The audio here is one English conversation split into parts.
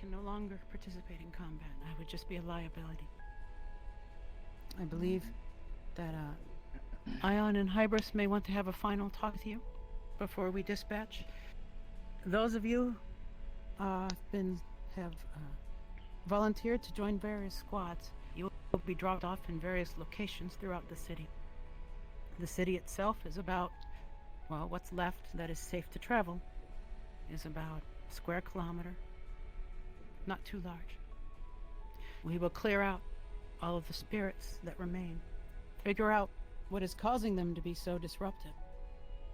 can no longer participate in combat. I would just be a liability. I believe that Ion and Hybris may want to have a final talk with you before we dispatch. Those of you have volunteered to join various squads. You will be dropped off in various locations throughout the city. The city itself is about, well, what's left that is safe to travel is about a square kilometer, not too large. We will clear out all of the spirits that remain, figure out what is causing them to be so disruptive,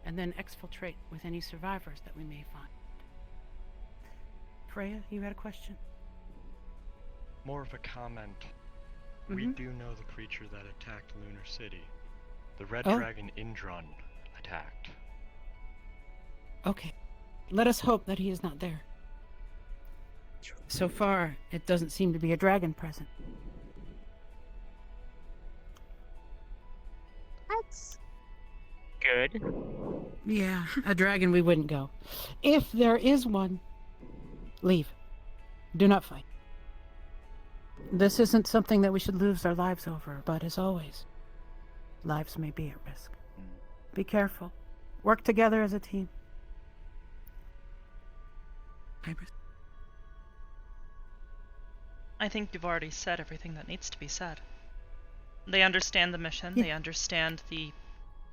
and then exfiltrate with any survivors that we may find. Freya, you had a question? More of a comment. We do know the creature that attacked Lunar City. The Red Dragon Indron attacked. Okay. Let us hope that he is not there. So far, it doesn't seem to be a dragon present. That's good. Yeah, a dragon we wouldn't go. If there is one, leave. Do not fight. This isn't something that we should lose our lives over, but as always, lives may be at risk. Be careful. Work together as a team. Hybris. I think you've already said everything that needs to be said. They understand the mission, they understand the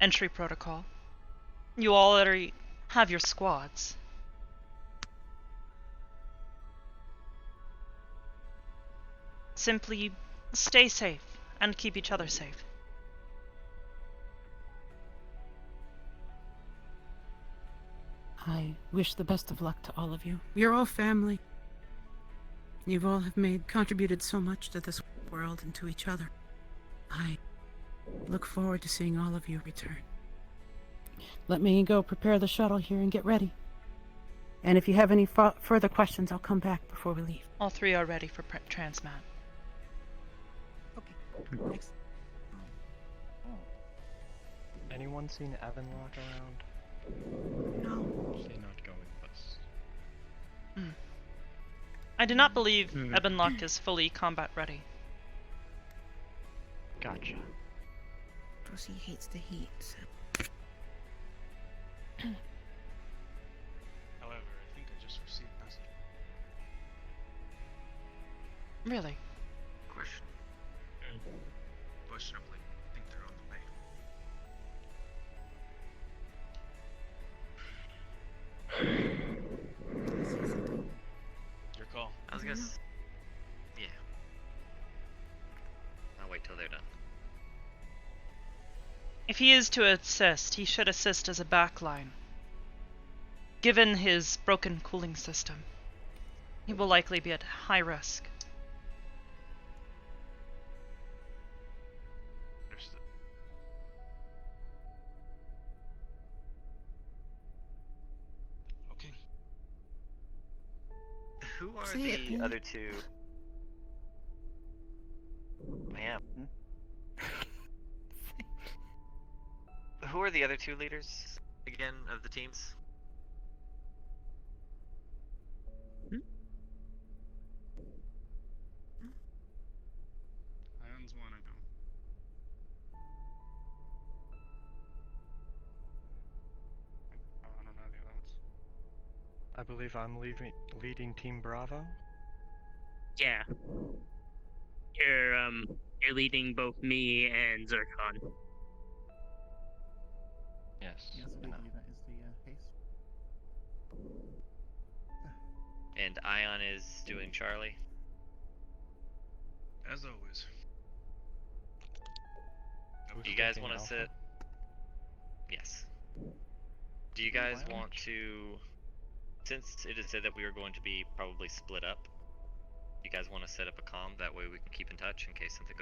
entry protocol. You all already have your squads. Simply stay safe and keep each other safe. I wish the best of luck to all of you. You're all family. You've all contributed so much to this world and to each other. I look forward to seeing all of you return. Let me go prepare the shuttle here and get ready. And if you have any further questions, I'll come back before we leave. All three are ready for transmat. Okay. Thanks. Anyone seen Evanlock around? No. Is he not going with us? I do not believe Ebenlock is fully combat ready. Gotcha. Pussy hates the heat. So. However, I think I just received a message. Really? Question. Questionably, I think they're on the way. Your call. I was gonna yeah. I'll wait till they're done. If he is to assist, he should assist as a backline. Given his broken cooling system, he will likely be at high risk. Understood. Okay. Who are Say it, the please. other two? Ma'am. Who are the other two leaders again of the teams? Ion's one, I know. I don't know the other ones. I believe I'm leading Team Bravo. Yeah. You're leading both me and Zircon. Yes. Yes, I believe that is the case. And Ion is doing Charlie. As always. Do you guys taking want to Alpha? sit? Yes. Do you Why guys not? want to, since it is said that we are going to be probably split up, you guys want to set up a comm? That way we can keep in touch in case something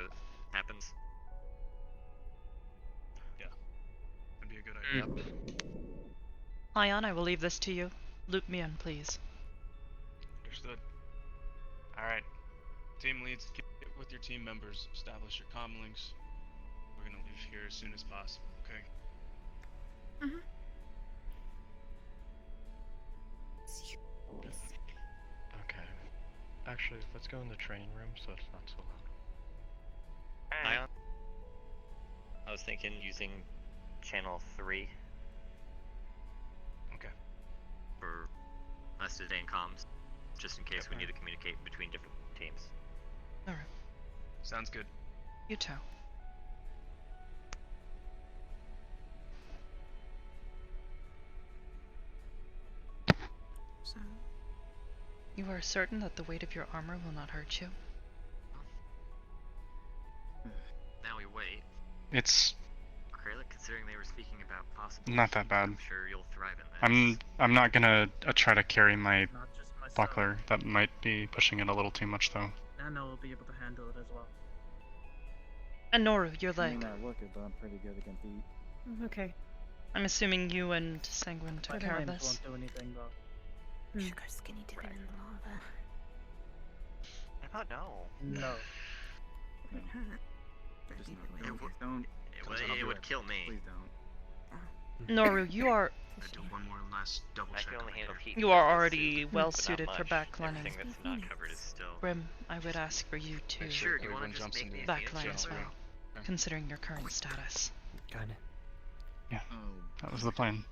happens. That'd be a good idea. Ion, I will leave this to you. Loop me in, please. Understood. Alright. Team leads, get with your team members, establish your comm links. We're gonna leave here as soon as possible, okay? Okay. Actually, let's go in the training room so it's not so loud. Ion? I was thinking using channel 3. Okay. For us to stay in comms, just in case we Okay. need to communicate between different teams. Alright. Sounds good. You too. So, You are certain that the weight of your armor will not hurt you? Now we wait. It's Kralik, considering they were speaking about possible not that heat, bad. I'm sure you'll thrive in this. I'm not gonna try to carry my Not just myself. buckler. That might be pushing it a little too much though. Nano will be able to handle it as well. And Noru, your I may leg. not look it, but I'm pretty good against heat. Okay. I'm assuming you and Sanguine took My care of flames this. won't do anything though. you should go skinny dipping in the lava. I thought no. No. It hurt. But Just either no. way, Don't. It would kill me. Please don't. Noru, you are I do one more last double I check. can only on handle here. heat. you with are this already suit, well but not suited for much. backlining. Everything that's not covered is still. Brim, I would ask for you to Sure, do you wanna everyone just jumps make into me a the backline as channel well, three. considering your current status. Kinda. Oh. That was the plan.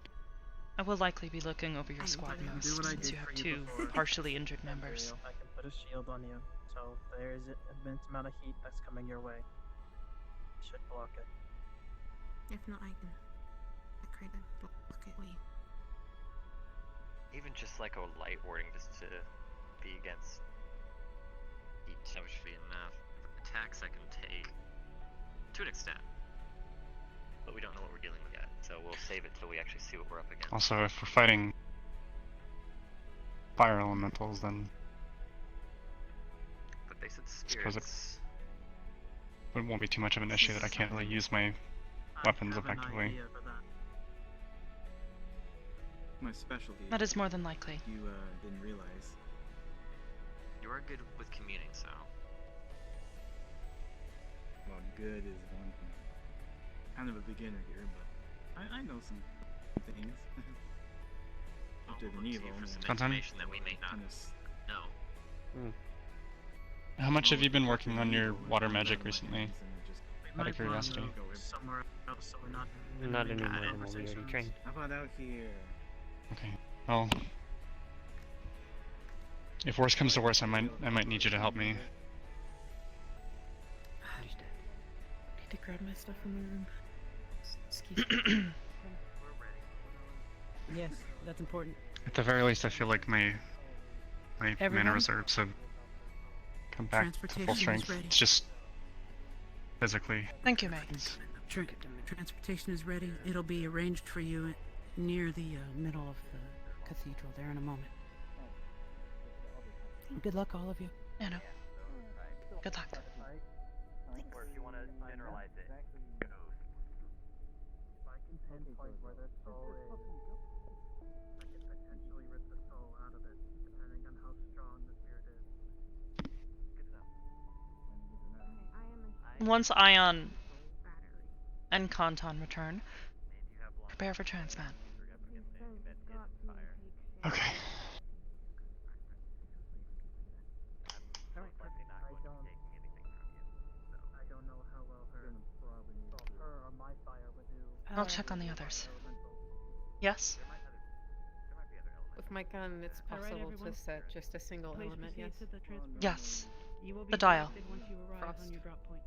I will likely be looking over your squad I can most, do what I since did you have for you two before. partially injured members. I can put a shield on you, so if there is an immense amount of heat that's coming your way, it should block it. if not, I can create a block it for you. Even just like a light warding just to be against heat, that should be enough. Attacks I can take to an extent. But we don't know what we're dealing with yet, so we'll save it till we actually see what we're up against. Also, if we're fighting fire elementals, then But they said Suppose it- spirits. it won't be too much of an issue that I can't really use my weapons I have effectively. An idea for that. My specialty. That is more than likely. You didn't realize. You are good with communing, so. Well, good is one thing. Kind of a beginner here, but I know some things. We'll Good look and to evil. you for some and Content? information that we may not kind of s- know. How much have you been working on your evil and water kind of magic my recently? hands and they're just- We Out of might wanna curiosity. move somewhere else so we're not Not in anymore than when we conversations. already trained. How about out here? Okay. Well, if worse comes to worse, I might need you to help me. Understood. Need to grab my stuff from the room. Excuse me. Yes, that's important. At the very least, I feel like my mana Everyone? reserves have come back to Transportation full is strength. ready. It's just physically. Thank you, mate. Transportation is ready. It'll be arranged for you near the middle of the cathedral there in a moment. Good luck, all of you. Yeah, no. Good luck. Or if you want to generalize it, If I can pinpoint where that soul is, I can potentially rip the soul out of it, depending on how strong the spirit is. Once Ion and Kanton return, prepare for transmat. Okay. I don't know how well her or my fire would do. I'll check on the others. Yes? With my gun, it's All right, possible everyone. to set just a single Please element, proceed yes? to the transport. Yes. You will be The dial. directed once you arrive Frost. on your drop point.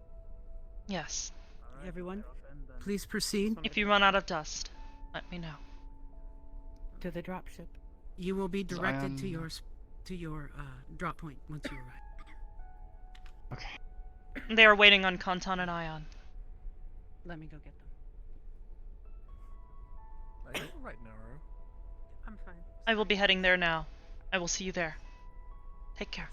Yes. Alright, Everyone, I'll send them. please proceed If you run out of dust, let me know. to the dropship. You will be directed to Zion. your drop point once you arrive. Okay. They are waiting on Kanton and Ion. Let me go get them. Are you alright, Naru? I'm fine. I will be heading there now. I will see you there. Take care.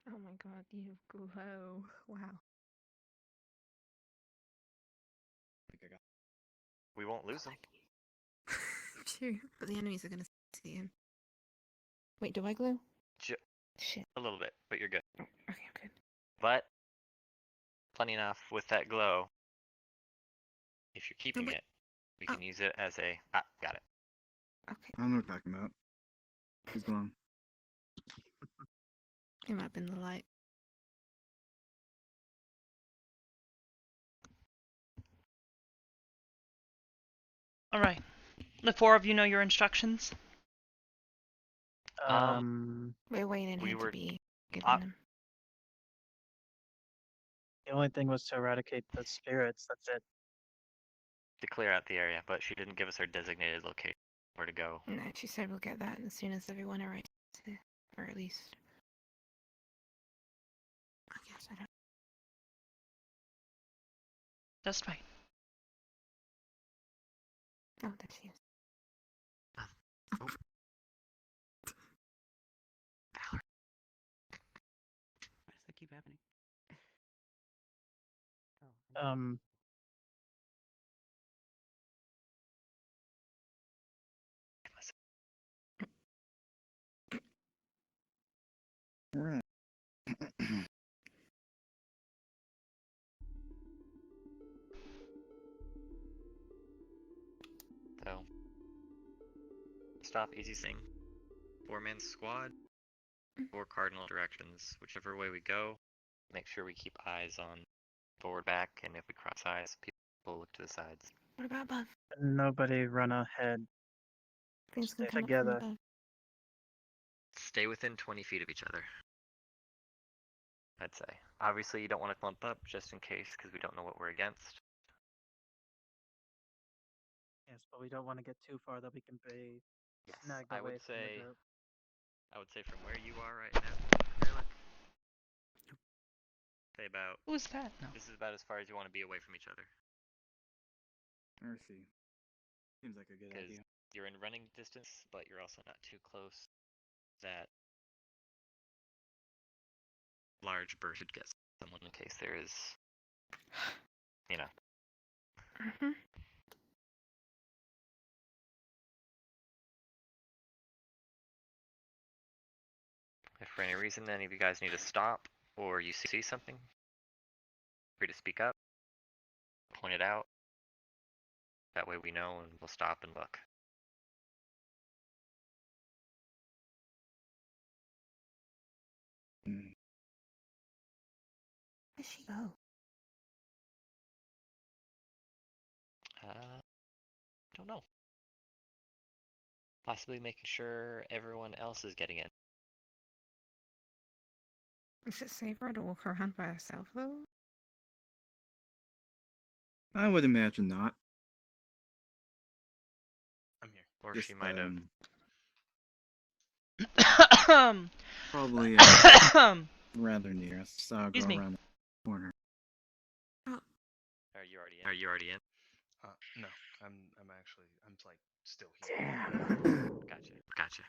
Oh my god, you glow. Wow. We won't lose him. True, but the enemies are gonna see him. Wait, do I glow? Shit. A little bit, but you're good. Okay, I'm good. But, funny enough, with that glow, if you're keeping it, we can use it as a... Ah, got it. Okay. I don't know what you're talking about. He's glowing. It might have been the light. Alright. The four of you know your instructions? We're waiting we him were- to be given them. The only thing was to eradicate the spirits. That's it. To clear out the area, but she didn't give us her designated location where to go. No, she said we'll get that as soon as everyone arrives. Or at least. I guess I don't. Just fine. Oh, there she is. Why does that keep happening? Alright. So, stop, easy thing. 4-man squad, 4 cardinal directions. Whichever way we go, make sure we keep eyes on forward, back, and if we cross eyes, people look to the sides. What about above? Nobody run ahead. Things Stay can come together. up from above. Stay within 20 feet of each other, I'd say. Obviously, you don't want to clump up, just in case, because we don't know what we're against. Yes, but we don't want to get too far that we can be Yes, snagged I away would from the say... group. I would say from where you are right now, Acrylic, say about... Who's that? No. This is about as far as you want to be away from each other. Mercy. Seems like a good idea. You're in running distance, but you're also not too close. That large burst should get someone in case there is, you know. Mm-hmm. If for any reason any of you guys need to stop, or you see something, free to speak up, point it out. That way we know and we'll stop and look. Where'd she go? Don't know. Possibly making sure everyone else is getting in. Is it safer to walk around by herself, though? I would imagine not. I'm here. Or Just, she might have. Probably rather near us, so I'll go Excuse me. around the corner. Are you already in? Are you already in? No, I'm like still here. Gotcha.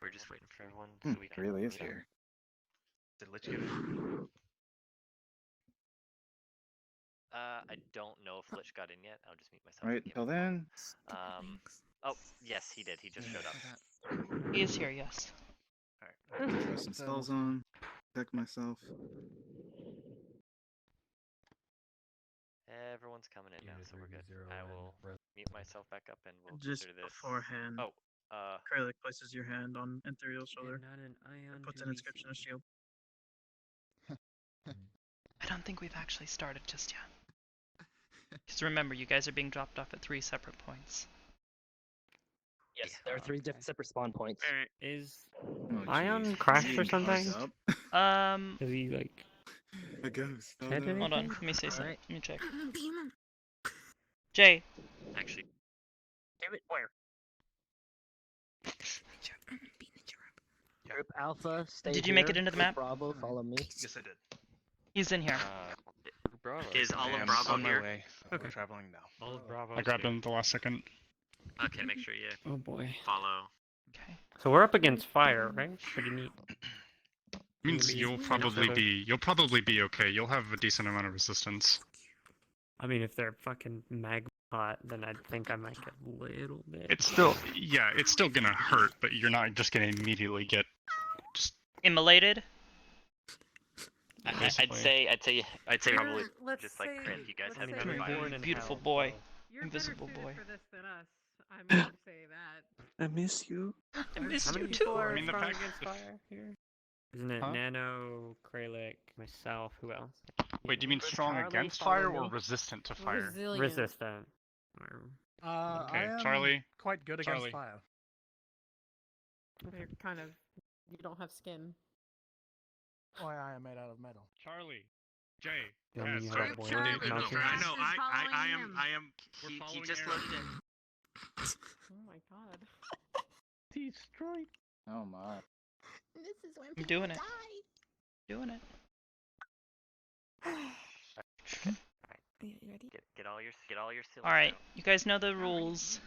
We're just waiting for everyone so we can. Really is here. Did Lich get in? I don't know if Lich got in yet. I'll just mute myself. Right, until then. Oh, yes, he did. He just showed up. He is here, yes. Alright. Throw some spells on. Protect myself. Everyone's coming in now, so we're good. I will mute myself back up and we'll Just consider this. beforehand. Oh, Acrylic places your hand on Ethereal's shoulder. And puts an inscription of shield. I don't think we've actually started just yet. Just remember, you guys are being dropped off at 3 separate points. Yes, there are 3 separate spawn points. Is Oh, Ion jeez. crashed Is or he something? bugged up? Is he like A ghost. Oh, dead or no. Hold on, anything? let me say something. Let me check. Demon. Jay, actually, Damn it, where? Group Alpha, stay Did you make it here. into the Group map? Bravo, follow me. Yes, I did. he's in here. Bravo. Is all I of am Bravo on my here? way. Okay. We're traveling now. All of Bravo. I grabbed him at the last second. Okay, make sure you Oh boy. follow Okay. So we're up against fire, right? Pretty neat. Means you'll probably be okay. You'll have a decent amount of resistance. I mean, if they're fucking magma hot, then I think I might get a little bit. It's still, yeah, it's still gonna hurt, but you're not just gonna immediately get just immolated. I'd say probably Let's just like say- Crit, you guys have let's better say- fire. Beautiful boy. You're Invisible better boy. suited for this than us. I'm going to say that. I miss you. I miss How you many too. people are I mean, the strong fact- against the- fire here? Isn't it Huh? Nano, Kralik, myself, who else? Wait, do you mean strong Charlie, against follow fire me. or resistant to fire? Resilient. Resistant. Okay, I am Charlie. quite good Charlie. against fire. You're kind of. You don't have skin. Why I am made out of metal. Charlie. Jay. Yeah, I mean, you sorry, have a boy Charlie, with mountains. I know, Is following him. I am. We're He following just Aaron. looked in. Oh my god. Destroyed. Oh my. This is when I'm people doing it. die. Doing it. You ready? Get all your cylinders All right, out. you guys know the rules.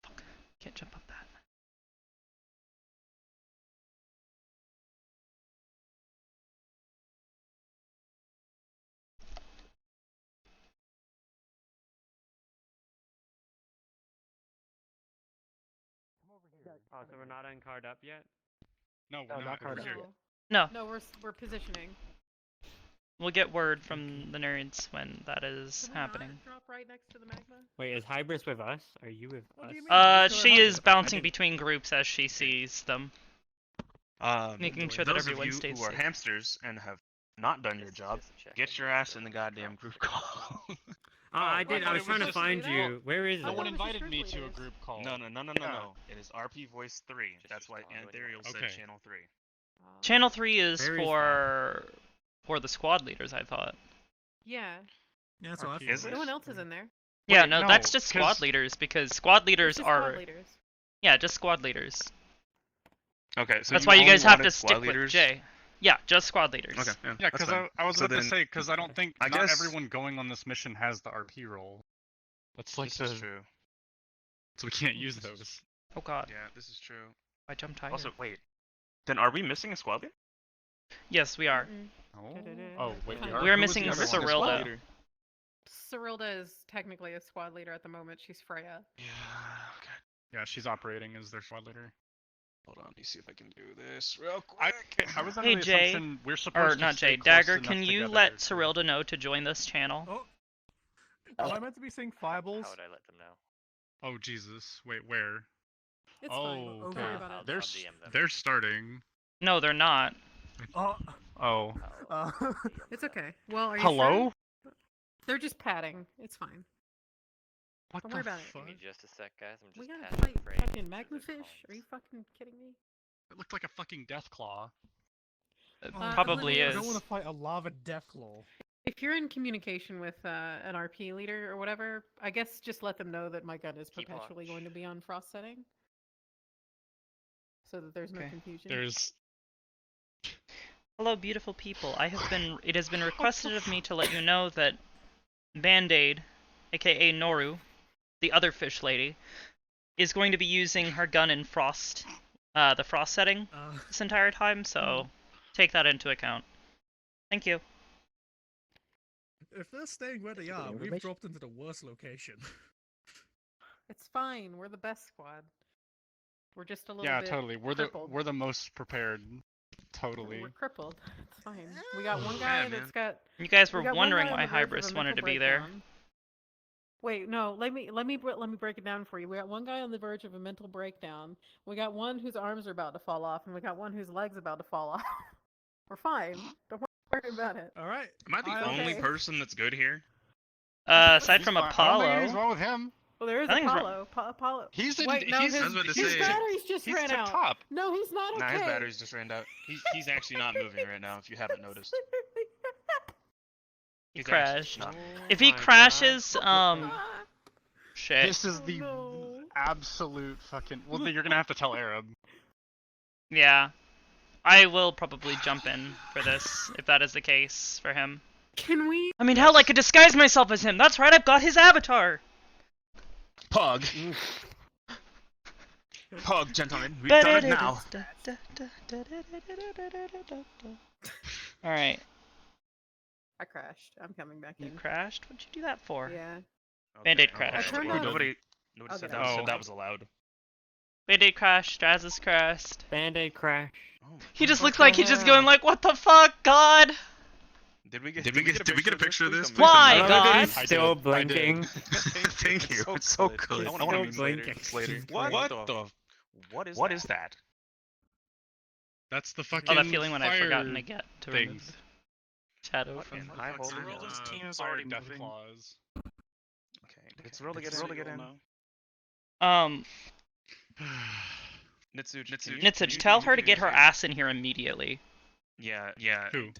Fuck. Can't jump up that. Oh, so we're not uncard up yet? No, No, we're not not. hard We're here. No, No, we're positioning. we'll get word from the Nereids when that is Can we happening. not drop right next to the magma? Wait, is Hybris with us? Are you with What us? do you mean? She is bouncing didn't- between groups as she sees them. Making sure that those everyone of you stays who are safe. hamsters and have not done your Just- job, just a check. get your ass in the goddamn group call. Oh, I did. I I was thought it trying was to just- find Well, you. Where is I No it? thought one it was just invited me group to a leaders. group call. No. Yeah. It is RP Voice 3. That's why respond when you Antherial want. said Okay. Channel 3. Channel 3 is Where is for the squad leaders, I thought. Yeah. Yeah, that's what I Is feel. it? No one else is in there. Yeah, Wait, no, no, that's just 'cause- squad leaders because squad leaders It's just are squad leaders. yeah, just squad leaders. Okay, so That's why you only guys have wanted to squad stick leaders? with Jay. Yeah, just squad leaders. Okay, yeah, Yeah, that's because fine. I was So about to then- say, because I don't think I not guess- everyone going on this mission has the RP role. That's like This is true. So we can't use those. Oh god, Yeah, this is true. I jumped higher. Also, wait. Then are we missing a squad leader? Yes, we are. Oh, wait, we are. We are Who was missing the other one? Cyrilda. Cyrilda is technically a squad leader at the moment. She's Freya. Yeah, okay. Yeah, she's operating as their squad leader. Hold on, let me see if I can do this real quick. I was under Hey the Jay, assumption we're or supposed to not stay Jay, close Dagger, enough can you together let to- Cyrilda know to join this channel? Oh. Am I meant to be seeing fireballs? How would I let them know? Oh Jesus! Wait, where? It's oh, fine. Don't okay. worry about it. They're I'll DM them. they're starting. No, they're not. Oh. Oh. It's okay. Well, are you Hello? sure? They're just padding. It's fine. What Don't the worry about it. fuck? Give me just a sec, guys. I'm We just gotta passing fight frames fucking through magma the fish? phones. Are you fucking kidding me? It looked like a fucking death claw. It Uh, probably I I is. don't want to fight a lava deathclaw. If you're in communication with an RP leader or whatever, I guess just let them know that my gun is Keep perpetually watch. going to be on frost setting, so that there's no Okay. confusion. There's Hello, beautiful people. It has been requested of me to let you know that Band-Aid, aka Noru, the other fish lady, is going to be using her gun in frost, the frost setting this entire time, so take that into account. Thank you. If they're staying where they are, we've dropped into the worst location. It's fine. We're the best squad. We're just a little yeah, bit totally. crippled. We're the most prepared. Totally. We're crippled. It's fine. We got one guy Yeah, that's got. You guys we were got one wondering guy on why the verge of a Hybris wanted mental to be there. breakdown. Wait, no. Let me break it down for you. We got one guy on the verge of a mental breakdown. We got one whose arms are about to fall off, and we got one whose legs about to fall off. We're fine. Don't worry about it. All right. Am I the only okay. person that's good here? Aside from I don't think anything's Apollo. wrong with him. Well, there is I think it's Apollo. Apollo. He's in. Wait, no, he's, his, I was about to his say, batteries just he's ran tip out. top. No, he's not okay. Nah, his batteries just ran out. He's actually not moving right now, if you haven't noticed. He He's actually crashed. not- If he crashes, shit. This is the absolute fucking. Well, you're gonna have to tell Arab. Yeah. I will probably jump in for this, if that is the case for him. Can we? I mean, hell, I could disguise myself as him. That's right, I've got his avatar. Pug. Pug, gentlemen, we've done it now. Alright. I crashed. I'm coming back You in. crashed? What'd you do that for? Yeah. Band-Aid crashed. turned on- Nobody I'll said get that, out. said that was allowed. Band-Aid crashed. Straz's crashed. Band-Aid crash. He just What looks the like he's just hell? going like, what the fuck, God? Did we get a picture of this, please? Why, Oh, God? it is still blinking. Thank you. It's so good. I want Still to memes blinking. later. What is that? That's the fucking Oh, that feeling when I've fire forgotten to get to remove things. the shadow What from in the high hole? Cyril's team is Fire already death moving. claws. Okay, it's roll to get in. Nitsage, tell her to get her ass in here immediately. Yeah. Who?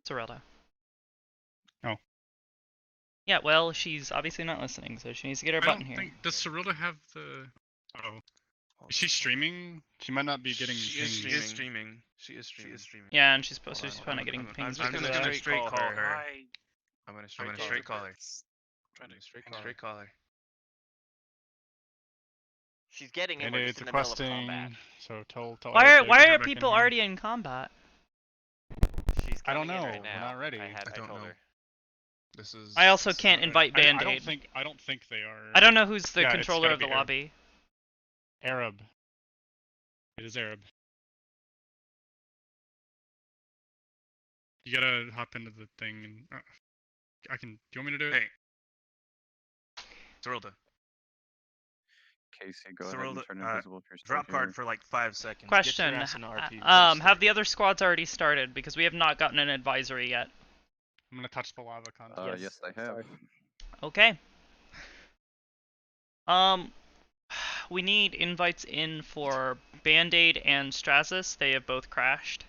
Cerilda. Oh. Yeah, well, she's obviously not listening, so she needs to get her I butt don't in here. think does Cerilda have the? Oh, is she streaming? She might not be getting. She is streaming. Yeah, and she's supposed to be getting I'm pings. just because gonna of that. straight call her. I'm I'm gonna straight call her. Straight call her. She's getting in. And We're it's just in the middle of requesting. combat. So tell. Why RJ are to get are back in people here. already in combat? She's I don't coming in know. right We're now. not ready. I don't told know. her. This is. I also can't invite Band-Aid. I don't think they are. I don't know who's the Yeah, it's controller gotta of the be Arab. lobby. Arab. It is Arab. You gotta hop into the thing and I can. Do you want me to do it? Hey. Cerilda. Casey, go ahead and turn invisible if you're still Drop card here. for like 5 seconds. Question: Get your ass in RP. have the other squads already started? Because we have not gotten an advisory yet. I'm gonna touch the lava content. Yes, I have. Okay. We need invites in for Band-Aid and Strazis. They have both crashed.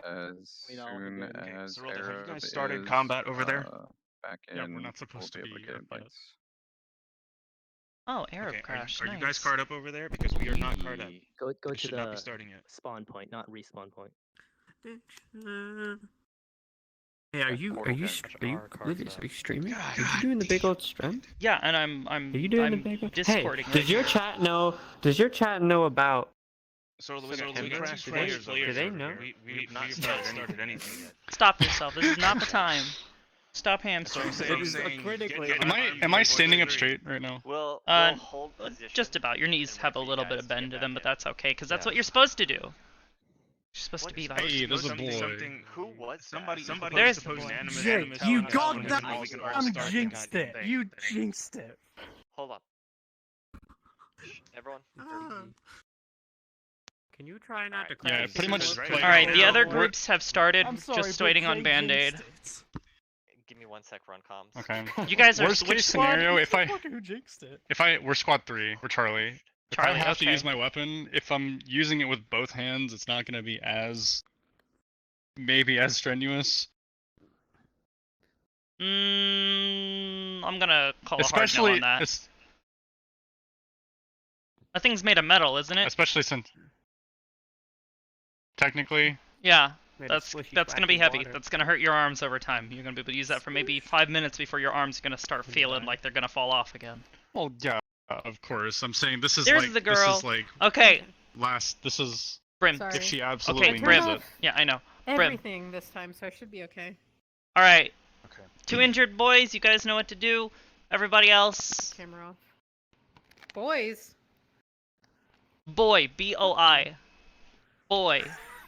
As soon as Cerilda, have you Arab guys started is, combat over there? Back in, Yeah, we're not supposed we'll to be able be to get up yet. invites. Oh, Arab Okay, crashed. Are you nice. guys card up over there? Because we are not card up. Go We to should not be the starting yet. spawn point, not respawn point. Hey, are you Livius, are you streaming? Are you doing the big old stream? Yeah, and I'm Are you doing I'm the big old? Discording. Hey, does your chat know? Does your chat know about? So Do they know? We have not started anything yet. Stop yourself. This is not the time. Stop hamstering. Am I standing up straight right now? We'll hold position. Just about. Your knees have a little bit of bend to them, but that's okay, because that's what you're supposed to do. You're supposed to be like. Hey, there's a boy. Who was Somebody There's supposed the boy. animus. You got that! Jinxed it! You jinxed it! Hold on. Everyone. Can you try not to crash? Yeah, pretty much. All right, the other groups have started. I'm sorry, Just but waiting on Jay Band-Aid. jinxed it. Give me 1 sec, run comms. Okay. You guys are Worst which case squad? scenario, Who jinxed it? we're squad 3, we're Charlie. If Charlie, I have okay. to use my weapon, if I'm using it with both hands, it's not gonna be as strenuous. I'm gonna call Especially, a hard no on that. That thing's made of metal, isn't it? Especially since technically. Yeah, Made of that's squishy, gonna be flashy heavy. water. That's gonna hurt your arms over time. You're gonna be able to use that for maybe 5 minutes before your arms are gonna start feeling like they're gonna fall off again. Well, yeah, of course. I'm saying this is There's like the girl. this is like Okay, this is Brim. Sorry. if she absolutely Okay, needs Brim. it. Yeah, I know. Brim. Everything this time, so I should be okay. All right. Okay. 2 injured boys. You guys know what to do. Everybody else. Camera off. Boys. Boy. B-O-I. Boy.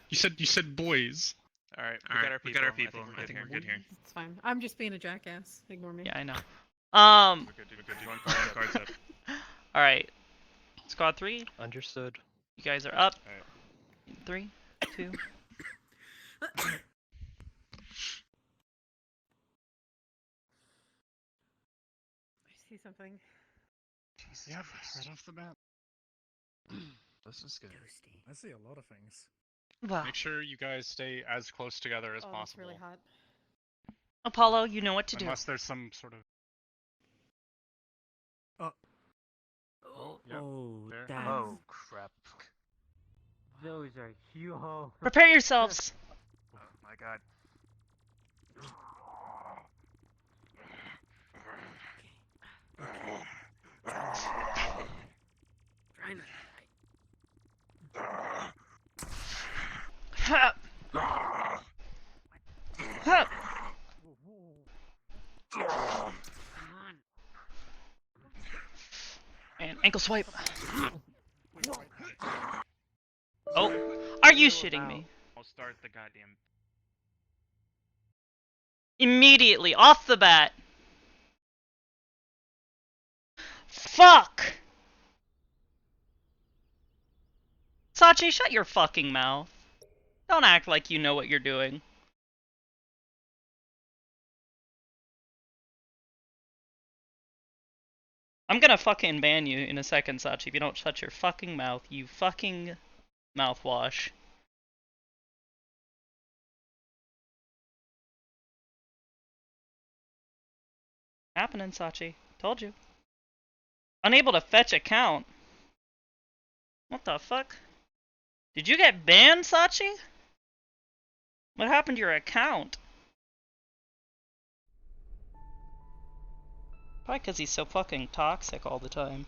You said boys. All right, we got our people. I think we're good here. It's fine. I'm just being a jackass. Ignore me. Yeah, I know. We're good. Run cards up. All right. Squad 3. Understood. You guys are up. All right. 3, 2. I see something. Yep, right off the bat. This is good. I see a lot of things. Wow. Make sure you guys stay as close together as Oh, it's possible. really hot. Apollo, you know what to do. Unless there's some sort of. Yep, there. That's, Oh crap. those are huge. Prepare yourselves. Oh my god. And ankle swipe. Oh, are you shitting me? I'll start the goddamn. Immediately, off the bat. Fuck! Sachi, shut your fucking mouth. Don't act like you know what you're doing. I'm gonna fucking ban you in a second, Sachi, if you don't shut your fucking mouth, you fucking mouthwash. Happening, Sachi. Told you. Unable to fetch account. What the fuck? Did you get banned, Sachi? What happened to your account? Probably because he's so fucking toxic all the time.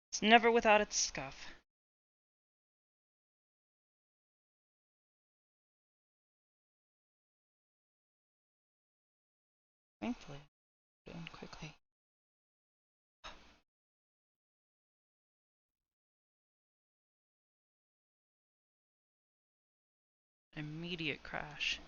It's never without its scuff. Thankfully, doing quickly. Immediate crash.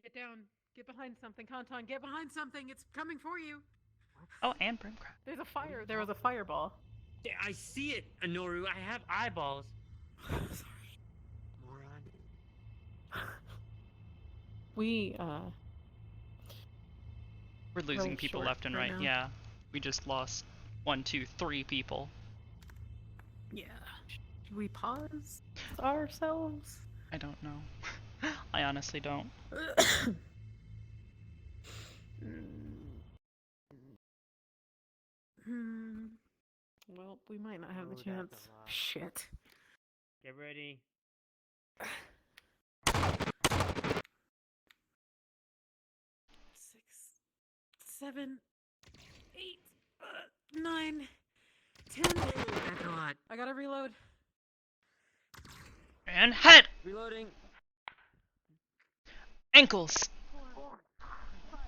Get down. Get behind something, Kanton. Get behind something. It's coming for you. Oh, and brim crab. There's a fire. There was a fireball. Yeah, I see it, Anoru. I have eyeballs. Sorry. Moron. We're losing people left and right. Now. Yeah. We just lost 1, 2, 3 people. Yeah. Should we pause ourselves? I don't know. I honestly don't. Well, we might not have the chance. Shit. Get ready. 6, 7, 8, 9, 10. That's a lot. I gotta reload. And head! Reloading. Ankles! 4, 5,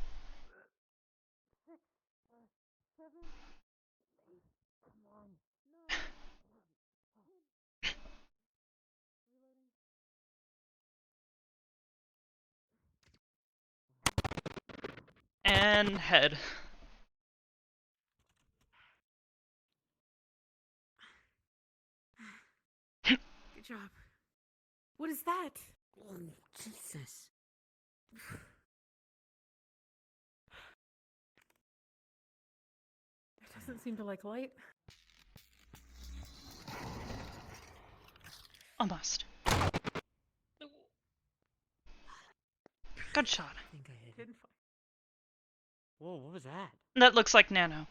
6, 7, 8, 9, 10. And head. Good job. What is that? Oh, Jesus. It doesn't seem to like light. Almost. Good shot. I think I hit it. Didn't Whoa, what was that? That looks like Nano.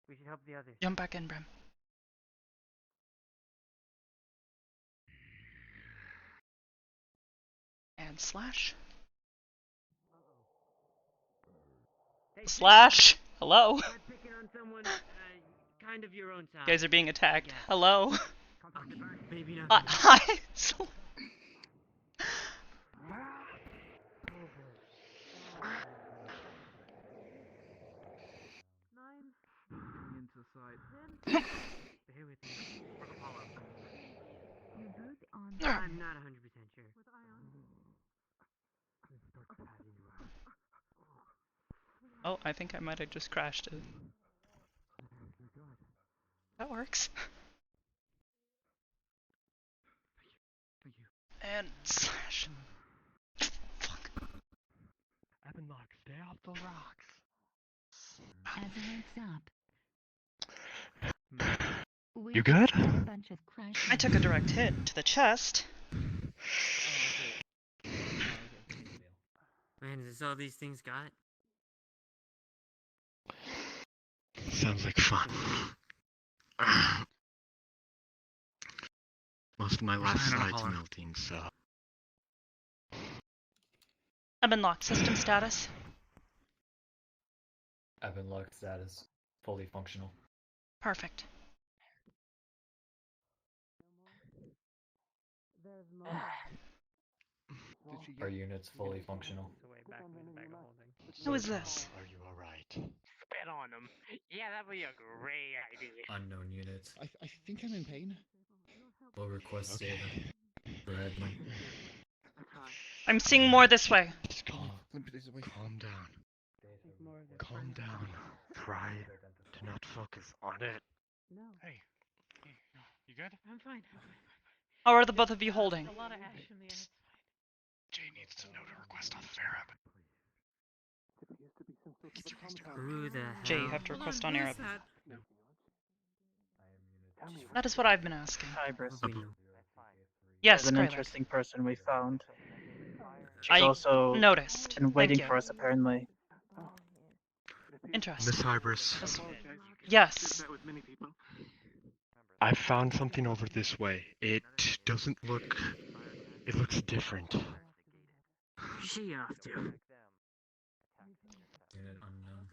We should help the others. Jump back in, Brim. And slash. Hey, Slash! Hello? try picking on someone kind of your own size. You guys are being attacked. Yeah. Hello? Maybe not. Hi! 9. Into sight. Bear with me. I'm not 100% sure. With ion. Oh, I think I might have just crashed it. That works. Thank you. And slash. Fuck. Evanlock, stay off the rocks. As a heads up. You good? I took a direct hit to the chest. Man, is this all these things got? Sounds like fun. Most of my last slide's melting, so... I've been locked. System status. I've been locked status. Fully functional. Perfect. Our unit's fully functional. Who is this? Are you alright? Spit on him. Yeah, that'd be a great idea. Unknown unit. I think I'm in pain. Will request data for admin. I'm seeing more this way. Calm down. Calm down. Try to not focus on it. No. Hey, you good? I'm fine. How are the both of you holding? A lot of ash in the air. Jay needs to know to request on Arab. Who the hell? Jay, you have to request on Arab. No. That is what I've been asking. Hybris. Yes, There's an Greylock. interesting person we found. She's I also noticed. been Thank waiting you. for us apparently. Interesting. Miss Hybris. Yes. I found something over this way. It doesn't look... It looks different. Where's she off to? Unit unknown.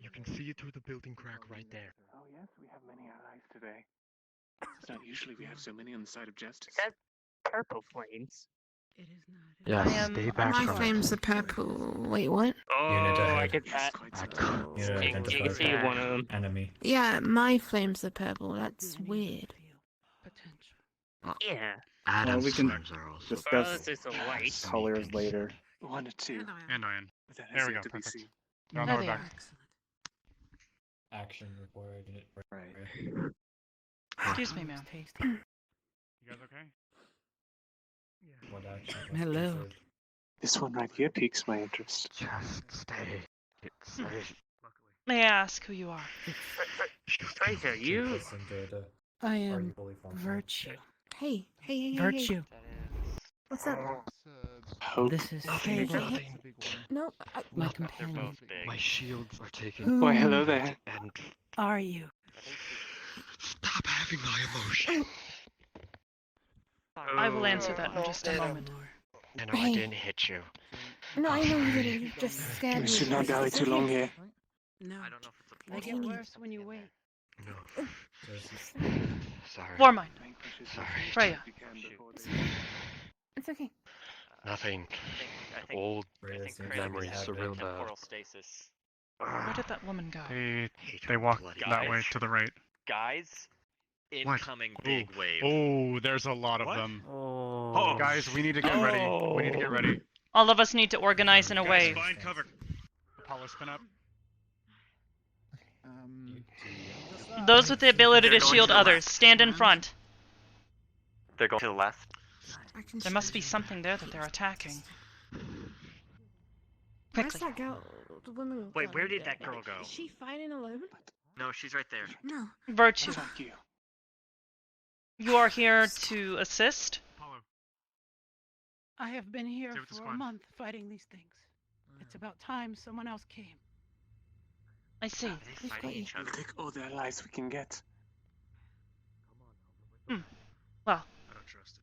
You can see it through the building crack right there. Oh yes, we have many allies today. It's not usually we have so many on the side of justice. That's purple flames. It is not. Yes, stay back My from flames are purple. Wait, what? Oh, Unit I ahead. get that. Unit You can identified. see one of them. Enemy. Yeah, my flames are purple. That's weird. Yeah. Adam's we can flames are also... discuss this is a white. colors later. 1 to 2. And iron. But that There has we yet go, to be perfect. seen. No, There no, they back. are. Action required. Unit Right. Excuse me, ma'am. You guys okay? What action? Hello. This one right here piques my interest. Just stay. It's safe. May I ask who you are? Fraser, you? Requesting data. I Are am you fully functional? Virtue. Hey. Virtue. What's up? Hope. This is Nothing, Fable, nothing. No, my They're companion. both big. My shields are taken. Who Why, hello there. And are you? stop having my emotion. I will answer that in just a moment. I know I didn't hit you. No, I know you didn't. You just scared We me. should not dally too long here. No. I don't know if it's a They get worse when you wait. No. Sorry. Warmine. Sorry. Freya. It's okay. Nothing. I think Old I think Seems Kratos like we memories have are real it. bad. temporal stasis. Where did that woman go? They walk bloody that way guys. to the right. Guys, incoming big wave. Oh, there's a lot of them. Oh. Guys, we need to get ready. We need to get ready. All of us need to organize in a Guys, way. find cover. Apollo, spin up. Those with the ability to shield others, stand in front. They're going to the left. There must be something there that they're attacking. Where's Quickly. that girl? The woman. Wait, where did that girl go? Is she fighting alone? No, she's right there. No. Virtue. Fuck you. You are here to assist? Apollo. I have been here Stay with the for a squad. month fighting these things. It's about time someone else came. I see. Are they fighting each We'll other? take all the allies we can get. Well, I don't trust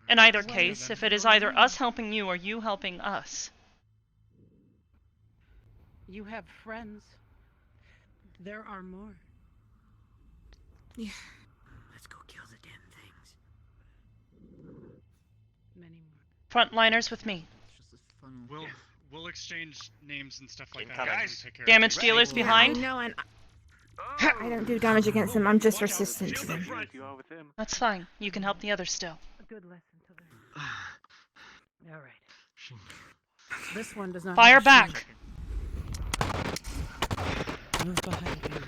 it. in either case, if it is either us helping you or you helping us, You have friends. There are more. Yeah. Let's go kill the damn things. Many more. frontliners with me. We'll exchange names and stuff like that. Incoming. Guys, take care of Damage it. dealers I behind? know, and I don't do damage against them. I'm just resistant to them. If you are with them. That's fine. You can help the others still. A good lesson to learn. All right. This one does not. Fire have a back! shield. Move behind you.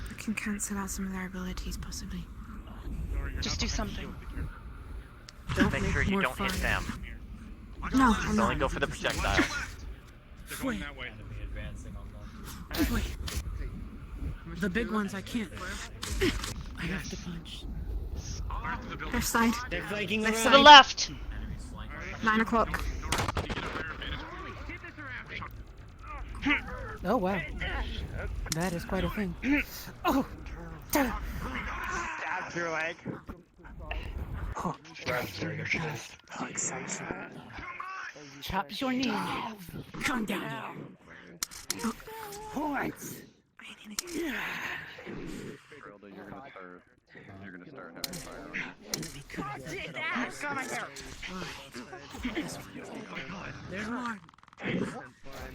I can cancel out some of their abilities, possibly. Just do something. Don't Make sure you more don't fire. hit them. No, Just only go for the projectile. They're going that way. Wait. The big ones I can't. I have to punch. Left side. They're flanking Left To side. the left. 9 o'clock. Oh wow. That is quite a thing. Oh! Stab through leg. Oh, through your chest. How exciting. Chops your knee in half. Come down here. Points! Rilda, you're gonna start having fire on There's more.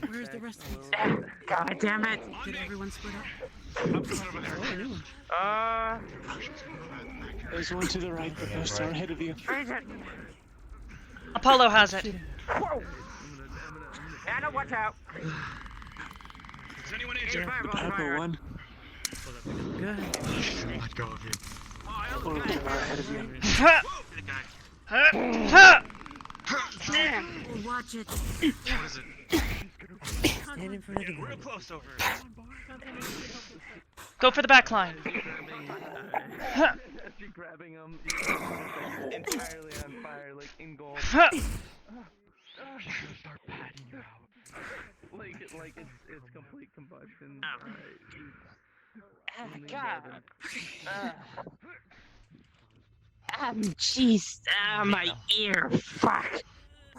Where's the rest of these? God damn it. Did everyone split up? There's one to the right, Professor, ahead of you. Apollo has it. Anna, watch out. Is anyone injured? The purple one. Good. Let go of you. One to the right, ahead of you. Watch it. What is it? Stand in front of the Real gun. close over. Go for the back line. You're grabbing him. Entirely on fire, like in gold. She's gonna start patting you out. Like it's complete combustion. God. Jeez. My ear. Fuck.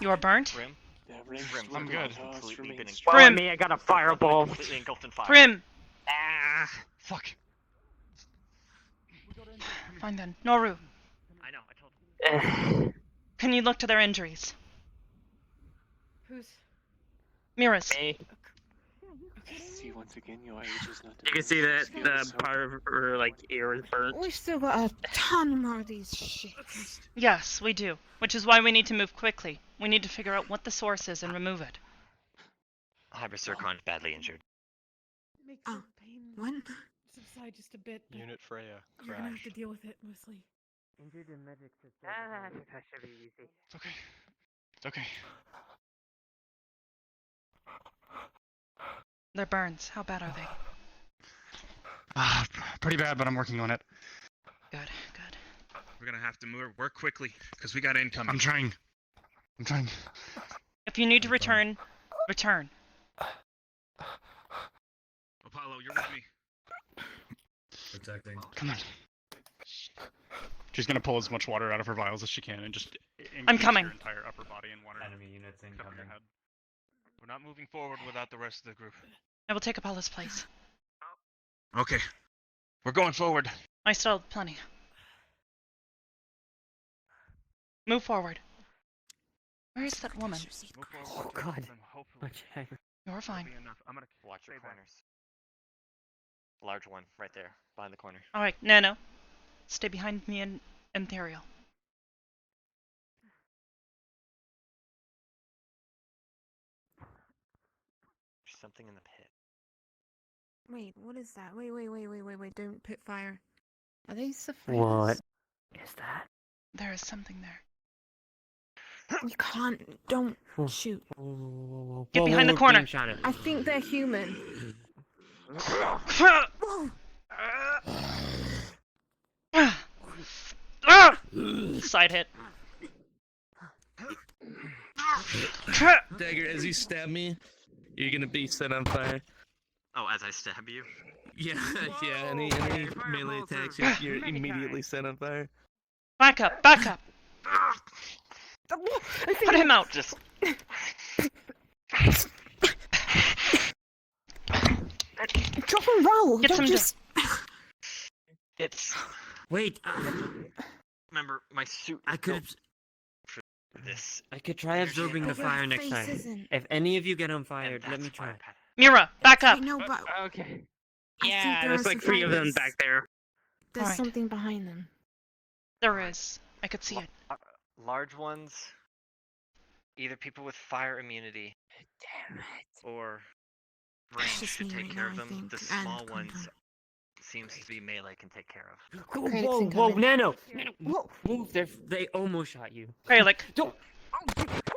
You are burnt. Rim. Yeah, Rim. I'm good. Completely been Prim. Me, I got a fireball. Completely engulfed in fire. Prim. Fuck. Fine then. Noru, I know, I told you. can you look to their injuries? Who's? Miras. See, once again, your age is not. You can see that the part of her like ear is burnt. We still got a ton more of these shits. Yes, we do. Which is why we need to move quickly. We need to figure out what the source is and remove it. Hybris Zircon's badly injured. Makes Oh, the pain what? subside just a bit. But Unit Freya you're gonna have to crashed. deal with it mostly. Injured and medic It's okay. It's okay. Their burns, how bad are they? Pretty bad, but I'm working on it. Good, good. We're gonna have to work quickly, because we got incoming. I'm trying. If you need to return, return. Apollo, you're with me. Protecting. Come on. She's gonna pull as much water out of her vials as she can and just I'm encase coming. your entire upper body in water. Enemy units Cover your incoming. head. We're not moving forward without the rest of the group. I will take Apollo's place. Okay. We're going forward. I still have plenty. Move forward. Where is that woman? Oh God. Okay. You're fine. I'm gonna watch your corners. Large one, right there, behind the corner. Alright, Nano. Stay behind me and Ethereal. There's something in the pit. Wait, what is that? Wait, don't put fire. Are they suffice? What is that? There is something there. You can't. Don't shoot. Get behind the corner. I think they're human. Side hit. Dagger, as you stab me, you're gonna be set on fire. Oh, as I stab you? Yeah, yeah, any melee attacks, you're immediately set on fire. Back up, back up. Put him out. Just Drop and roll. Get Don't some just. it's Wait. remember my suit. I could. For this. I could try absorbing the But your fire next face time. isn't. If any of you get on fire, let me try. Mira, back up. I know, but Okay. I Yeah, think there's there are like 3 of them survivors. back there. There's Alright. something behind them. There is. I could see it. Large ones, either people with fire immunity Damn it. or It's range just should me take right care now, of I them. think, The and small ones Content. seems to be melee can take care of. Critics Whoa, incoming. Nano! Whoa. Move! They almost shot you. Relic. Don't.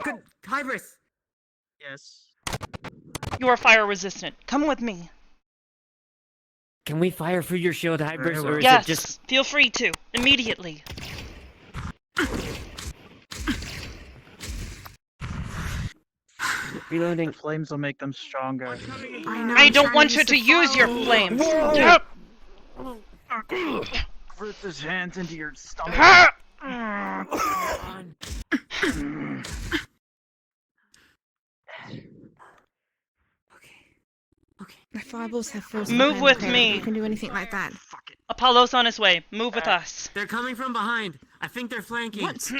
Good. Hybris! Yes. You are fire resistant. Come with me. Can we fire through your shield, Hybris, or is Yes, it just... feel free to. Immediately. Reloading. The flames will make them stronger. I don't want you to use your flames. Yep. Grip his hands into your stomach. My fireballs have frozen. Move with me. You can do anything like that. Apollo's on his way. Move with us. They're coming from behind. I think they're flanking. What?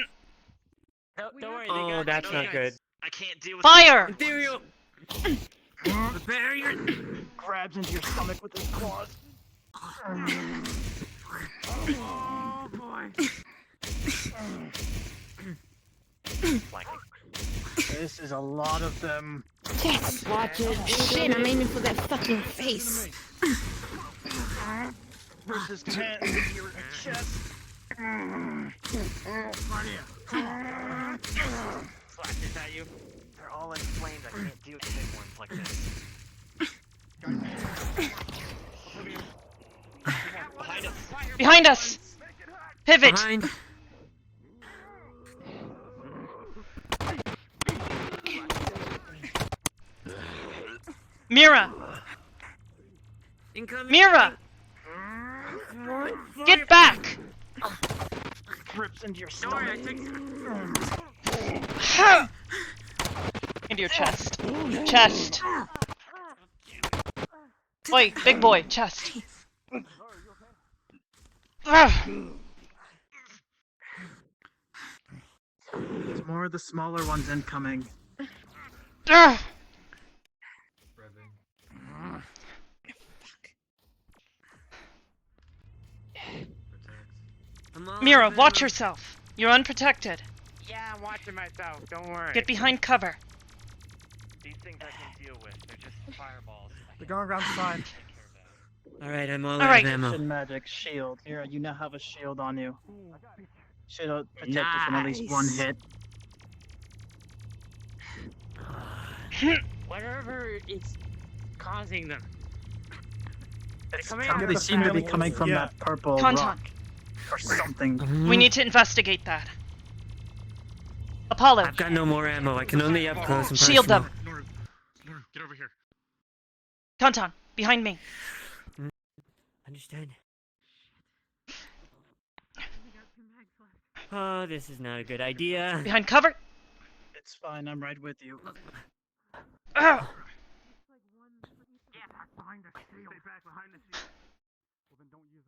Don't worry. Oh, that's not good. I can't deal with Fire! Ethereal! The barrier! Grabs into your stomach with his claws. Oh boy. This is a lot of them. Yes! Watch it. Shit, I'm aiming for that fucking face. Versus hands into your chest. Slash, is that you? They're all inflamed. I can't deal with big ones like this. Behind us. Behind us. Pivot. Behind. Mira. Incoming. Mira. Get back. Grips into your Don't worry, stomach. Into your chest. Chest. Oi, big boy, chest. There's more of the smaller ones incoming. Mira, watch yourself. You're unprotected. Yeah, I'm watching myself. Don't worry. Get behind cover. These things I can deal with. They're just fireballs. They're going around the side. Alright, I'm all All out right. of ammo. Magic shield. Here, you now have a shield on you. Should protect you from at least one hit. Whatever is causing them. They seem to be coming from that purple Contact. rock. Or something. We need to investigate that. Apollo. I've got no more ammo. I can only up close and personal. Shield them. Nora, get over here. Contan, behind me. Understood. Oh, this is not a good idea. Behind cover. It's fine, I'm right with you.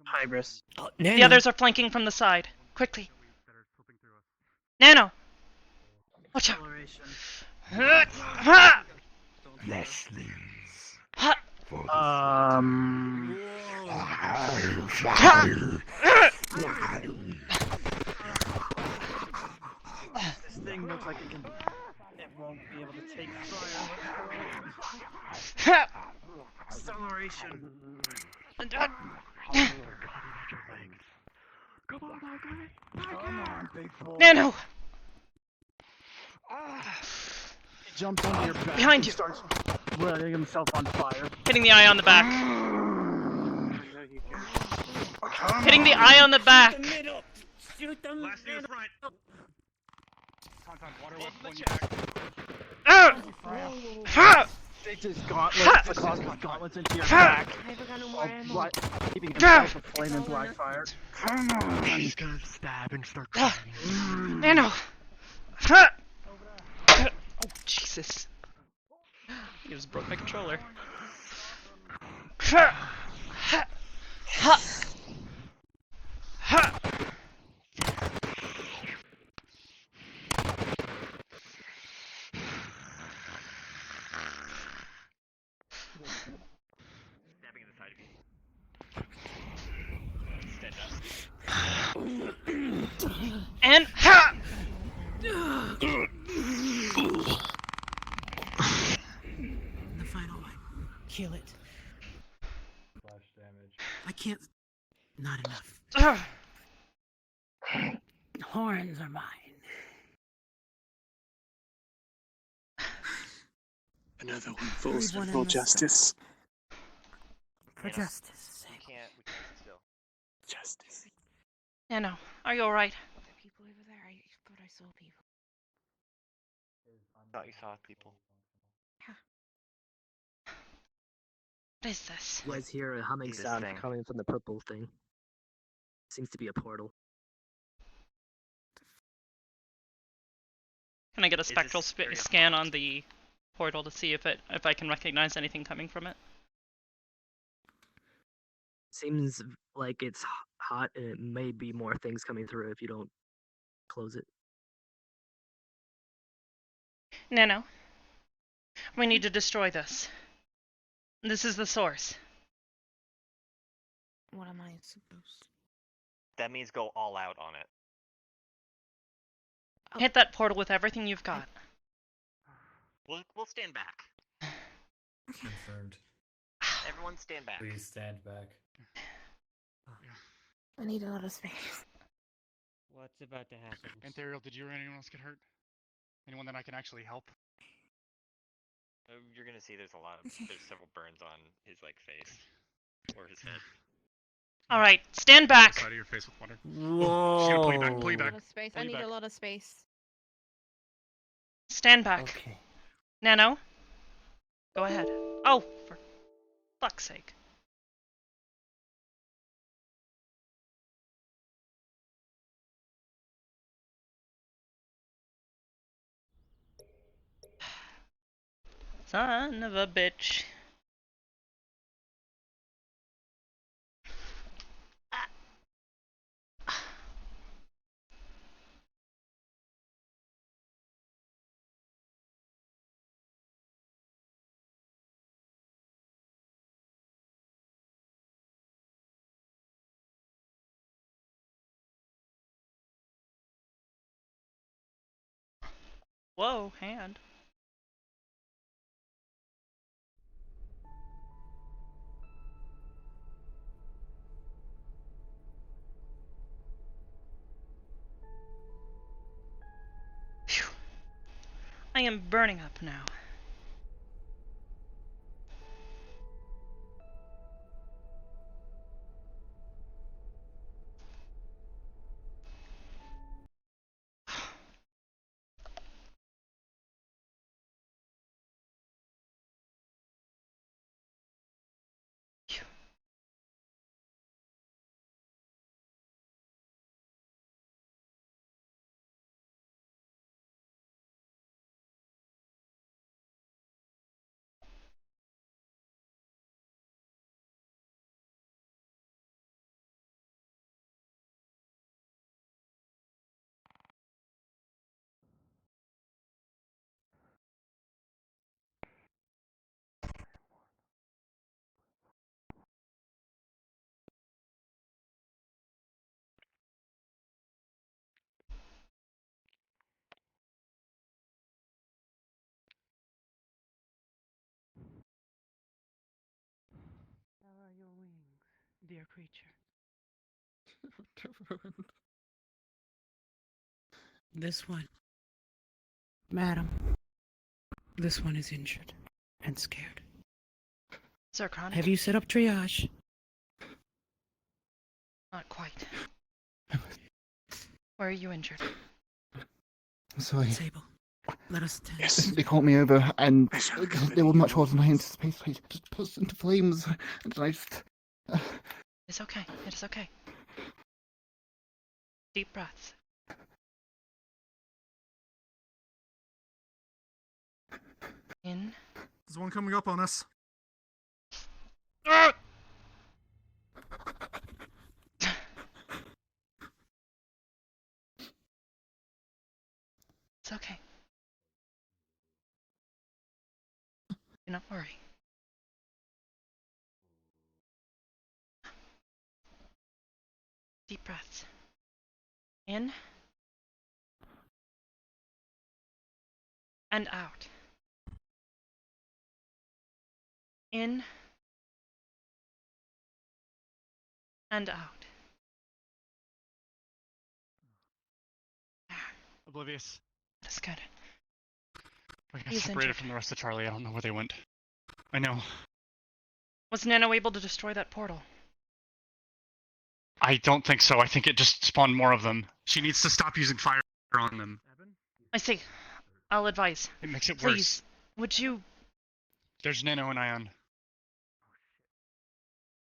Hybris. Oh, The others are flanking from the side. Quickly. Nano. Watch out. This thing looks like it won't be able to take fire. Acceleration. Come on, big boy. Nano. He jumps onto your back. Behind and you. starts letting himself on fire. Hitting the eye on the back. Hitting the eye on the back. Shoot them. Last near the front. Takes his gauntlets, the cosmic gauntlets into your back. Keeping himself a flame and black fire. Come on! He's gonna stab and start crying. Nano. Oh, Jesus. You just broke my controller. Stabbing in the side of you. Stand up. And The final one. Kill it. I can't. Not enough. Horns are mine. Another one for Everyone in for this- justice. For justice. We can't sit still. Justice. Nano, are you alright? There are people over there. I thought I saw people. Thought you saw people. What is this? You guys hear a humming This sound thing. coming from the purple thing. Seems to be a portal. Can I get a Is this spectral area scan hot? on the portal to see if I can recognize anything coming from it? Seems like it's hot, and it may be more things coming through if you don't close it. Nano, we need to destroy this. This is the source. What am I supposed? That means go all out on it. Hit that portal with everything you've got. We'll stand back. Confirmed. Everyone stand back. Please stand back. I need a lot of space. What's about to happen? Ethereal, did you or anyone else get hurt? Anyone that I can actually help? You're gonna see there's several burns on his face or his head. All right, stand back. Side of your face with water. Whoa. She's gonna pull you back. Pull you A back. lot of space. Pull I you need back. a lot of space. Stand back. Okay. Nano, go ahead. Oh, for fuck's sake. Son of a bitch. Whoa, hand. Phew. I am burning up now. How are your wings, dear creature? This one, madam, this one is injured and scared. Zircon? Have you set up triage? Not quite. Where are you injured? Sorry. Sable, let us tend. Yes, they called me over, and they were much worse than I anticipated. I just burst into flames, and I just... It's okay. It is okay. Deep breaths. In. There's one coming up on us. Ah! It's okay. Do not worry. Deep breaths. In. And out. In. And out. Oblivious. That's good. We got He's separated injured. from the rest of Charlie. I don't know where they went. I know. Was Nano able to destroy that portal? I don't think so. I think it just spawned more of them. She needs to stop using fire on them. I see. I'll advise. It makes it Please, worse. would you... There's Nano and Ion.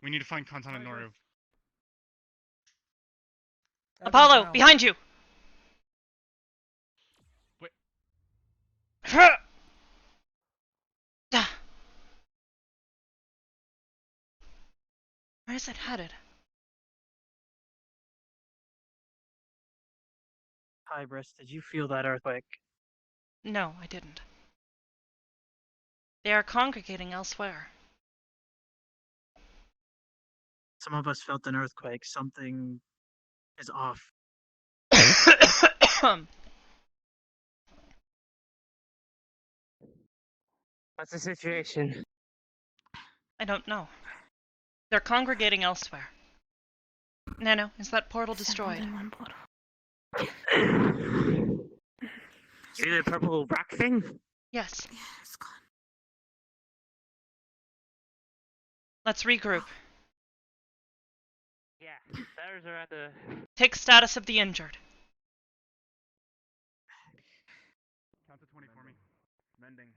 We need to find Kantan and Noru. Apollo, behind you! Wait. Where is it headed? Hybris, did you feel that earthquake? No, I didn't. They are congregating elsewhere. Some of us felt an earthquake. Something is off. What's the situation? I don't know. They're congregating elsewhere. Nano, is that portal destroyed? See the purple rock thing? Yes. Yeah, it's gone. Let's regroup. Yeah, stars are at the... Take status of the injured. Count to 20 for me. Mending.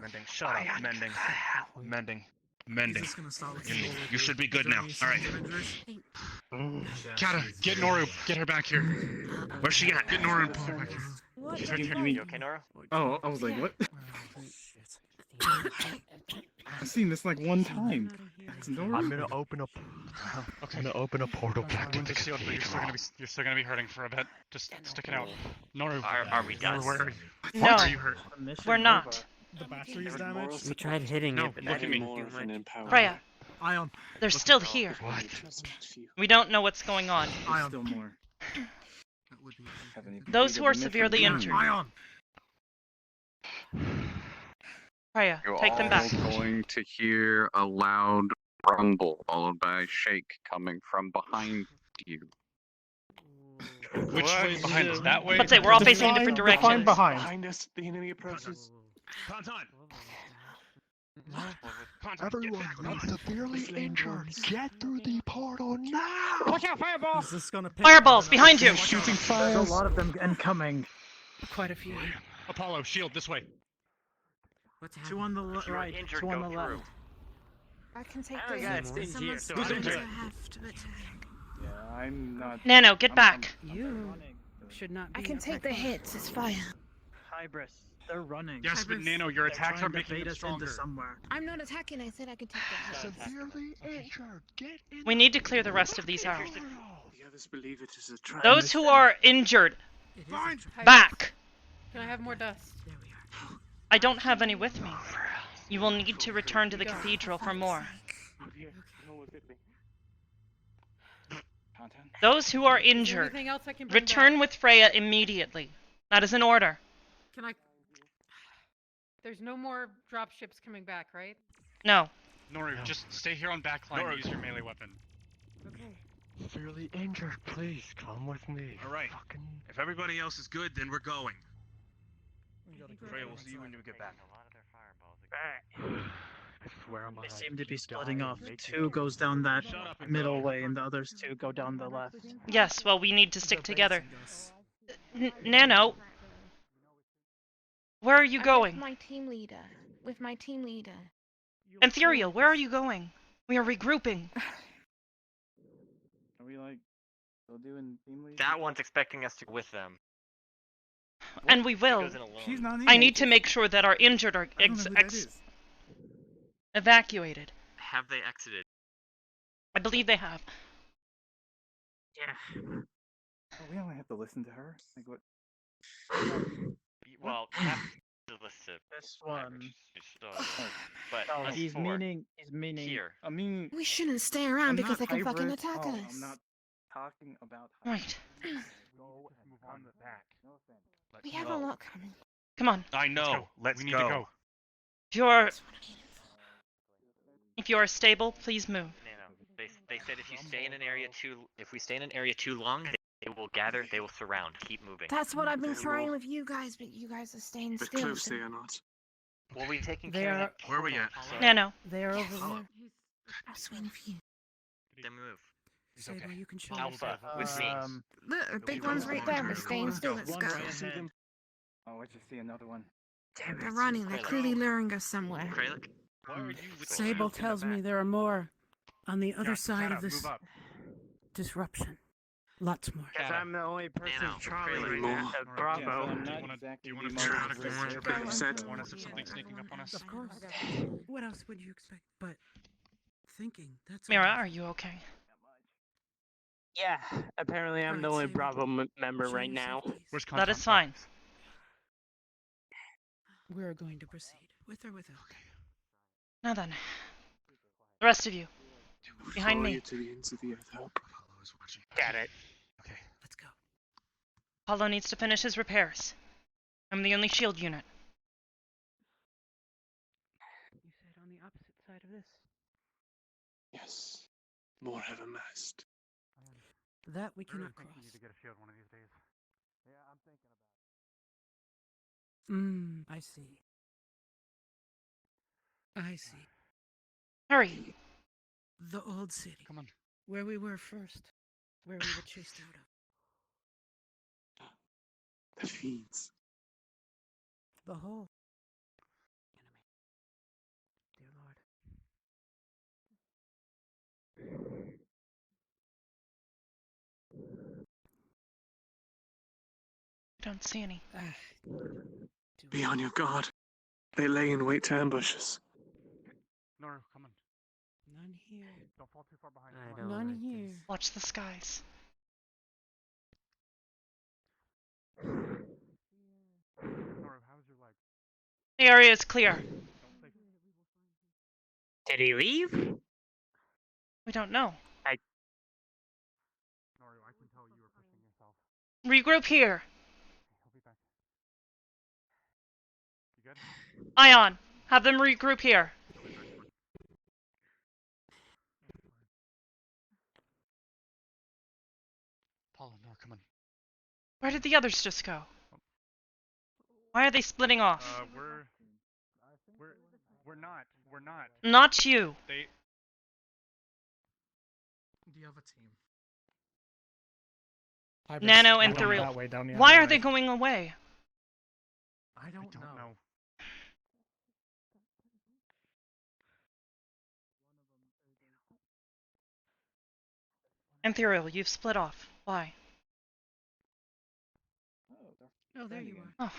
Mending. Shut up. Mending. You should be good now. All right. Kata, get Noru. Get her back here. Where's she at? Get Noru and pull her back here. What? She's right here. You okay, Nora? Oh, I was like, what? I've seen this like one time. It's Nora. I'm gonna open up. Okay. I'm gonna open a portal back to Wounds the are sealed, but you're still gonna be hurting for a bit. Just stick it out. Noru, Are we done? Noru, where are you? No, Why are you hurt? we're not. The battery's damaged? We tried hitting No, it, but look that at me. didn't do much. Freya, Ion. they're still here. What? We don't know what's going on. Ion. Still more. Those who are severely injured. Ion. Freya, You're take them back. all going to hear a loud rumble followed by a shake coming from behind you. Which way behind us? That way? Let's say we're all facing in different directions. Behind us, the enemy approaches. Everyone, I'm severely injured. Get through the portal now! Watch out, fireball! Is this gonna pick Fireballs behind you! Shooting fires. There's a lot of them incoming. Quite a few. Apollo, shield this way. Two on the right. Injured, Two on go the left. through. I can take Oh, the God, hits, but it's someone's injured. going to injured? have to attack. Yeah, I'm not. Nano, get back. You should not be I can take the attacking. hits, it's fine. Hybris, they're running. Yes, but Hybris. Nano, your They're attacks trying are to making bait it us stronger. into somewhere. I'm not attacking, I said I could take the hits. Severely injured. Get in We need to clear the rest of these out. The others believe it is a trap. Those who are injured, Fine. back. Can I have more dust? I don't have any with me. You will need to return to the cathedral for more. Those who are Is there injured, anything else I can bring return back? with Freya immediately. That is an order. Can I? There's no more drop ships coming back, right? No. Noru, just stay here on backline and use your melee weapon. Okay. severely injured. Please come with me. All right. Fucking... If everybody else is good, then we're going. Freya, we'll see you when you get back. I swear on my They life, seem to if be you splitting die, off. make Two it goes down that Shut up and middle go. way, and the others two go down the left. Yes, well, we need to stick together. Nano, where are you I'm going? With my team leader. With my team leader. Ethereal, where are you going? We are regrouping. Are we like still doing team lead? That one's expecting us to go with them. And we will. Goes in alone. She's not I need to make sure that our injured are I don't know who that is. evacuated. Have they exited? I believe they have. Yeah. Oh, we only have to listen to her. Like what? Well, not to listen. This one. But No, us he's four meaning. He's meaning. here. I mean, We shouldn't stay around I'm because they not can fucking hybrid. attack Oh, us. I'm not talking about. Right. Go and move on the back. No offense. We have a lot coming. Come on. I know. We need to go. If you are stable, please move. No. They said if you stay in an area too, if we stay in an area too long, They will gather, they will surround. Keep moving. That's what I've been They're trying more- with you guys, but you guys are staying But still. close so- they are not. Well, we've taken They care are- of that Where are we portal, at? so- Nano. They're over Yes. there. I was waiting for you. Then move. Sable, you can show Alpha, with me. Look, the big one's right there. We're staying still. Let's go. Oh, I just see another one. Damn, they're running. They're clearly luring us somewhere. Kralik? Why are you with Sable tells me there are more on the other Yeah, side Shadow, of this move up. disruption. Lots more. Because I'm the only person Nano, Charlie Kralik. right now. Bravo. Yeah, I'm Do not you want exactly to the try most to warn your aggressive. said? Warn us of something sneaking up on us? Of course. What else would you expect? But thinking, that's Mira, all. are you okay? Yeah, apparently I'm the Alright, only Sable. Bravo member Show right yourself, now. please. Where's That is Contact? fine. We're going to proceed, with or without. Now then. The rest of you. Behind Follow me. you to the ends of the earth. Apollo is watching. Got it. Okay. Let's go. Apollo needs to finish his repairs. I'm the only shield unit. You said on the opposite side of this. Yes. More have amassed. That we I really cannot think cross. you need to get a shield one of these days. Yeah, I'm thinking about I see. I see. Hurry. The old city. Come on. Where we were first. Where we were chased out of. The feeds. The whole enemy. Dear Lord. I don't see any. Be on your guard. They lay in wait to ambush us. No, come on. None here. Don't fall too far behind. I Come on. don't None like here. this. Watch the skies. Nora, how's your leg? The area is clear. Don't say. Did he leave? We don't know. Nora, I can tell you were pushing yourself. Regroup here. He'll be back. You good? Ion, have them regroup here. Apollo, no, come on. Where did the others just go? Why are they splitting off? We're not. We're not. Not you. They. Do you have a team? Nano and Thuriel. Why are they going away? I don't know. And Thuriel, you've split off. Why? Oh, there you are. Oh,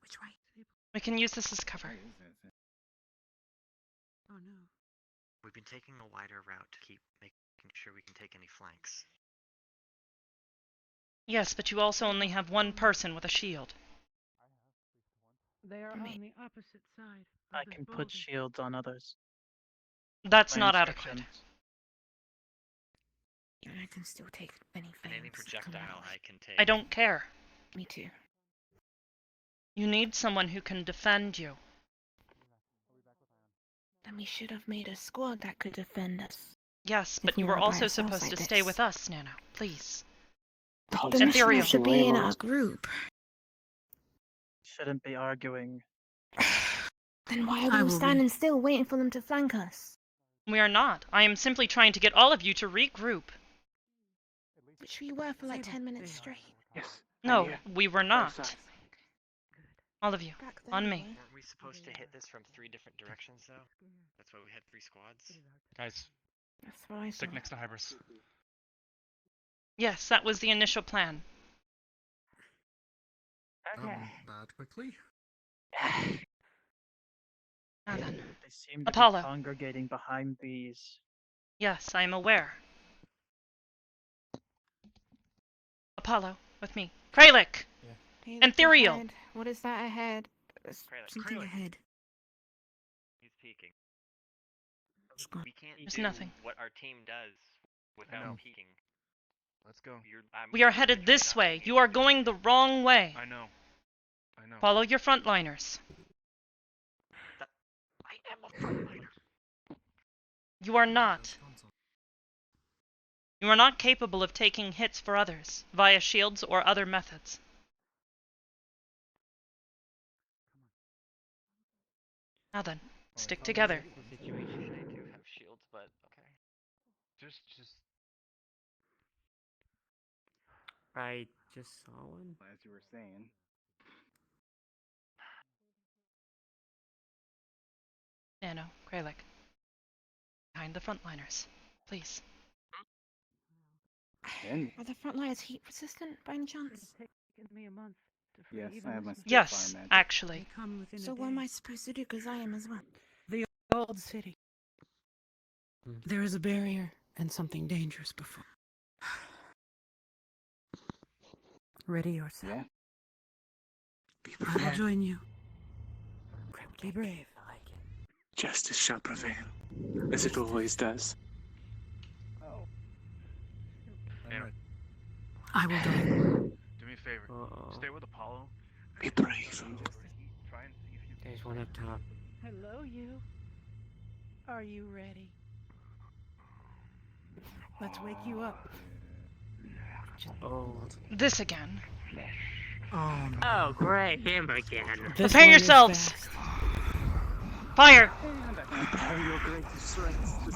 Which way? we can use this as cover. Oh no. We've been taking a wider route to keep making sure we can take any flanks. Yes, but you also only have one person with a shield. They are on the opposite side. of I this can put building. shields on others. That's By not adequate. instructions. And I can still take any And any flames that come my projectile way. I can take. I don't care. Me too. You need someone who can defend you. Then we should have made a squad that could defend us. Yes, If but we you were were by also ourselves supposed like to stay this. with us, Nano. Please. The mission Ethereal. should be in our group. Shouldn't be arguing. Then why are I we all will standing still waiting for them to flank us? We are not. I am simply trying to get all of you to regroup. Which we were for like 10 minutes straight. Yes. No, here. we were Both not. sides. All of you. Back then On we me. were. Weren't we supposed to hit this from 3 different directions, though? That's why we had 3 squads. Guys, That's what I stick thought. next to Hybris. Yes, that was the initial plan. Okay. That quickly? Now then. They seem to Apollo. be congregating behind these. Yes, I am aware. Apollo, with me. Kralik! Hey, And look Thuriel. ahead. What is that ahead? There's Kralik, something Kralik. ahead. He's peeking. Squad. We can't There's do nothing. what our team does without know. peeking. Let's go. We are headed this way. You are going the wrong way. I know. I know. Follow your frontliners. I am a frontliner. You are not. You are not capable of taking hits for others, via shields or other methods. Now then, stick together. Situation, they do have shields, but okay. Just. I just saw one. As you were saying. Nano, Kralik. Behind the frontliners, please. Are the frontliners heat resistant by any chance? It's taken me a month to free Yes, even I have my this spare fire Yes, magic. actually. So what am I supposed to do? Because I am as well. The old city. There is a barrier and something dangerous before. Ready yourself. Yeah. I will join you. Be brave. Justice shall prevail, as it always does. I will join. Do me a favor. Stay with Apollo. Be brave. Try and see if you There's one up top. Hello, you. Are you ready? Let's wake you up. Oh. This again. Oh, no. Oh, great, him again. Prepare yourselves! Fire! Your greatest strength.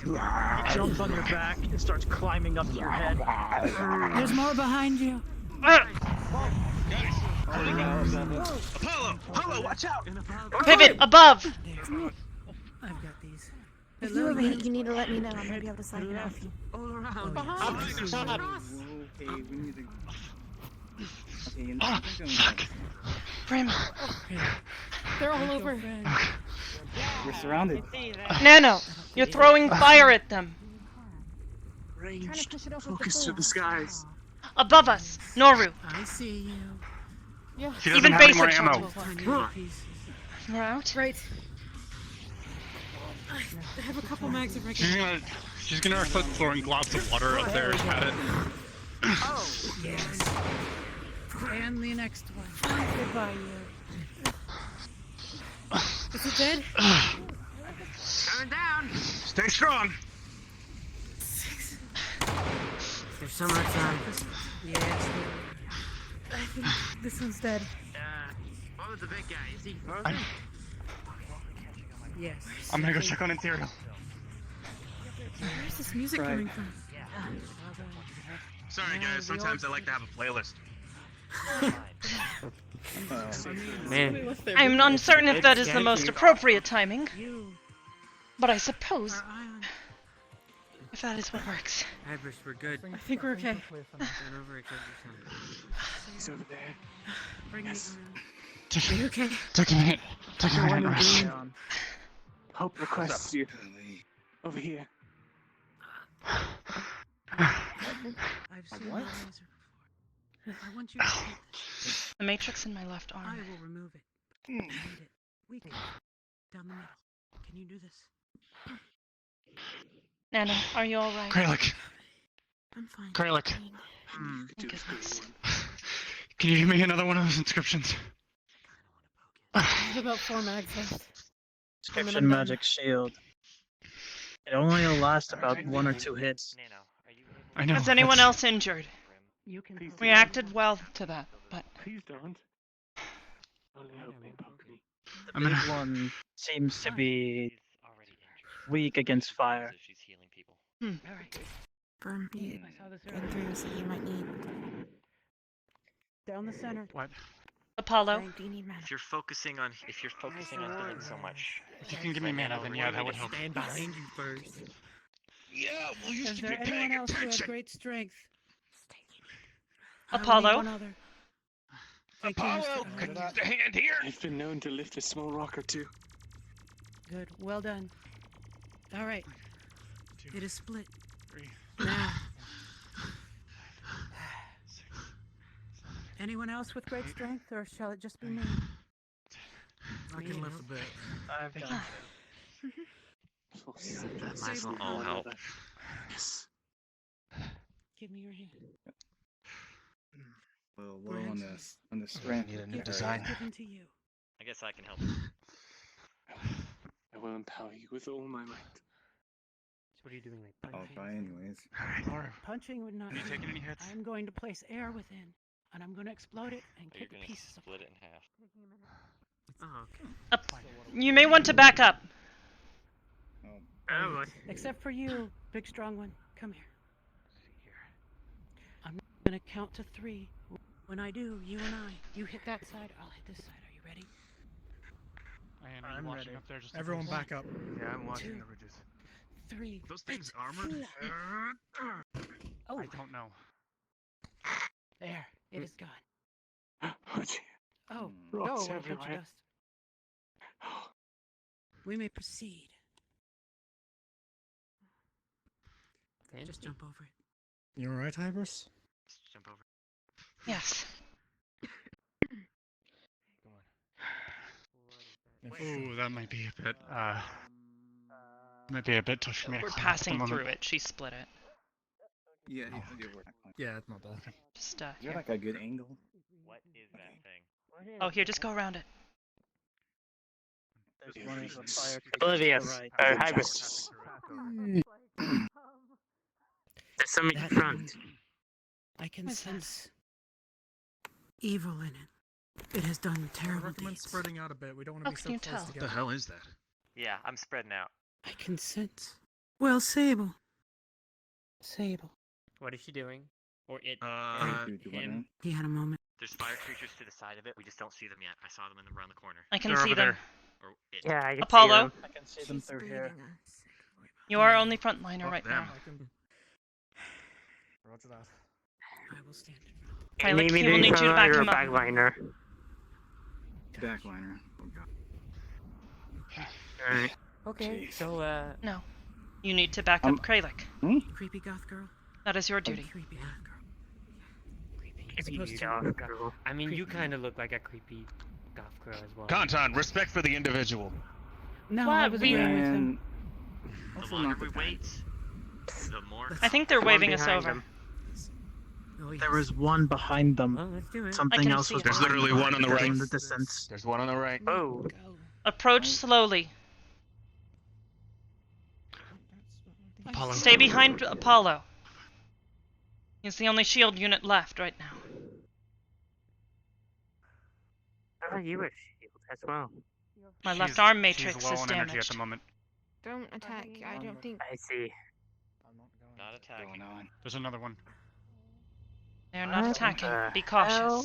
He jumps on your back and starts climbing up to your head. There's more behind you. Apollo, watch out! Pivot above! I've got these. If you ever need, you need to let me know. I'm gonna be able to sign it off you. All around. Behind. Okay, we need to. Okay, Oh, fuck. Brim. They're all over. We're surrounded. Nano, you're throwing fire at them. Ranged. Focus to the skies. Above us, Noru. I see you. Yeah. She doesn't Even have any more basic ammo. We're out. Right. I have a couple mags of regular. She's gonna start throwing globs of water up there at it. Oh, yes. And the next one. Goodbye, you. Is it dead? Coming down. Stay strong. There's some outside. Yes. I think this one's dead. What was the big guy? Is he frozen? Yes. I'm gonna go check on Imperial. Where's this music coming from? Sorry guys, sometimes I like to have a playlist. Man. I'm uncertain if that is the most appropriate timing, but I suppose if that is what works. Hybris, we're good. I think we're okay. Turn over and check your He's over there. Bring Yes. it around. Are you okay? Take a minute. Take a minute. Rest. Hope requests you. Over here. I've seen that laser before. I want you to take this. The matrix in my left arm. I will remove it. I need it. We can. Down the middle. Can you do this? Nano, are you alright? Kralik. I'm fine. Kralik. Thank goodness. Can you give me another one of those inscriptions? I have about 4 mags left. Inscription magic shield. It only lasts about 1 or 2 hits. I know. Is anyone else injured? You can. We acted well to that, but Please don't. Only hope they poke me. The big one seems to be weak against fire. Alright. Burn. You I saw this going earlier. through so you might need. Down the center. What? Apollo. Do you need mana? If you're focusing on doing so much. If you can give me mana, then yeah, that would help. Stand behind you first. Yeah, well, you Is there anyone else who has great strength? I will need Apollo. one other. Take turns Apollo, to- could you use a hand here? I've been known to lift a small rock or two. Good. Well done. All right. It is split. 3. Now. Anyone else with great strength, or shall it just be me? I can lift a bit. I've done. That might as well all help. Yes. Give me your hand. Well, low on the strength. Need a new Gift design. is given to you. I guess I can help. I will empower you with all my might. So what are you doing, like I'll punching? try anyways. Punching would not. Are you do taking it. any hits? I'm going to place air within, and I'm going to explode it and You're get the gonna pieces split it in half. Oh, okay. You may want to back up. Oh, Except for you, big strong one. Come here. I'm gonna count to 3. When I do, you and I, you hit that side, I'll hit this side. Are you ready? And I'm watching ready. up there just in Everyone case. back up. Yeah, I'm watching 2, the ridges. 3. Those things armored? Oh, I don't know. there. It is gone. Oh, gee. Oh, Rocks no, what a bunch of everywhere. dust. We may proceed. Just jump over it. You alright, Hybris? Just jump over. Yes. Ooh, that might be a bit tough for me. We're to climb at the passing moment. through it. She split it. Yeah, yeah, it's not bad. Just Is there here. like a good angle? What is that thing? Oh, here, just go around it. There's one is a fire. Oblivious. Right. Hybris. There's something in front. I can sense evil in it. It has done I terrible recommend deeds. spreading out a bit. We don't want How to be can you so close tell? together. What the hell is that? Yeah, I'm spreading out. I can sense. Well, Sable. Sable. What is she doing? Or it? Him. He had a moment. There's fire creatures to the side of it. We just don't see them yet. I saw them around the corner. I can They're see over them. Or it. Yeah, I can Apollo. see them. I can see them through here. You are only frontliner right them. now. Roger that. I will stand in front. You Pilot, need me he will need you to back or him up. backliner? Backliner. Oh god. Alright. Okay, so No. You need to back up Kralik. Creepy goth girl. That is your duty. Creepy goth girl. as opposed to I mean, you kind of look like a creepy goth girl as well. Kantan, respect for the individual. No, What? I was agreeing with him. The longer we wait, the more. I think they're waving us behind over. them. Oh, yes. There was one behind them. Well, let's do it. I Something can else see was it. There's behind literally them. one on the They're right. in the distance. There's one on the right. Oh. Go. Approach slowly. Apollo. Stay behind Apollo. He's the only shield unit left right now. Oh, you were shield as well. My left arm She's matrix low is on energy at damaged. the moment. Don't attack. I don't think. I see. Not attacking. There's another one. They're not What attacking. the Be cautious. hell?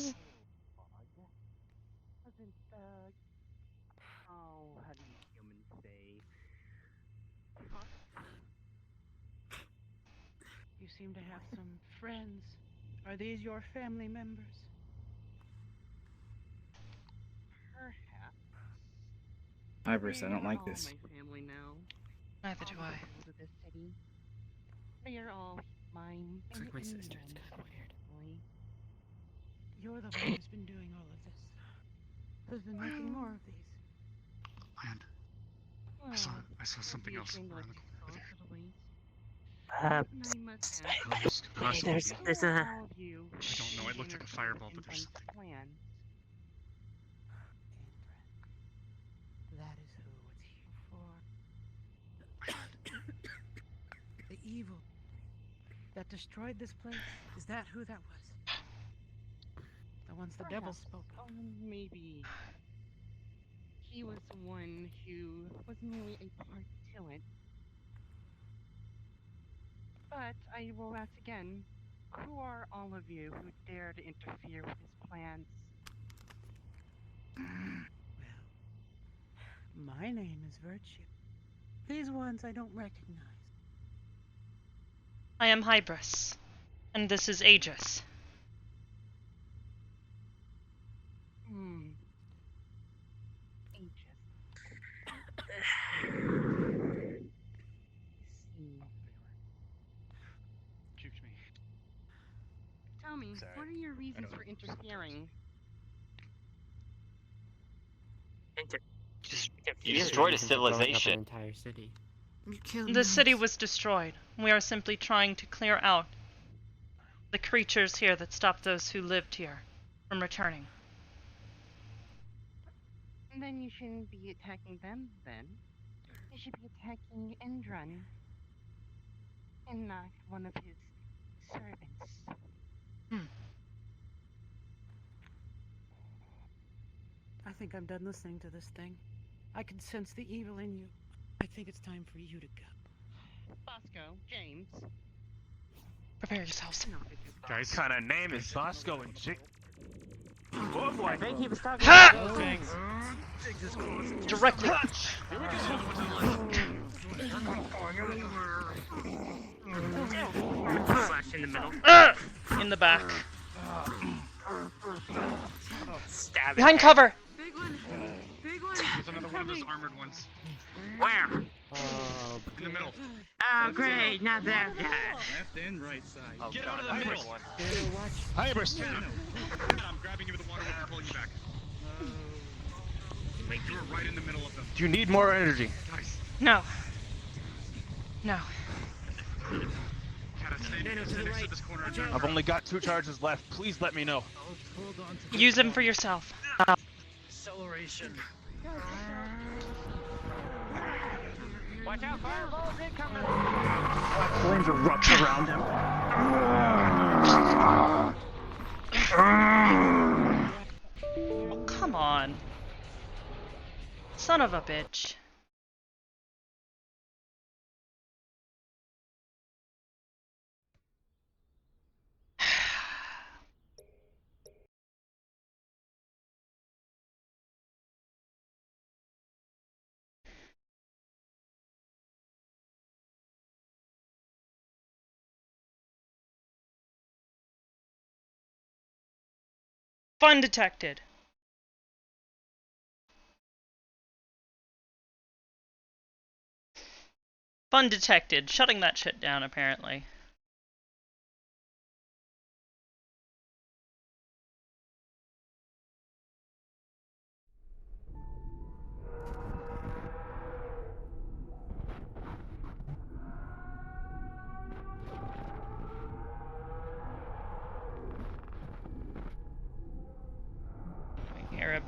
You seem to have some friends. Are these your family members? Hybris, I don't like this. My family now. Neither do I. To this city. They are all mine. It's like my and sister. It's England. kind of weird. You're the one who's been doing all of this. Who's been making more of these? Land. I saw something else around the corner over there. Uh, I must Close, close. there's a. all of you I don't know. It looked like a fireball, but there's something. plan. That is who it's here for. The evil that destroyed this place. Is that who that was? The ones the devil spoke of. Maybe he was the one who was merely a part to it. But I will ask again, who are all of you who dare to interfere with his plans? Well, my name is Virtue. These ones I don't recognize. I am Hybris. And this is Aegis. Juked me. Tell me, what are your reasons for interfering? You destroyed a civilization. Entire city. The city was destroyed. We are simply trying to clear out the creatures here that stopped those who lived here from returning. Then you shouldn't be attacking them, then. They should be attacking Endron and not one of his servants. I think I'm done listening to this thing. I can sense the evil in you. I think it's time for you to go. Bosco, James. Prepare yourselves. Guys, what kind of name is Bosco and Jig? Oh boy! I think he was talking Ha! about things. Directly. Flash in the middle. In the back. Stab Behind it. cover. Big one. Big one. There's another one of those armored ones. Where? In the middle. Oh, great. Not that guy. Left and right side. Oh, Get God. out of the middle. Hybris! I'm grabbing you with the water whip and pulling you back. You were right in the middle of them. Do you need more energy? Guys, No. No. gotta stay next to this corner. I've only got 2 charges left. Please let me know. Hold on to Use them for yourself. Acceleration. Watch out, fireballs incoming! Flames erupt around him. Oh, come on. Son of a bitch. Fun detected. Fun detected. Shutting that shit down, apparently. Arab.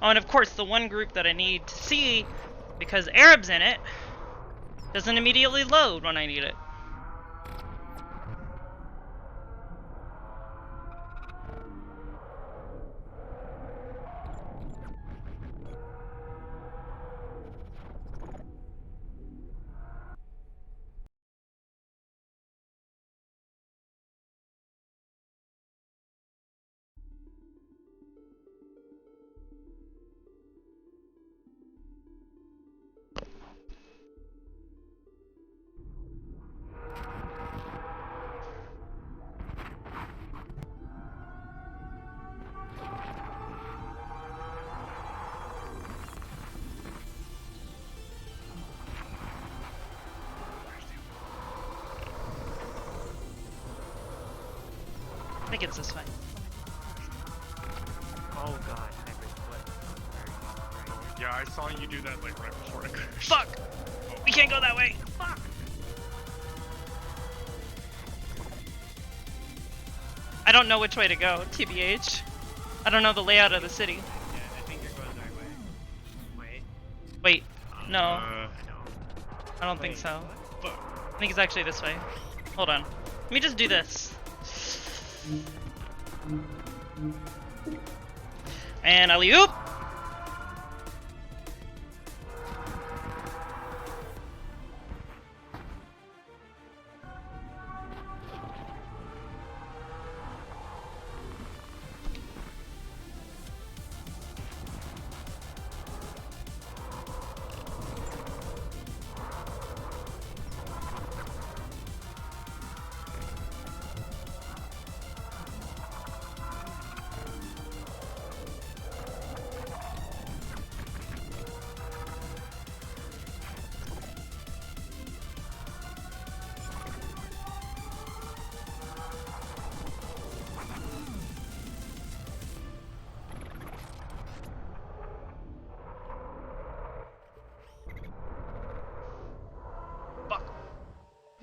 Oh, and of course, the one group that I need to see, because Arab's in it, doesn't immediately load when I need it. I think it's this way. Oh god, Hybris, what? Yeah, I saw you do that like right before I crashed. Fuck! We can't go that way! Fuck! I don't know which way to go, TBH. I don't know the layout of the city. Yeah, I think you're going the right way. Wait. Wait, no. Uh, I don't think so. I think it's actually this way. Hold on. Let me just do this. And alley-oop!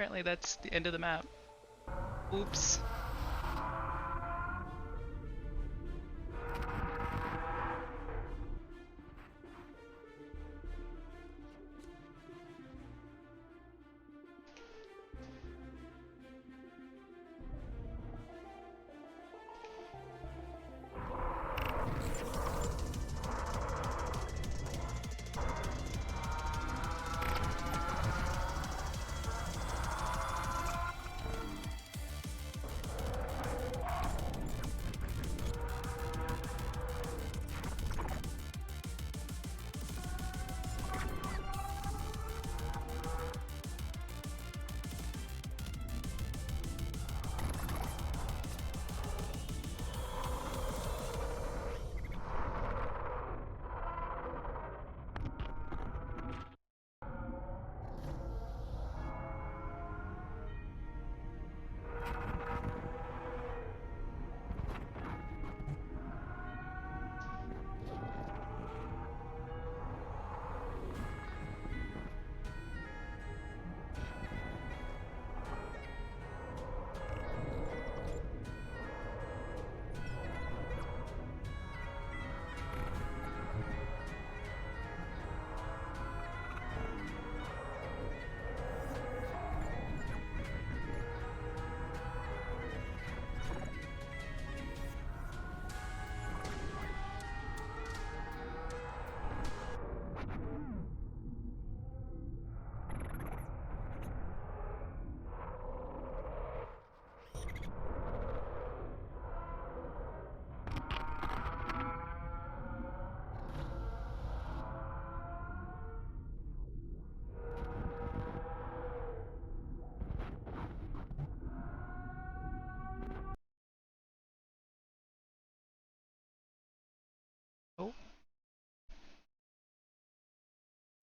Apparently that's the end of the map. Oops.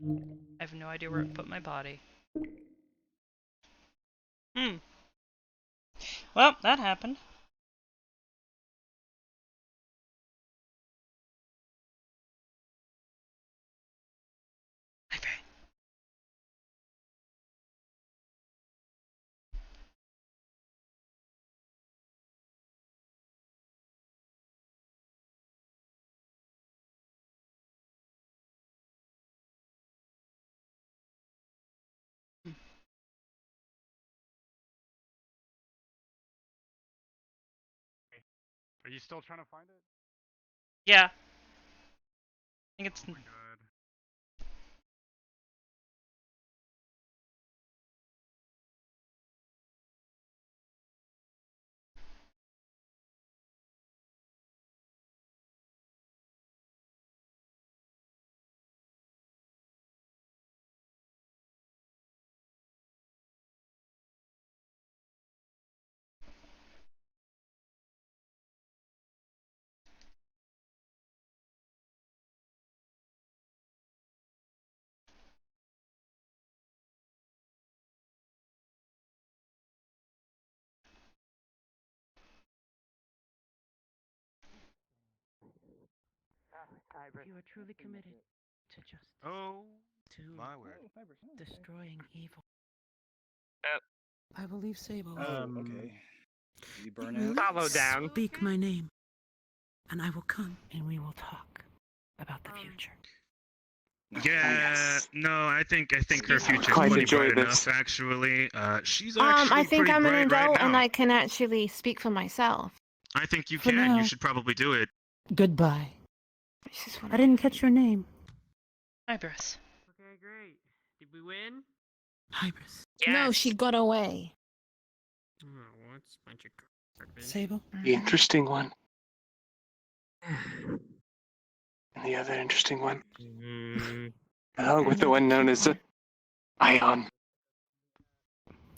I have no idea where it put my body. Well, that happened. Are you still trying to find it? Yeah. I think it's. Oh my god. You are truly committed to justice. Oh, to my word. destroying evil. Yep. I believe Sable. Okay. You burn out. Follow down. Speak my name, and I will come, and we will talk about the future. Yeah, no, I think her future's Quite plenty enjoy bright this. enough. Actually, she's actually I think pretty I'm an bright adult right and now. I can actually speak for myself. I think you For can. now. You should probably do it. Goodbye. I didn't catch your name. Hybris. Okay, great. Did we win? Hybris. No, she got away. Oh, what's a bunch of garbage? Sable. The interesting one. And the other interesting one. Along with the one known as Ion.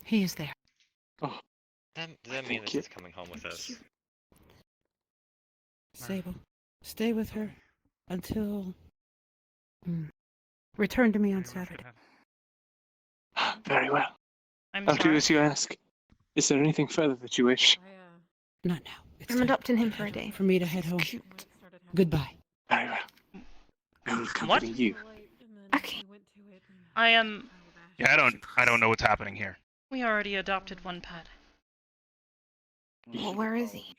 He is there. Oh, Does that mean that she's coming home with us? Sable, stay with her until. Return to me on Saturday. Very well. I'm I'll do sorry. as you ask. Is there anything further that you wish? Not now. It's I'm time adopting him for a day. for me to head home. Goodbye. Very well. I will accompany you. Okay. I am. Yeah, I don't know what's happening here. We already adopted one pet. Well, where is he?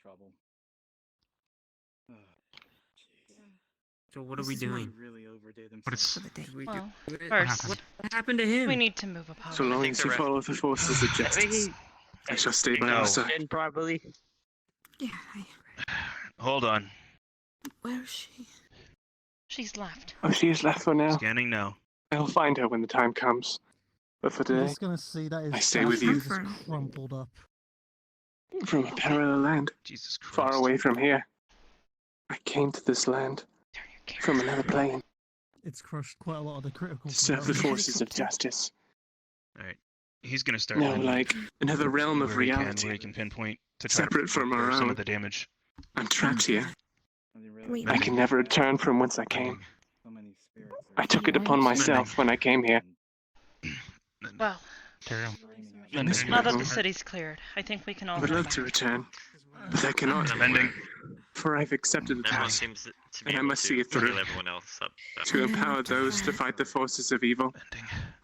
So what are we doing? Really overdid But it's Well, What first, what happened to him? we need to move apart. So long as you follow the forces of justice, I shall stay by your side. And properly. Yeah. Hold on. Where is she? She's left. Oh, she is left for now. Scanning now. I'll find her when the time comes. But for I'm today, just gonna see that his I stay with you. just crumpled up. From a parallel land, Jesus Christ. far away from here. I came to this land from another plane It's crushed quite a lot of the critical. to serve the components. forces of justice. Alright. He's gonna start. No, looking like another realm of where he reality. can pinpoint to try Separate to from our repair some own. of the damage. I'm trapped here. Wait. I can never return from whence I came. I took it upon myself when I came here. Well, now that the city's cleared, I think we can all. I would head love back. to return, but I cannot. For I've accepted the Everyone task, seems to be and I able must to see it through. heal everyone else up. To empower those to fight the forces of evil,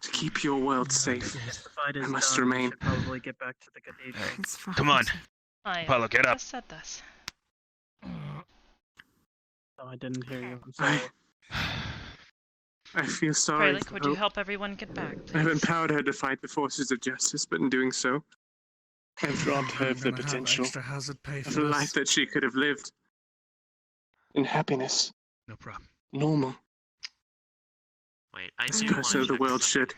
to keep your world safe. The fight is I must done. We remain. should probably get back to the cathedral. Come on. I Apollo, get up. just said this. Oh, I didn't hear you. I'm sorry. I feel sorry. Frelick, for would you Hope. help everyone get back, I've please? empowered her to fight the forces of justice, but in doing so, I've robbed her of the I'm gonna have potential extra hazard pay of for the this. life that she could have lived. In happiness, No problem. normal, Wait, I as do per want so to the check world something. should.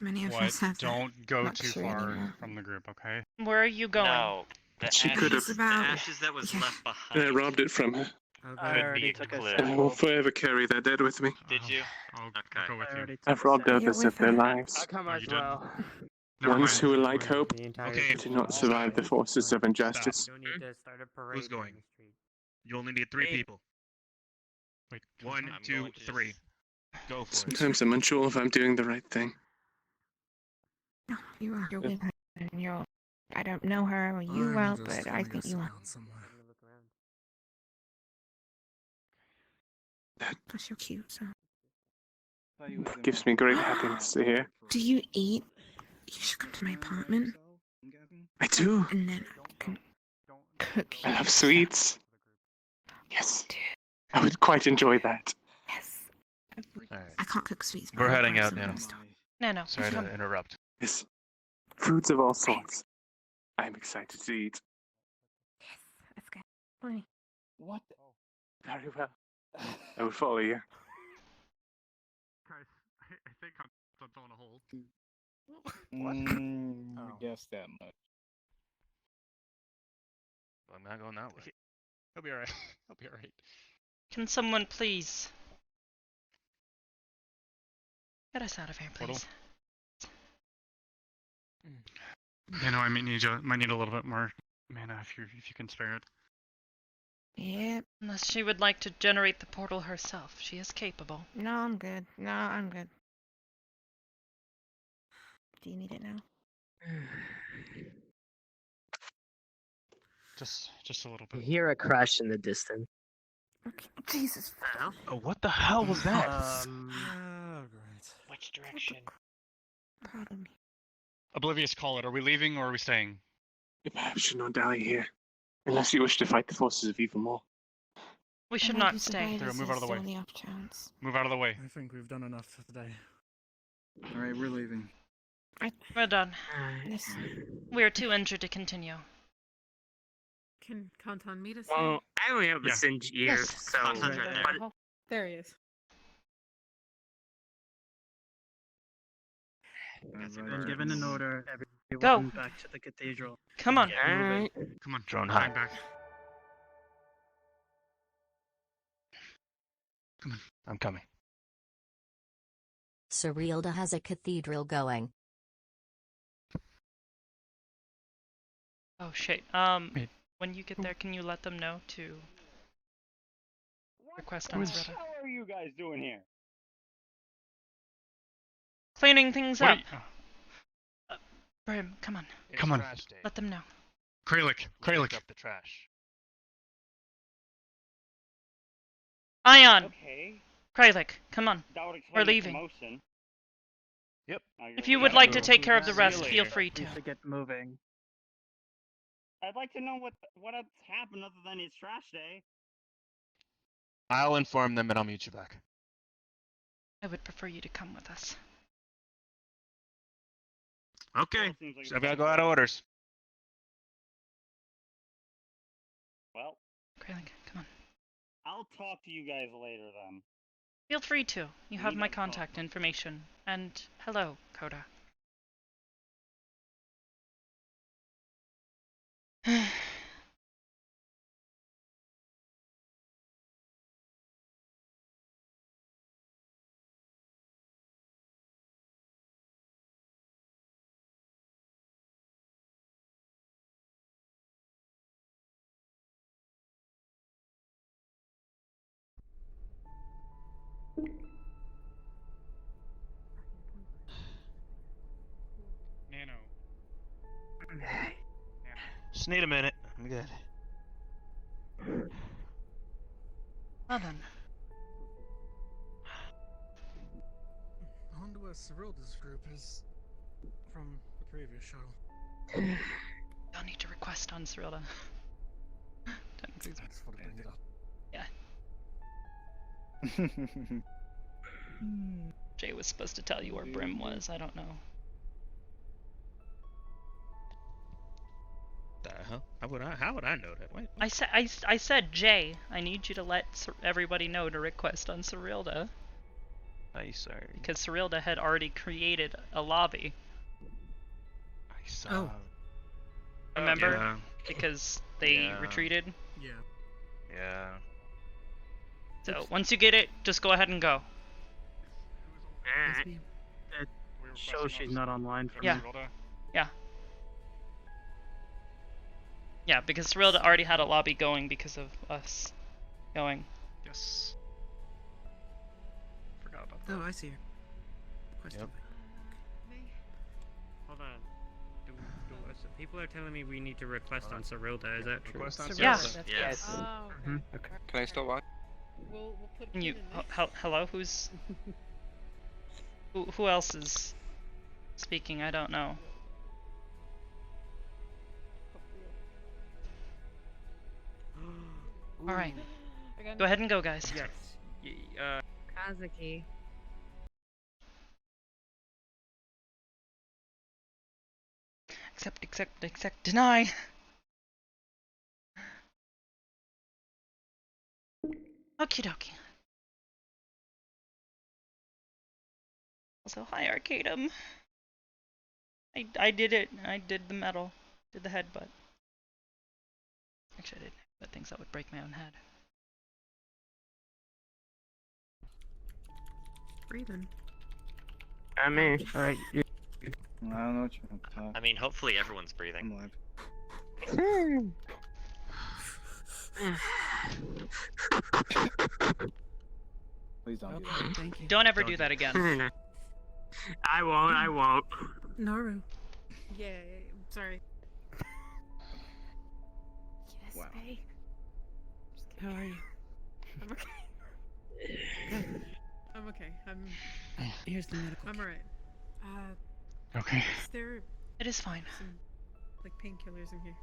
Many of What? us have that Don't go too luxury far anymore. from the group, okay? Where are you going? No, the She ashes, could have. the ashes that was left behind. And I robbed it from her. I Could already be took a clue. And I will forever carry that dead with me. Did you? I'll Okay. go with I you. already took I've a robbed stab. others of their lives. I'll come Oh, as you did? well. Never Ones mind. who, like Hope, The entire Okay. did not survive the forces of injustice. You don't need to start a parade. Who's going? down the street. You only need 3 Hey. people. Wait, 1, I'm 2, going to 3. just Go for it. Sometimes I'm unsure if I'm doing the right thing. No, you are. You're with her. And you're. I don't know her or you well, but I think you are. Plus, you're cute, so. Gives me great happiness to hear. Do you eat? You should come to my apartment. I do. And then I can cook you. I love sweets. Yes. I would quite enjoy that. Yes. Alright. I can't cook sweets. We're heading out now. No. Sorry to interrupt. Yes. Foods of all sorts. I'm excited to eat. Let's go. Bye. What? Very well. I will follow you. Guys, I think I'm on a hold. I guess that much. I'm not going that way. He'll be alright. He'll be alright. Can someone please get us out of here, please? You know, I might need a little bit more mana if you can spare it. Yep. Unless she would like to generate the portal herself. She is capable. No, I'm good. No, I'm good. Do you need it now? Just a little You bit. hear a crash in the distance. Okay. Jesus. Oh, what the hell was that? Which direction? Pardon me. Oblivious, call it. Are we leaving or are we staying? You perhaps should not dally here. Unless you wish to fight the forces of evil more. We should not stay. There, move out of the way. On the off chance. Move out of the way. I think we've done enough for today. Alright, we're leaving. We're done. Listen. We are too injured to continue. Can Kanton meet us? Well, I only have a Yeah. singe ear, Yes. so. Kanton's right there. but- There he is. Been given an order. Go. Everyone back to the cathedral. Come on. Get moving. Come on, Drone hang high. back. I'm coming. Surrealda has a cathedral going. Oh shit. When you get there, can you let them know to request on What the Zretta? hell are you guys doing here? Cleaning things What up. are you- Brim, come on. It's Come on. trash day. Let them know. Kralik. Pick up the trash. Ion! Okay. Kralik, come on. That would explain We're the leaving. commotion. Yep. If you would like to take care of the rest, feel free We to. should get moving. I'd like to know what else happened other than it's trash day. I'll inform them and I'll meet you back. I would prefer you to come with us. Okay. Seems like So I've got to go out of orders. Well, Kralik, come on. I'll talk to you guys later then. Feel free to. You have Meet my up, contact information. And hello, Coda. Nano. Just need a minute. I'm good. Well then. I wonder where Cyrilda's group is from the previous shuttle. I'll need to request on Cyrilda. I just want to bring it up. Yeah. Jay was supposed to tell you where Brim was. I don't know. The hell? How would I know that? Wait. I said Jay. I need you to let everybody know to request on Cyrilda. I sorry. Because Cyrilda had already created a lobby. I saw. Oh. Remember? Yeah. Because they Yeah. retreated. Yeah. Yeah. So once you get it, just go ahead and go. It shows she's not online for Yeah. me. Yeah. Yeah, because Cyrilda already had a lobby going because of us going. Yes. Forgot about Oh, I see her. Question. Hold on. People are telling me we need to request on Cyrilda. Is that true? Request on Yes. Cyrilda. Yes. Oh, Okay. Can I still watch? we'll put a You. pin in this. Hello. Who's? Who else is speaking? I don't know. All right. Go ahead and go, guys. Yes. Kazuki. Accept, deny. Okie dokie. Also, hi Arcadum. I did it. I did the metal. Did the headbutt. Actually, I didn't headbutt things that would break my own head. Breathing. I mean, I Alright. don't know what you're gonna talk. I mean, hopefully everyone's breathing. I'm live. Please don't do that. Thank you. Don't ever do that again. I won't. Noru. Yeah, sorry. Yes, Wow. babe. How are you? I'm okay. I'm okay. Here's the medical. I'm alright. Okay. Is there It is fine. some like painkillers in here?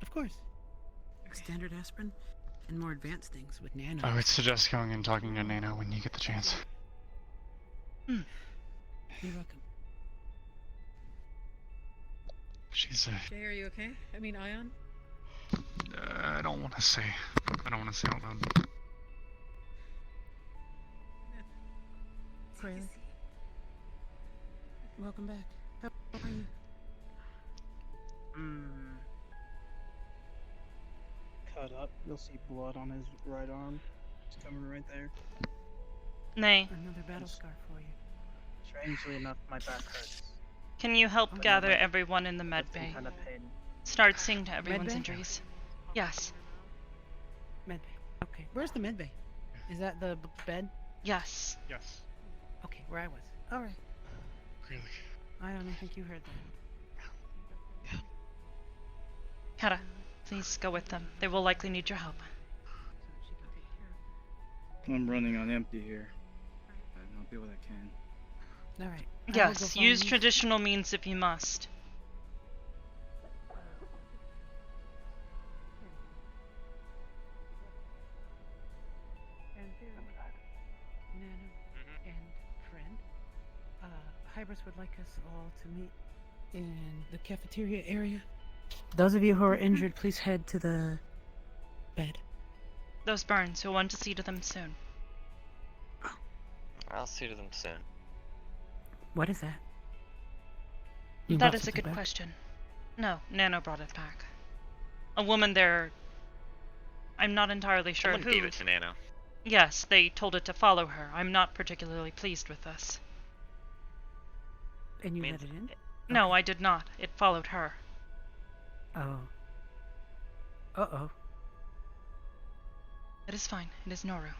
Of course. Standard aspirin and more advanced things with nano. I would suggest going and talking to Nano when you get the chance. You're welcome. She's Jay, are you okay? I mean, Ion? I don't want to say. out loud. Fraley. Welcome back. How are you? Cut up. You'll see blood on his right arm. It's coming right there. Nay. Another battle scar for you. Strangely enough, my back hurts. Can you help gather everyone in the med Some bay? kind of pain. Start seeing to everyone's bay? injuries. Yes. Med bay. Okay. Where's the med bay? Is that the bed? Yes. Yes. Okay, where I was. Alright. Really? I don't think you heard that. Kara, please go with them. They will likely need your help. I'm running on empty here. I'll do what I can. Alright. Yes, use traditional means if you must. Nano and friend. Hybris would like us all to meet in the cafeteria area. Those of you who are injured, please head to the bed. Those burns, you'll want to see to them soon. I'll see to them soon. What is that? That is a good question. No, Nano brought it back. A woman there... I'm not entirely sure Someone who... gave it to Nano. Yes, they told it to follow her. I'm not particularly pleased with this. And you let it in? No, I did not. It followed her. Oh. Uh-oh. It is fine. It is Noru.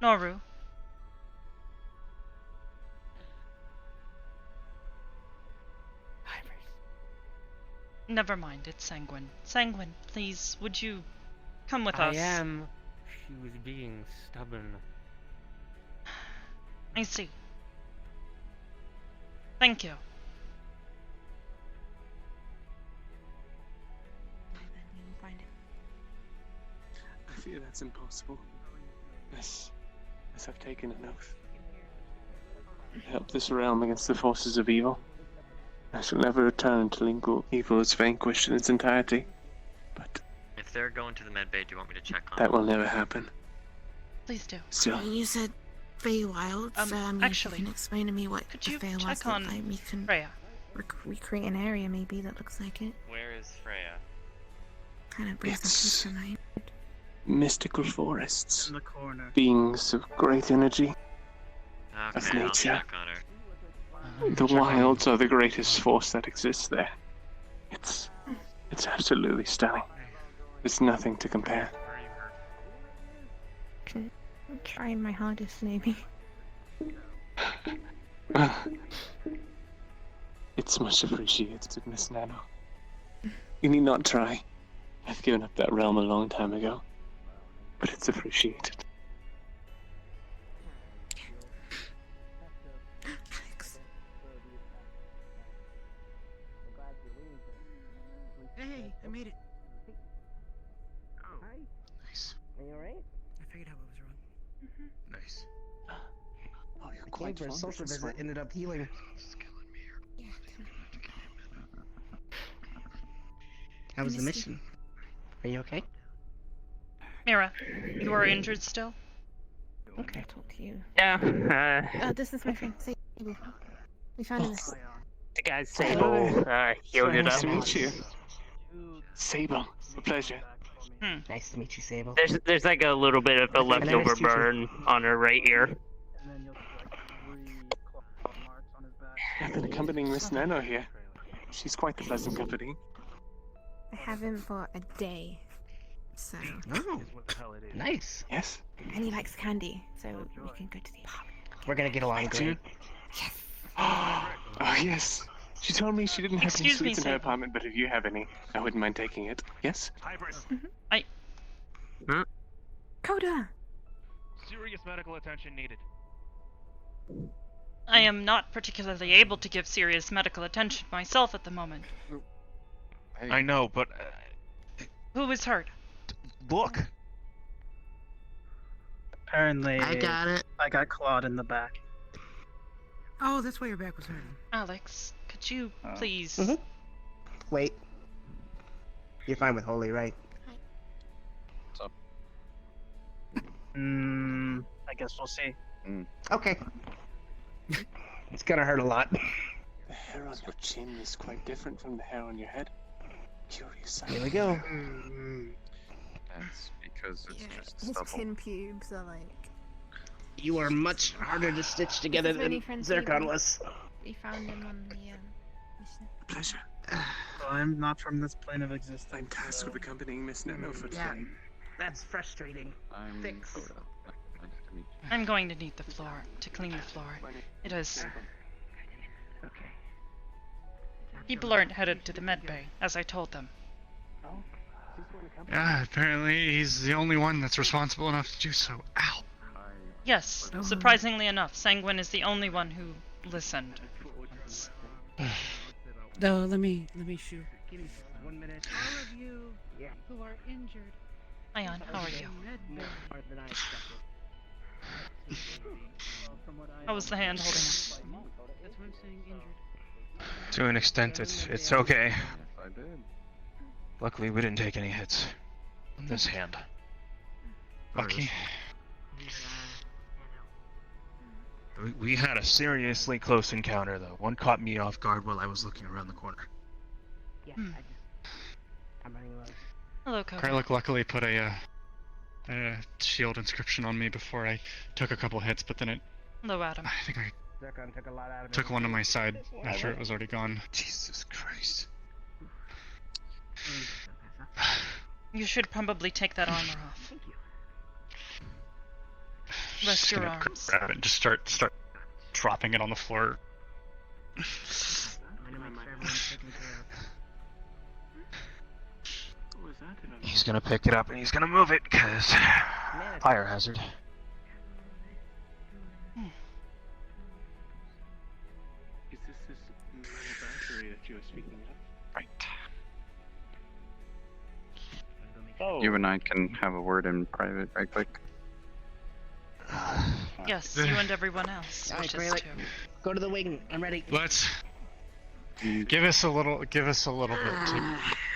Noru. Hybris. Never mind, it's Sanguine. Sanguine, please, would you come with us? I am. She was being stubborn. I see. Thank you. I fear that's impossible. As I've taken an oath. To help this realm against the forces of evil. I shall never return until evil is vanquished in its entirety. But If they're going to the med bay, do you want me to check on that them? will never happen. Please do. Still. You said Feywilds. Actually, if you can explain to me what could the you Feywilds check look on like, we can Freya? recreate an area maybe that looks like it. Where is Freya? Kind of brings some peace to mind. Mystical forests. In the corner. Beings of great energy. Okay, Of I'll nature. check on her. The wilds are the greatest force that exists there. It's absolutely stunning. There's nothing to compare. can try my hardest, maybe. It's much appreciated, Miss Nano. You need not try. I've given up that realm a long time ago. But it's appreciated. Hey, I made it. Oh. Nice. Are you alright? I figured out what was wrong. Nice. Oh, you're I quite came for a fond of social this visit, one. ended up healing. How was the mission? Are you okay? Mira, you are injured still? Okay. Talk to you. Yeah. This is my friend Sable. We found him. The guy's Sable. Healed it nice up. to meet you. Sable, a pleasure. Nice to meet you, Sable. There's like a little bit of a leftover Nice to meet you. burn on her right ear. I've been accompanying Miss Nano here. She's quite the pleasant company. I have him for a day. So. Oh, nice. Yes. And he likes candy, so we can go to the pub. We're gonna get along great. Oh, yes. She told me she didn't have any Excuse me, sweets in her Sable. apartment, but if you have any, I wouldn't mind taking it. Yes? Hybris. Coda! Serious medical attention needed. I am not particularly able to give serious medical attention myself at the moment. I know, but Who is hurt? look. Apparently, I got it. I got clawed in the back. Oh, that's why your back was hurting. Alex, could you please... Wait. You're fine with Holy, right? What's up? I guess we'll see. Okay. It's gonna hurt a lot. The hair on your chin is quite different from the hair on your head. Curious. Here we go. That's because it's just His stubble. chin pubes are like. You are much harder to stitch together than Zircon was. We found him on the mission. Pleasure. Well, I'm not from this plane of existence. I'm tasked with accompanying Miss Nano for Yeah, today. that's frustrating. I'm Thanks. Soka. Nice to meet you. I'm going to need the floor, to clean the floor. It is... Okay. People aren't headed to the med bay, as I told them. Yeah, apparently he's the only one that's responsible enough to do so. Ow. Yes, surprisingly enough, Sanguine is the only one who listened. No, let me shoot. Give me 1 minute. All of you who are injured. Ion, how are you? How was the hand holding up? That's what I'm saying, injured. To an extent, it's okay. Yes, I did. Luckily, we didn't take any hits on this hand. Lucky. We had a seriously close encounter, though. One caught me off guard while I was looking around the corner. Yeah, I'm running low. Hello, Coda. Krylik luckily put a shield inscription on me before I took a couple hits, but then Hello, Adam. I think I Zircon took a lot out of took one to my side after it was already gone. Jesus Christ. You should probably take that armor off. Thank you. Rest Just your gonna arms. grab it and just start dropping it on the floor. I'm gonna make sure everyone's taken care of. What was that? He's gonna pick it up and he's gonna move it, cause fire hazard. Is this battery that you were speaking of? Right. You and I can have a word in private right quick. Yes, you and everyone else Alright, wishes Krylik, to. go to the wing. I'm ready. Let's give us a little bit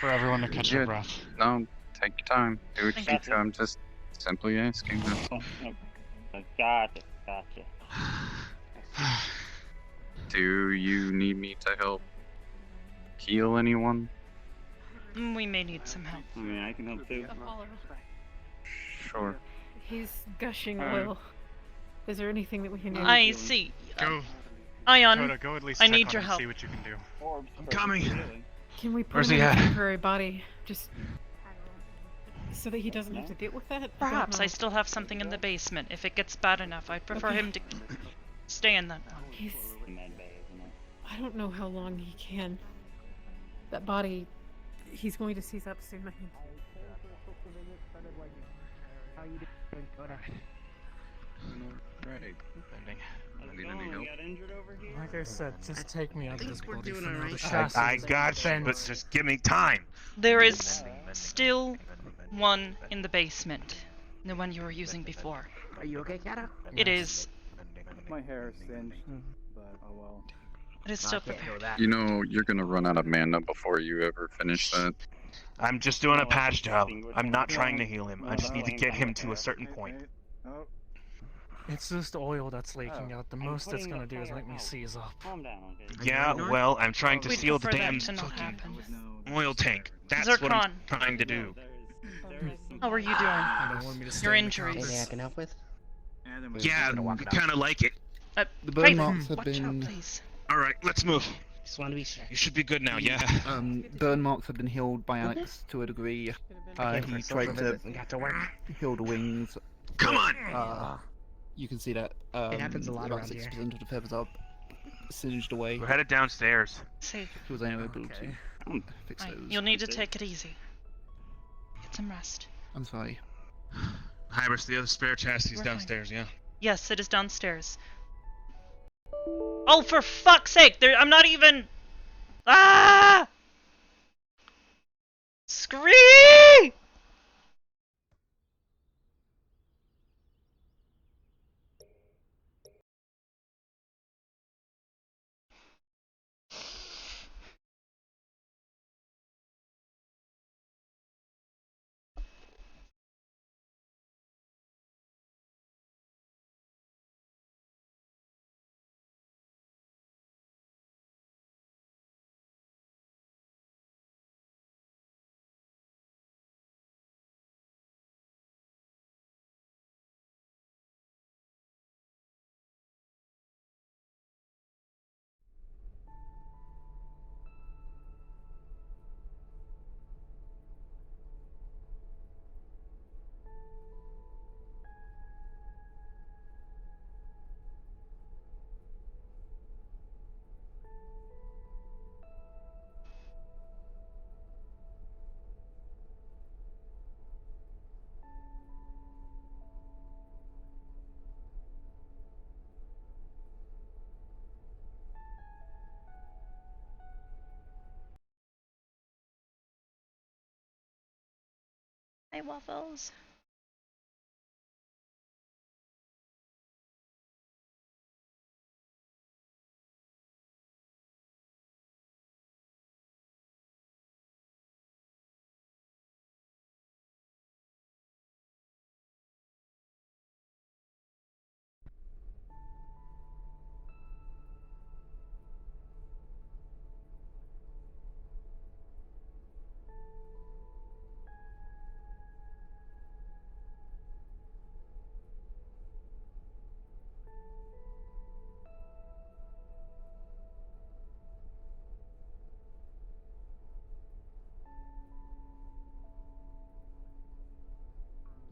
for everyone to catch their Good. breath. No, take your time. Do what you Thank need to. I'm just simply asking. That's all. Gotcha. Do you need me to help heal anyone? We may need some help. I mean, I can help too. Sure. He's gushing oil. Is there anything that we can do? I see. Go. Ion, Coda, go at least I check need on your it and help. see what you can do. I'm coming. Can we put Where's him he in a at? temporary body? Just So that he doesn't have to deal with that? Perhaps I still have something in the basement. If it gets bad enough, I'd prefer him to stay in that one. I don't know how long he can. That body, he's going to seize up soon, I think. How you doing, Coda? Right. Like I said, just take me out of this body for now. The I got you, but just give me time. There is still one in the basement. The one you were using before. Are you okay, Kata? It is. My hair is singed, but oh well. It is still prepared. You know, you're gonna run out of mana before you ever finish that. I'm just doing a patch job. I'm not trying to heal him. I just need to get him to a certain point. It's just oil that's leaking out. The most it's gonna do is make me seize up. Yeah, well, I'm trying to We'd seal the prefer that damn to not fucking happen. oil tank. That's what I'm trying to do. How are you doing? Your injuries. Anything I can help with? Yeah, kind of like it. The burn Craven, marks have watch been. out, please. All right, let's move. Just want to be sure. You should be good now, yeah. Burn marks have been healed by Alex to a degree. He tried to heal the wings. Come on! You can see that. It happens a lot about around here. 6% of the feathers are singed away. We're headed downstairs. See. He was unable to fix Right, those. you'll need to take it easy. Get some rest. I'm sorry. Hybris, the other spare chassis is We're downstairs, yeah? Yes, it is downstairs. Oh, for fuck's sake! I'm not even. Ah! Scree! Hey, Waffles.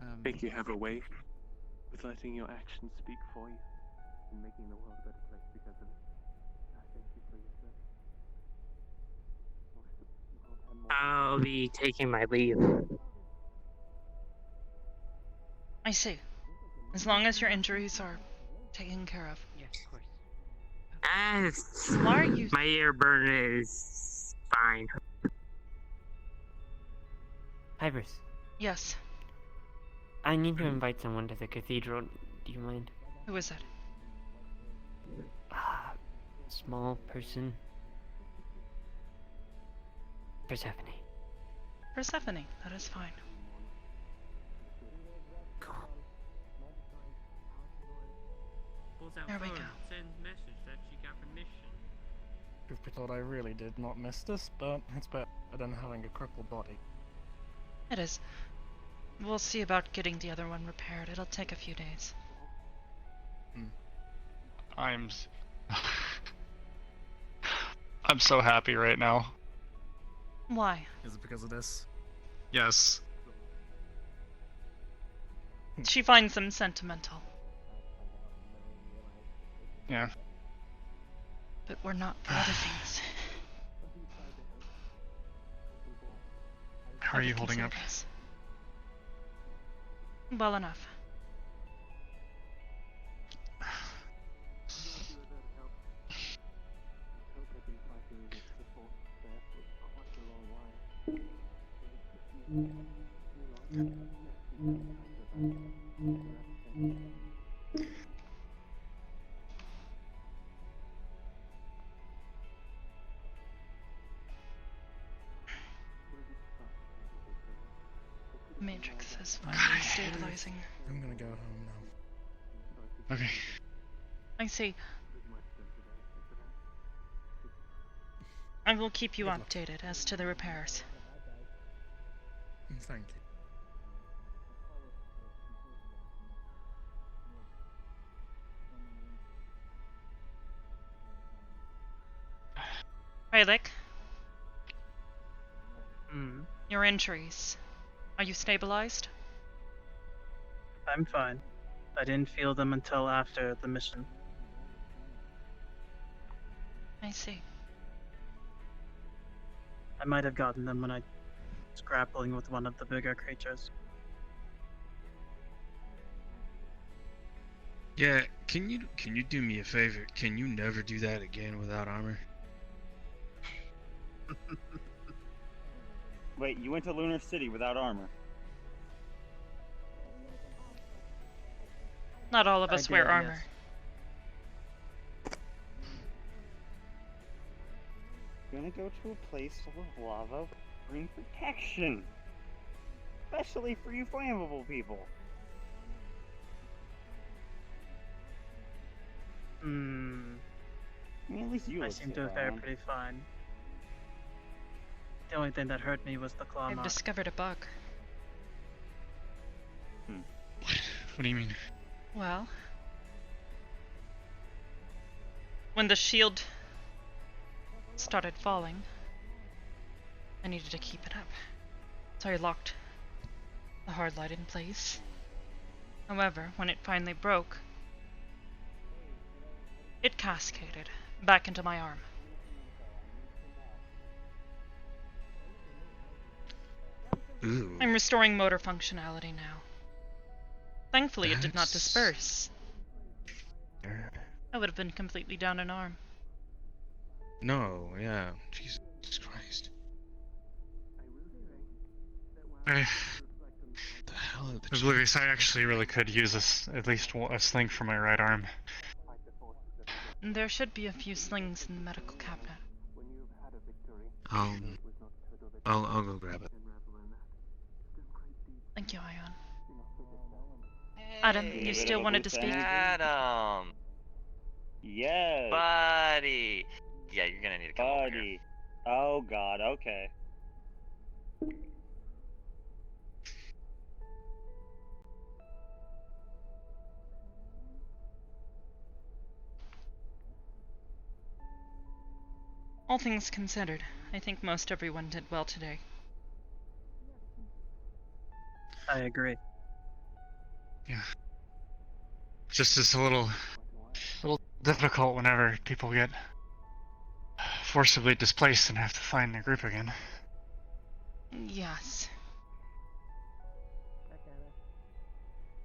I think you have a way with letting your actions speak for you and making the world a better place because of it. I thank you for your service. I'll be taking my leave. I see. As long as your injuries are taken care of. Yes, of course. Why are you? My ear burn is fine. Hybris, Yes. I need to invite someone to the cathedral. Do you mind? Who is that? Small person. Persephone. Persephone. That is fine. There we go. Send message that she got permission. Truth be told, I really did not miss this, but it's better than having a crippled body. It is. We'll see about getting the other one repaired. It'll take a few days. I'm so happy right now. Why? Is it because of this? Yes. She finds them sentimental. Yeah. But we're not for other things. How are you holding up? Well enough. Matrix is finally stabilizing. I'm gonna go home now. Okay. I see. I will keep you updated as to the repairs. Thank you. Raylick, Hmm. your injuries. Are you stabilized? I'm fine. I didn't feel them until after the mission. I see. I might have gotten them when I was grappling with one of the bigger creatures. Yeah, can you do me a favor? Can you never do that again without armor? Wait, you went to Lunar City without armor? Not all of us wear did, armor. yes. You're gonna go to a place full of lava, bring protection. Especially for you flammable people. Hmm. I mean, at least you I look seem to have fared pretty fine. The only thing that hurt me was the claw I've mark. discovered a bug. What do you mean? Well, when the shield started falling, I needed to keep it up. So I locked the hard light in place. However, when it finally broke, it cascaded back into my arm. Ooh. I'm restoring motor functionality now. Thankfully, it did not disperse. I would have been completely down an arm. No, yeah. Jesus Christ. The hell? Oblivious, I actually really could use at least a sling for my right arm. There should be a few slings in the medical cabinet. I'll go grab it. Thank you, Ion. Adam, you still wanted to speak? Adam! Yes! Buddy! Yeah, you're gonna need to come over here. Buddy! Oh god, okay. All things considered, I think most everyone did well today. I agree. Yeah. Just it's a little difficult whenever people get forcibly displaced and have to find their group again. Yes.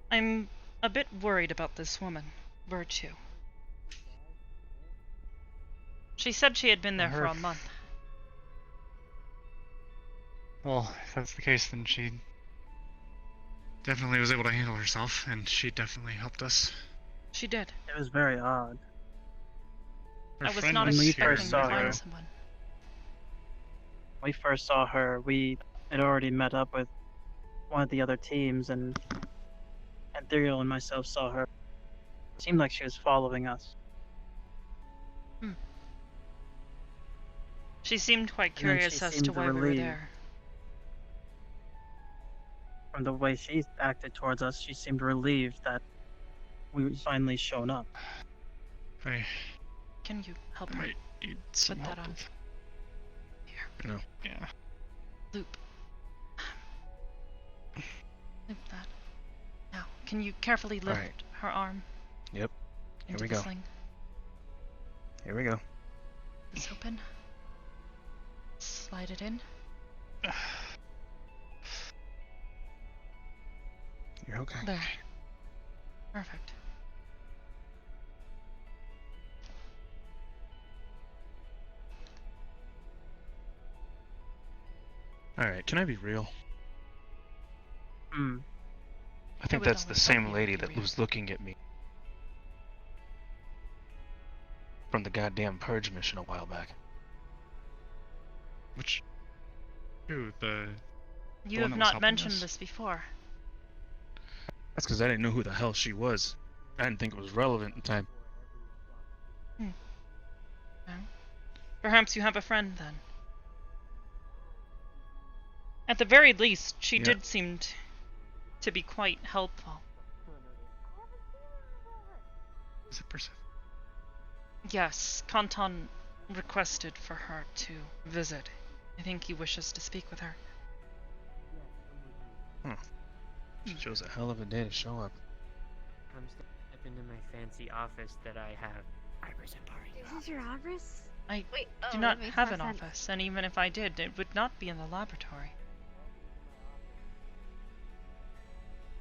I'm a bit worried about this woman, Virtue. She said she had been there for a month. Well, if that's the case, then she definitely was able to handle herself, and she definitely helped us. She did. It was very odd. Her I was friend not was expecting here to and saw find her. someone. When we first saw her, we had already met up with one of the other teams, and Ethereal and myself saw her. It seemed like she was following us. She seemed quite And then she curious as to seemed why we were relieved. there. From the way she acted towards us, she seemed relieved that we finally shown up. Hey, Can you help her? might need some Put that help on. with- Here. No. Yeah. Loop. Loop that. Now, Can you carefully lift her arm? Yep. Here Into we the go. sling? Here we go. This open. Slide it in. You're okay. There. Perfect. Alright, can I be real? Hmm. I think would that's the always same love you to lady be that real. was looking at me from the goddamn purge mission a while back. Which? Who? The You one have that was not helping mentioned us? this before. That's because I didn't know who the hell she was. I didn't think it was relevant in time. Well, perhaps you have a friend then. At the very least, she Yeah. did seem to be quite helpful. Is it Persephone? Yes, Kanton requested for her to visit. I think he wishes to speak with her. She chose a hell of a day to show up. Come step into my fancy office that I have. Hybris and party. This is your Hybris? I Wait, do oh, not that makes have more an sense. office, and even if I did, it would not be in the laboratory.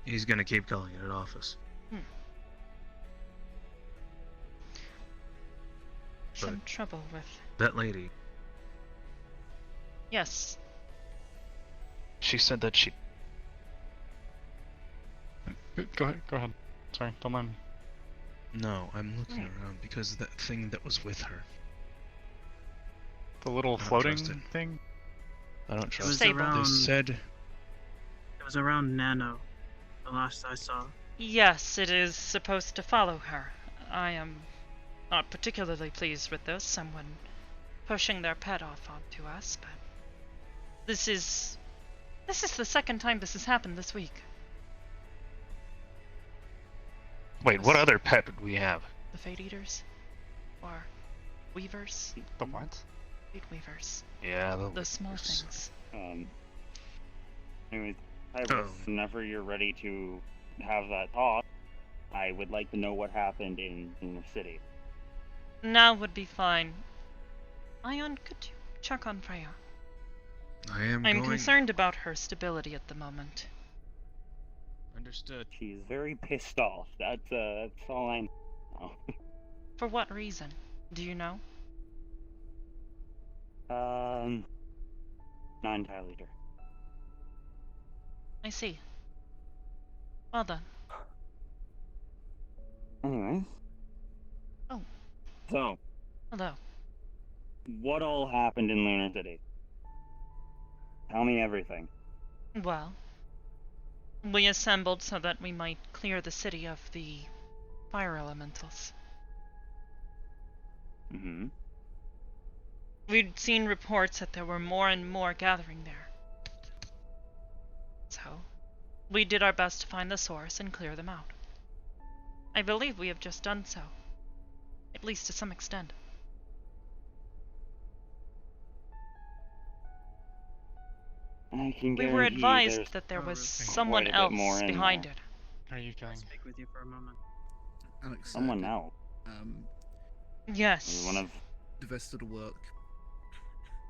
He's gonna keep calling it an office. Some trouble with... That lady, Yes, she said that she... Go ahead. Sorry, don't mind me. No, I'm looking around because of that thing that was with her. The little I don't floating trust it. thing? I don't It trust was it. around. They said... It was around Nano. The last I saw. yes, it is supposed to follow her. I am not particularly pleased with this, someone pushing their pet off onto us, but this is the second time this has happened this week. Wait, what other pet did we have? The Fate Eaters? Or Weavers? The what? Fate Weavers. Yeah, The small things. Anyways, Hybris, whenever you're ready to have that talk, I would like to know what happened in the city. Now would be fine. Ion, could you check on Freya? I'm going... concerned about her stability at the moment. Understood. She's very pissed off. That's all I know. For what reason? Do you know? Not entirely sure. I see. Well done. Anyways. Oh. So, Hello. what all happened in Lunar City? Tell me everything. Well, we assembled so that we might clear the city of the fire elementals. Mm-hmm. We'd seen reports that there were more and more gathering there. So, we did our best to find the source and clear them out. I believe we have just done so. At least to some extent. I can We were guarantee advised there's that there was quite someone a bit else more in behind there. it. How are you Can I feeling? speak with you for a moment? Alex, Someone else. Yes. One of The rest of the work.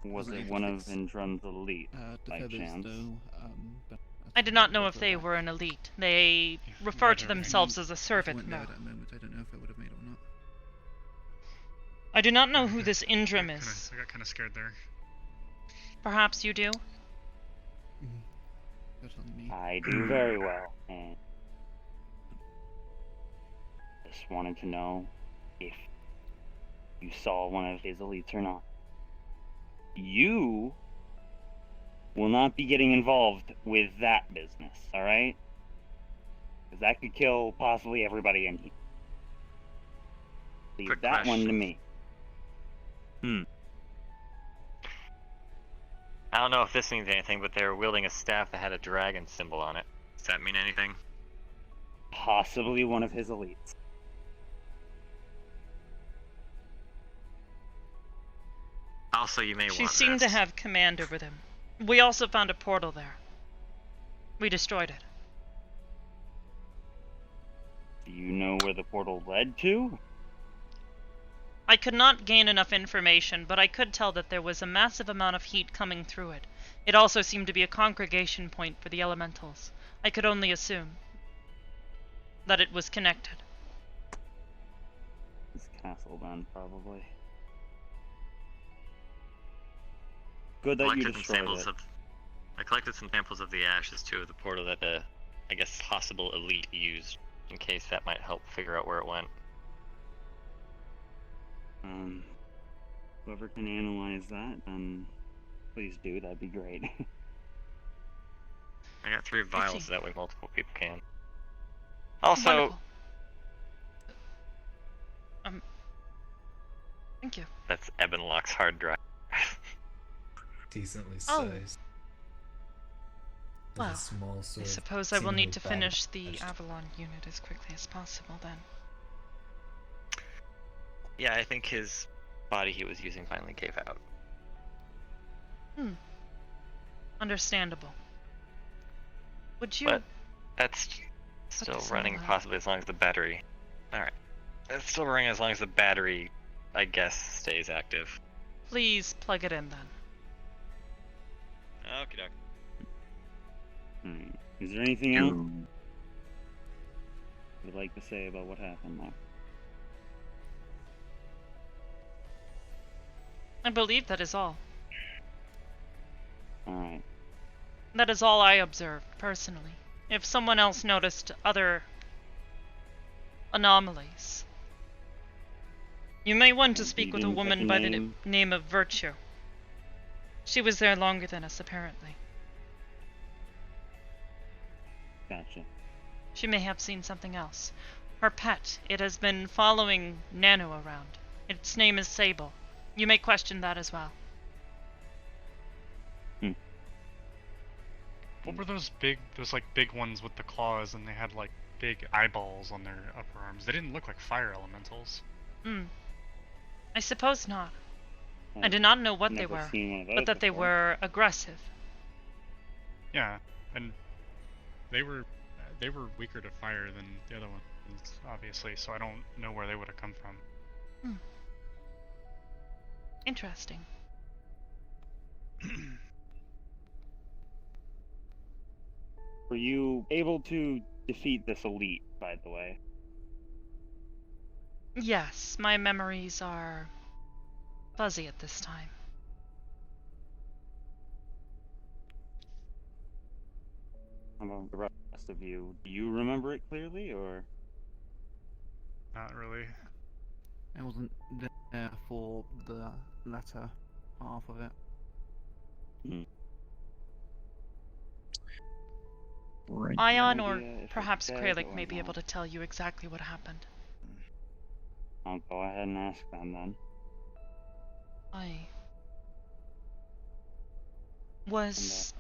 was Wasn't it able one to of fix, Indrun's elite the by feathers, chance? though, but I did not know if they were an elite. They refer to themselves as a if I servant went there now. at that moment, I don't know if I would have made it or not. I do not know who this Indrum is. I got kind of scared there. Perhaps you do? That's on me. I do very well, and just wanted to know if you saw one of his elites or not. You will not be getting involved with that business, alright? Because that could kill possibly everybody in here. Leave Quick that one to question. me. I don't know if this means anything, but they were wielding a staff that had a dragon symbol on it. Does that mean anything? Possibly one of his elites. Also, you may She want seemed to this. have command over them. We also found a portal there. We destroyed it. you know where the portal led to? I could not gain enough information, but I could tell that there was a massive amount of heat coming through it. It also seemed to be a congregation point for the elementals. I could only assume that it was connected. This castle, then, probably. Good that you destroyed it. I collected some samples of the ashes too of the portal that the, I guess, possible elite used, in case that might help figure out where it went. Whoever can analyze that, then please do. That'd be great. I got 3 vials, so that way multiple people can. Also, thank you. That's Ebonlock's hard drive. Decently Oh. sized. Well, A small I sort of suppose I will need to seemingly finish the bandaged. Avalon unit as quickly as possible then. Yeah, I think his body he was using finally gave out. Understandable. Would you... But that's still this running all out? possibly as long as the battery... Alright. It's still running as long as the battery, I guess, stays active. Please plug it in then. Okie doke. Is there anything else you'd like to say about what happened there? I believe that is all. Alright. That is all I observed, personally. If someone else noticed other anomalies, you may want to speak with a didn't woman catch a by the name? name of Virtue. She was there longer than us, apparently. Gotcha. She may have seen something else. Her pet, it has been following Nano around. Its name is Sable. You may question that as well. What were those like big ones with the claws, and they had like big eyeballs on their upper arms? They didn't look like fire elementals. I suppose not. I did not know what they Never were, seen one of but those that they before. were aggressive. Yeah, and they were weaker to fire than the other ones, obviously. So I don't know where they would have come from. Interesting. Were you able to defeat this elite, by the way? Yes, my memories are fuzzy at this time. How about the rest of you? Do you remember it clearly, or? Not really. I wasn't there for the latter half of it. Right. Ion No or idea if it's perhaps dead Kralik or may be able not. to tell you exactly what happened. I'll go ahead and ask them then. I was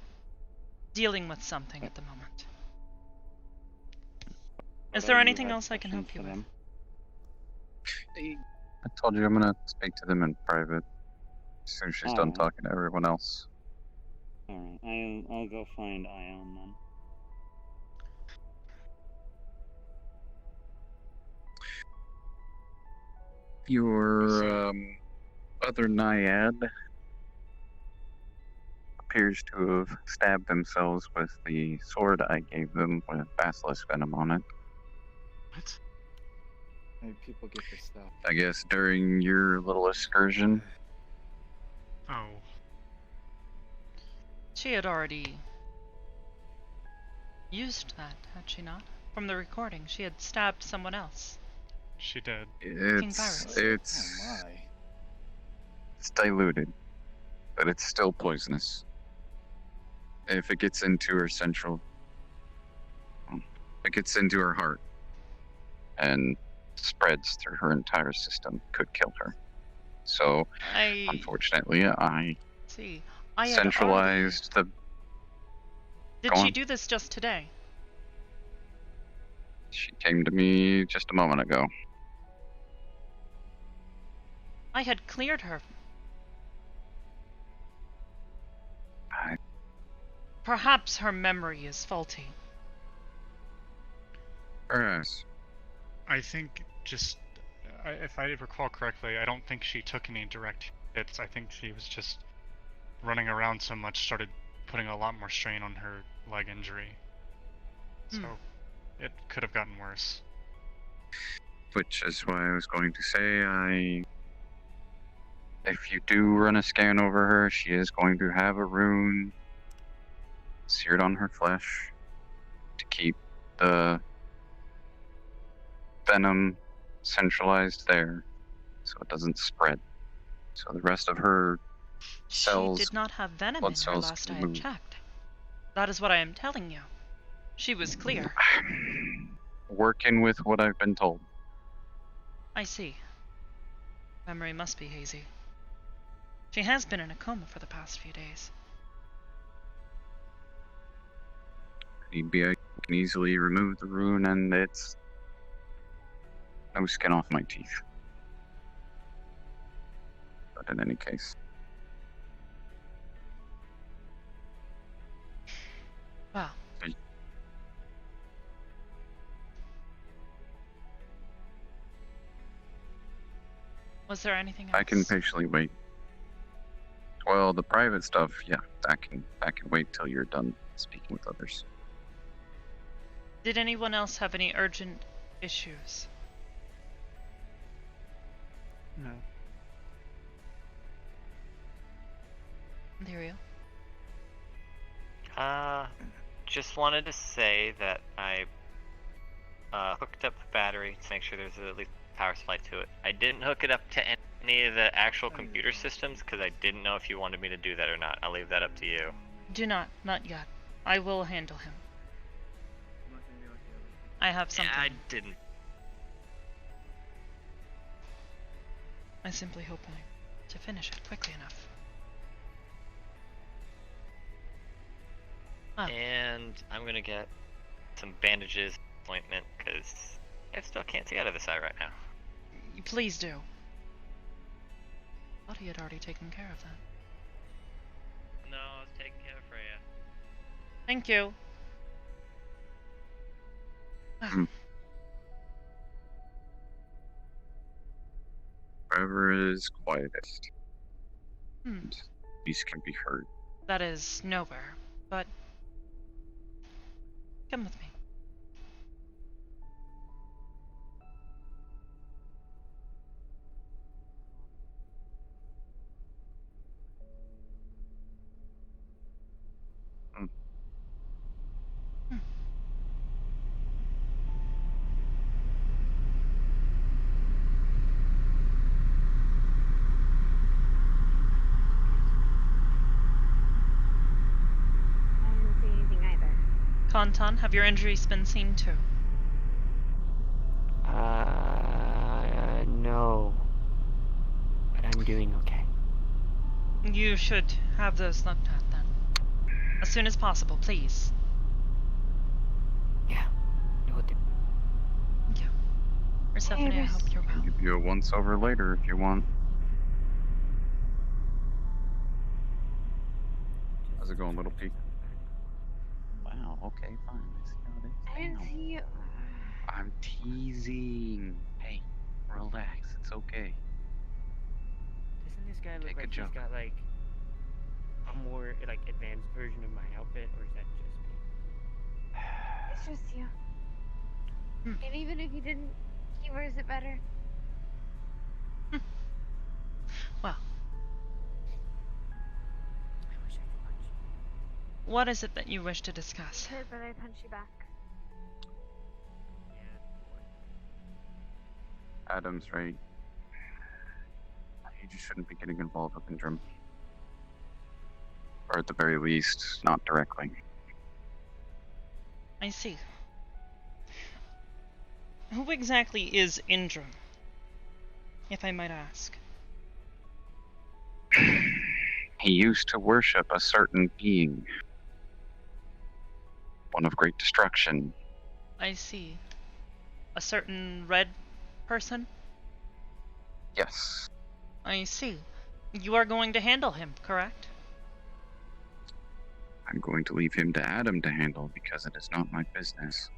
dealing with something at the moment. Is there anything else I can help you with? I told you I'm gonna speak to them in private as soon as she's done talking to everyone else. Alright, I'll go find Ion then. Your other naiad appears to have stabbed themselves with the sword I gave them with basilisk venom on it. What? Maybe people get this stuff. I guess during your little excursion. Oh. She had already used that, had she not? From the recording, she had stabbed someone else. She did. It's diluted, but it's still poisonous. If it gets into her it gets into her heart and spreads through her entire system, could kill her. So, unfortunately, I see. I had centralized the. Did Go she on. do this just today? She came to me just a moment ago. I had cleared her. Perhaps her memory is faulty. Perhaps. I think just, if I recall correctly, I don't think she took any direct hits. I think she was just running around so much, started putting a lot more strain on her leg injury. So it could have gotten worse. Which is why I was going to say, if you do run a scan over her, she is going to have a rune seared on her flesh to keep the venom centralized there so it doesn't spread. So the rest of her cells, She did not have venom blood in her cells last I can had move. checked. That is what I am telling you. She was clear. Working with what I've been told. I see. Memory must be hazy. She has been in a coma for the past few days. Maybe I can easily remove the rune and it's no skin off my teeth. But in any case. Well. Was there anything else? I can patiently wait. Well, the private stuff, yeah, that can wait till you're done speaking with others. Did anyone else have any urgent issues? No. Dario? Just wanted to say that I hooked up the battery to make sure there's at least power supply to it. I didn't hook it up to any of the actual computer systems because I didn't know if you wanted me to do that or not. I'll leave that up to you. Do not yet. I will handle him. I have something. Yeah, I didn't. I simply hope to finish it quickly enough. And I'm gonna get some bandages, ointment, because I still can't see out of this eye right now. Please do. Thought he had already taken care of that. No, I was taking care of Freya. Thank you. Wherever is quietest. These can be heard. That is nowhere, but come with me. Kontan, have your injuries been seen too? No. But I'm doing okay. You should have those looked at then. As soon as possible, please. Yeah, I will do. Thank you. Persephone, I hope you're I'll well. give you a once over later if you want. How's it going, little Pete? Wow, okay, fine. I see how it is. I didn't see you. I'm teasing. Hey, relax. It's okay. Doesn't this guy look Take a like he's joke. got like a more like advanced version of my outfit, or is that just me? It's just you. And even if you didn't, he wears it better. Well. What is it that you wish to discuss? Hurt, but I punch you back. Adam's right. You just shouldn't be getting involved with Indrum. Or at the very least, not directly. I see. Who exactly is Indrum, if I might ask? He used to worship a certain being. One of great destruction. I see. A certain red person? Yes. I see. You are going to handle him, correct? I'm going to leave him to Adam to handle because it is not my business.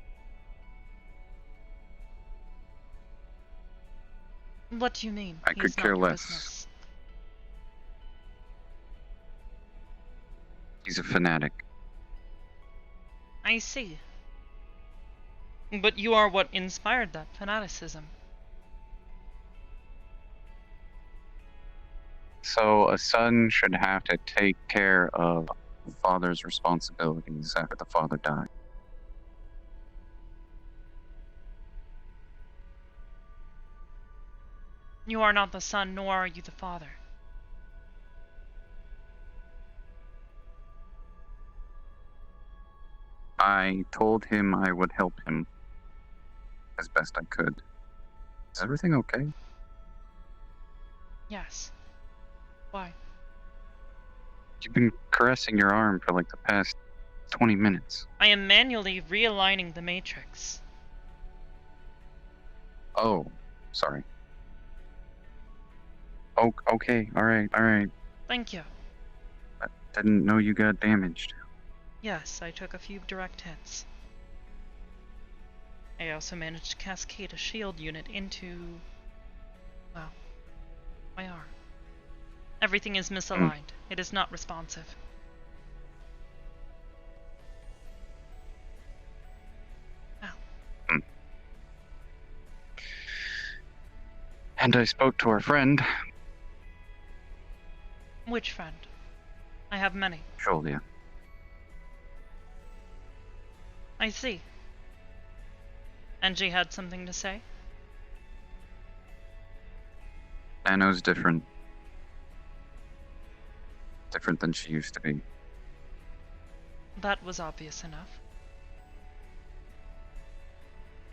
What do you mean? I He's could not care your less. business. He's a fanatic. I see. But you are what inspired that fanaticism. So a son should have to take care of the father's responsibilities after the father died. You are not the son, nor are you the father. I told him I would help him as best I could. Is everything okay? Yes. Why? You've been caressing your arm for like the past 20 minutes. I am manually realigning the matrix. Oh, sorry. Oh, okay, alright. Thank you. I didn't know you got damaged. Yes, I took a few direct hits. I also managed to cascade a shield unit into, well, my arm. Everything is misaligned. It is not responsive. Ow. And I spoke to our friend, Which friend? I have many. Julia. I see. And she had something to say? Anno's different. Different than she used to be. That was obvious enough.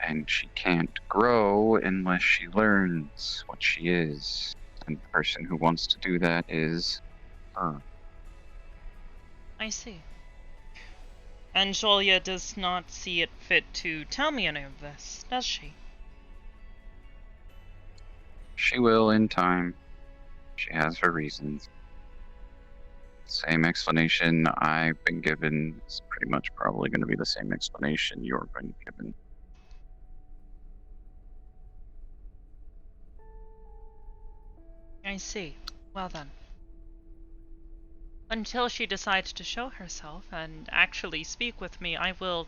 And she can't grow unless she learns what she is. And the person who wants to do that is her. I see. And Julia does not see it fit to tell me any of this, does she? She will in time. She has her reasons. Same explanation I've been given is pretty much probably going to be the same explanation you're going to be given. I see. Well then. Until she decides to show herself and actually speak with me, I will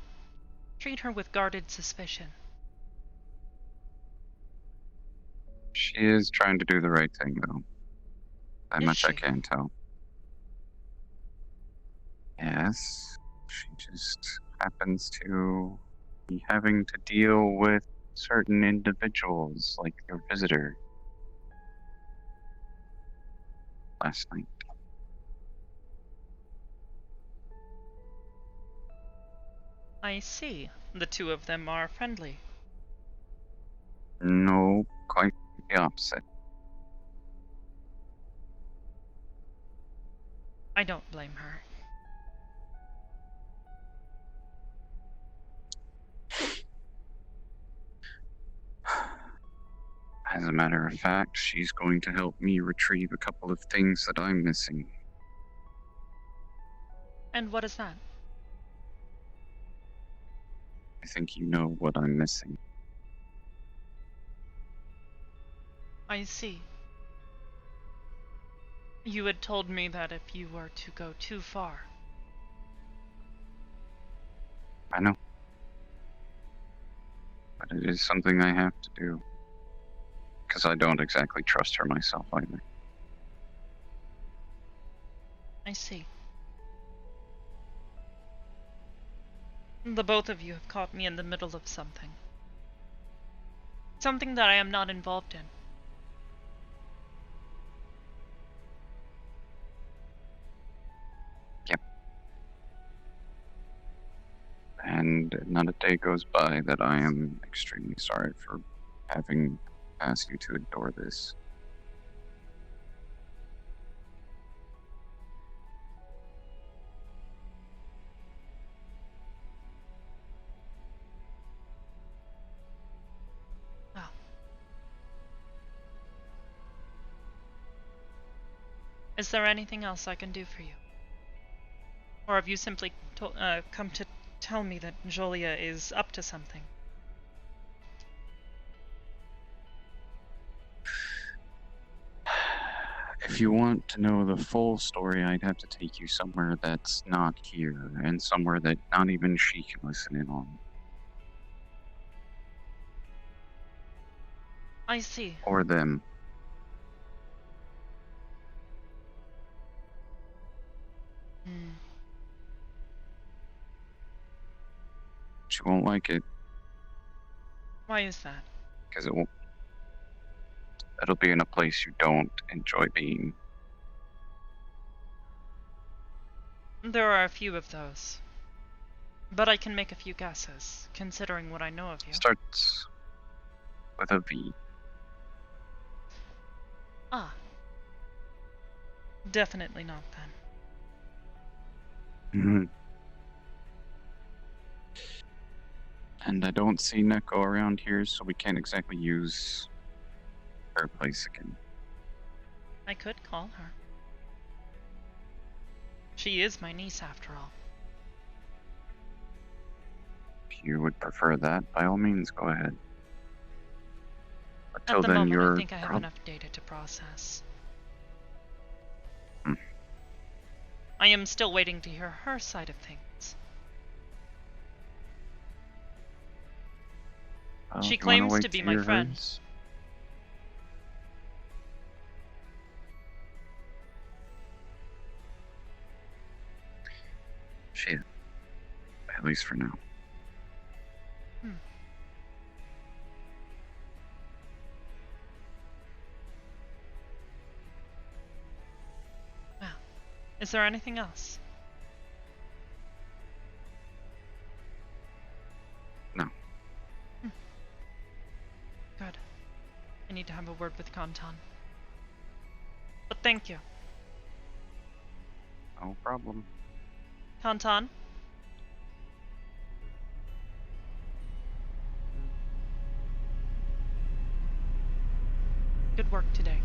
treat her with guarded suspicion. She is trying to do the right thing, though. That much I can tell. Yes, she just happens to be having to deal with certain individuals, like your visitor last night. I see. The two of them are friendly. No, quite the opposite. I don't blame her. As a matter of fact, she's going to help me retrieve a couple of things that I'm missing. And what is that? I think you know what I'm missing. I see. You had told me that if you were to go too far. I know. But it is something I have to do. Because I don't exactly trust her myself either. I see. The both of you have caught me in the middle of something. Something that I am not involved in. Yep. And not a day goes by that I am extremely sorry for having asked you to endure this. Well. Is there anything else I can do for you? Or have you simply come to tell me that Julia is up to something? If you want to know the full story, I'd have to take you somewhere that's not here, and somewhere that not even she can listen in on. I see. Or them. Hmm. She won't like it, Why is that? because it'll be in a place you don't enjoy being. There are a few of those. But I can make a few guesses, considering what I know of you. Starts with a V. Ah. Definitely not then. Mm-hmm. And I don't see Neko around here, so we can't exactly use her place again. I could call her. She is my niece after all. If you would prefer that, by all means, go ahead. Until At the then, moment, you're I think I have enough data to process. I am still waiting to hear her side of things. Well, She if you wanna claims wait to be to my hear friend. hers- She is. At least for now. Well, is there anything else? No. Good. I need to have a word with Kantan. But thank you. No problem. Kantan? Good work today.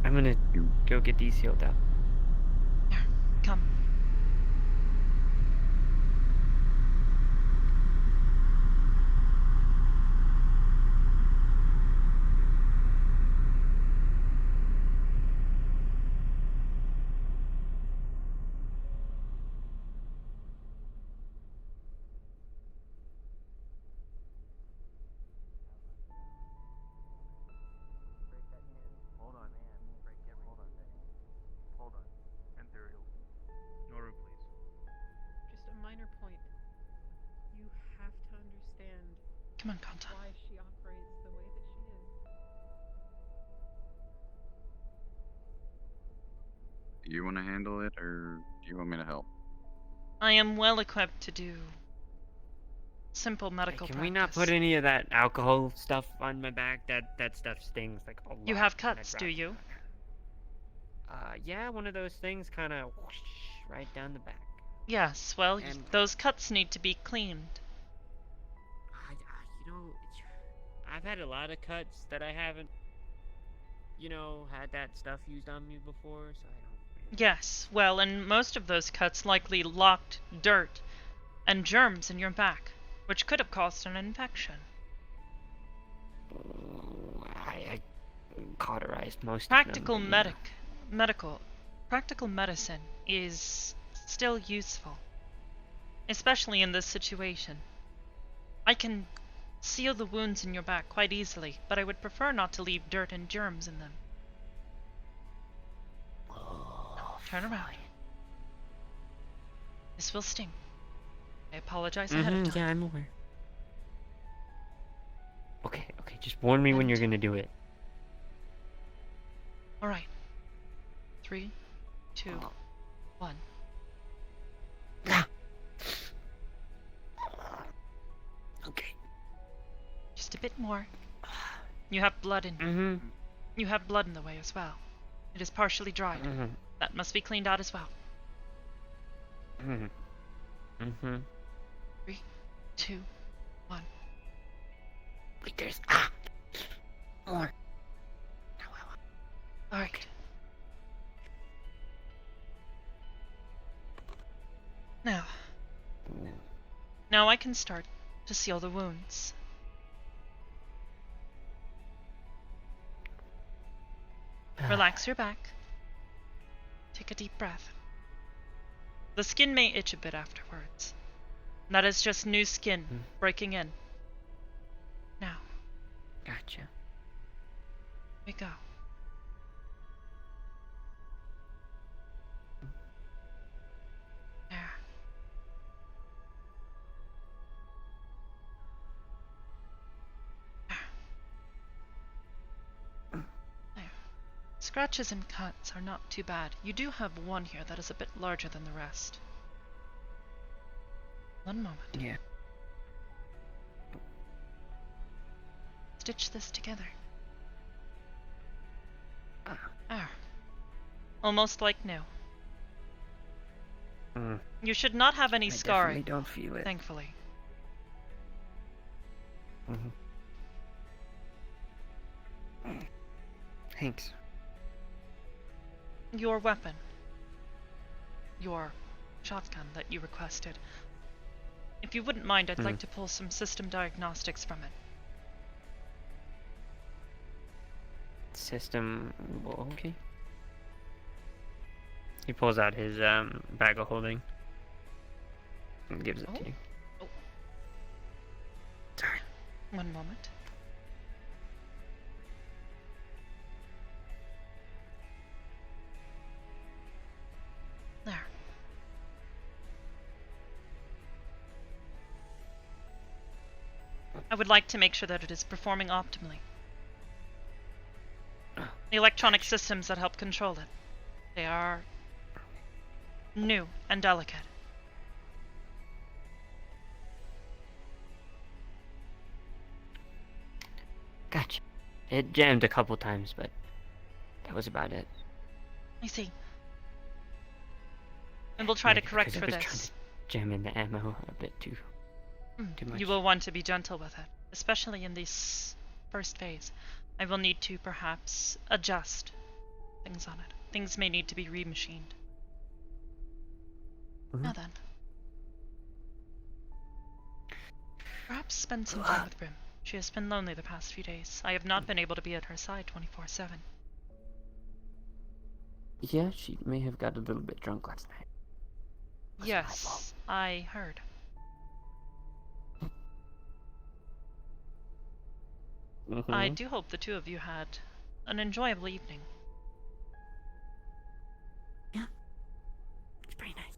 I'm gonna go get these sealed up. Here, come. Hold on, man. Break everything. Hold on, Benny. Hold on. Imperial. Noru, please. Just a minor point. You have to understand Come on, Kantan. why she operates the way that she is. Do you want to handle it, or do you want me to help? I am well equipped to do simple medical Can we not practice. put any of that alcohol stuff on my back? That stuff stings like a lot. You have and cuts, I'd do rather you? not have. Yeah, one of those things kind of right down the back. Yes, well, And- those cuts need to be cleaned. You know, I've had a lot of cuts that I haven't, had that stuff used on me before, so I don't. Yes, well, and most of those cuts likely locked dirt and germs in your back, which could have caused an infection. I cauterized most Practical of them. but, practical medicine is still useful, especially in this situation. I can seal the wounds in your back quite easily, but I would prefer not to leave dirt and germs in them. Turn around. This will sting. I apologize ahead of time. Yeah, I'm aware. Okay, just warn me when you're gonna do it. Alright. 3, 2, 1. Okay. Just a bit more. You have blood in. You have blood in the way as well. It is partially dried. That must be cleaned out as well. 3, 2, 1. Wait, there's more. Alright. Now I can start to seal the wounds. Relax your back. Take a deep breath. The skin may itch a bit afterwards. That is just new skin breaking in. Now. Gotcha. We go. There. Scratches and cuts are not too bad. You do have one here that is a bit larger than the rest. One moment. Yeah. Stitch this together. Ah. Almost like new. You should not have any scarring. I definitely don't feel it. Thankfully. Thanks. Your weapon. Your shotgun that you requested. If you wouldn't mind, I'd like to pull some system diagnostics from it. System... Well, okay. He pulls out his bag of holding and gives it to you. Oh. Sorry. One moment. There. I would like to make sure that it is performing optimally. The electronic systems that help control it. They are new and delicate. Gotcha. It jammed a couple times, but that was about it. I see. And we'll try to Maybe correct because for I was trying this. to jam in the ammo a bit too much. You will want to be gentle with it, especially in this first phase. I will need to perhaps adjust things on it. Things may need to be remachined. Now then. Perhaps spend some time with Brim. She has been lonely the past few days. I have not been able to be at her side 24/7. Yeah, she may have got a little bit drunk last night. Yes, I heard. I do hope the two of you had an enjoyable evening. Yeah. It's pretty nice.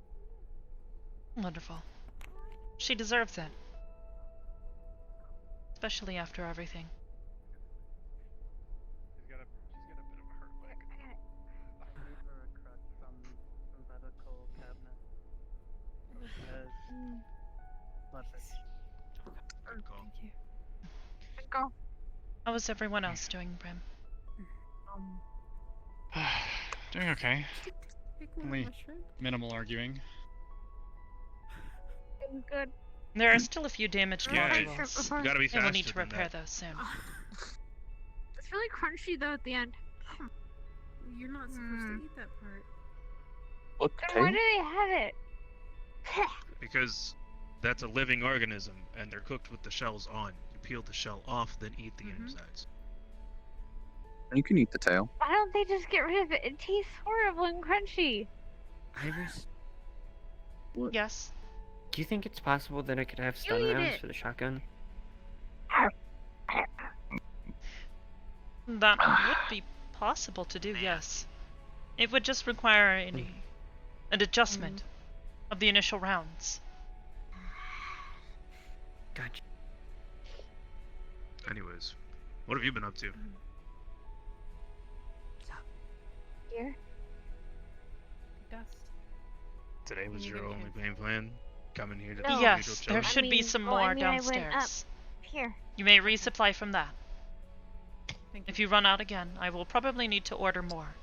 Wonderful. She deserves it. Especially after everything. I gave her a crutch from medical cabinet. Good call. Thank you. Good call. How is everyone else doing, Brim? Doing okay. Pick one Only mushroom. minimal arguing. Good. There are still a few damaged Yeah, modules. you gotta be I will need faster to than repair that. those soon. It's really crunchy though at the end. You're not supposed to eat that part. Then why do they have it? Because that's a living organism, and they're cooked with the shells on. You peel the shell off, then eat the insides. You can eat the tail. Why don't they just get rid of it? It tastes horrible and crunchy. Hybris, Yes. do you think it's possible that I could have stun eat rounds it. for the shotgun? That would be possible to do, yes. It would just require an adjustment of the initial rounds. Gotcha. Anyways, what have you been up to? Here. Dust. Today was You your get only kids. game plan? Coming here to No. Yes, there should be some more I went up downstairs. here. You may resupply from that. Thank If you. you run out again, I will probably need to order more.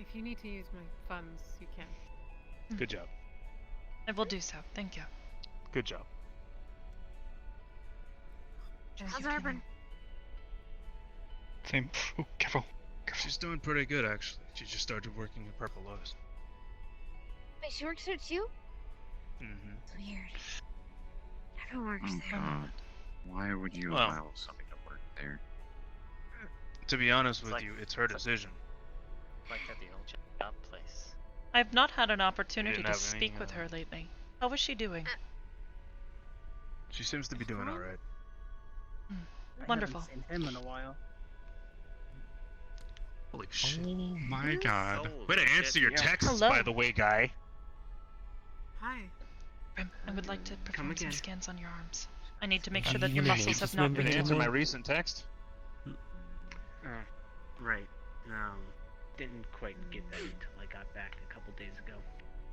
If you need to use my funds, you can. Good job. I will do so, thank you. Good job. How's Urban? Same. Oh, careful. She's doing pretty good, actually. She just started working at Purple Lotus. Wait, she works there too? Mm-hmm. It's weird. Everyone works there. Why would you Well- allow somebody to work there? To be honest with you, it's her decision. Like at the old job place. I've not had an opportunity didn't to have speak any, with her lately. How is she doing? She seems to be doing alright. Wonderful. I haven't seen him in a while. Holy shit. Oh my god. Way to answer your texts, by the way, guy. Hi. I would like to perform some again. scans on your arms. I need to make sure that your muscles have not Did you been answer my recent text? Right. No. Didn't quite get that until I got back a couple days ago.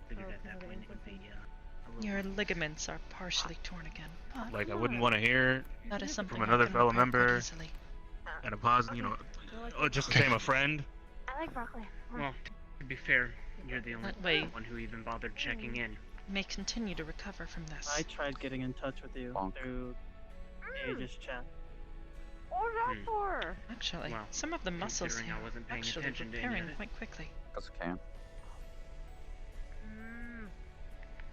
Figured at that point it would be a little... Your ligaments are partially torn again. But Like, I wouldn't want to hear that is something from I another can fellow repair quite member easily. and a positive, you know, just the same a friend. I like broccoli. Well, to be fair, you're the only That way- one who even bothered checking in. May continue to recover from this. I tried getting in touch with you through the Aegis chat. What was that for? Actually, Well, some of the muscles considering here I wasn't paying actually attention to any repairing of it. quite quickly. That's okay.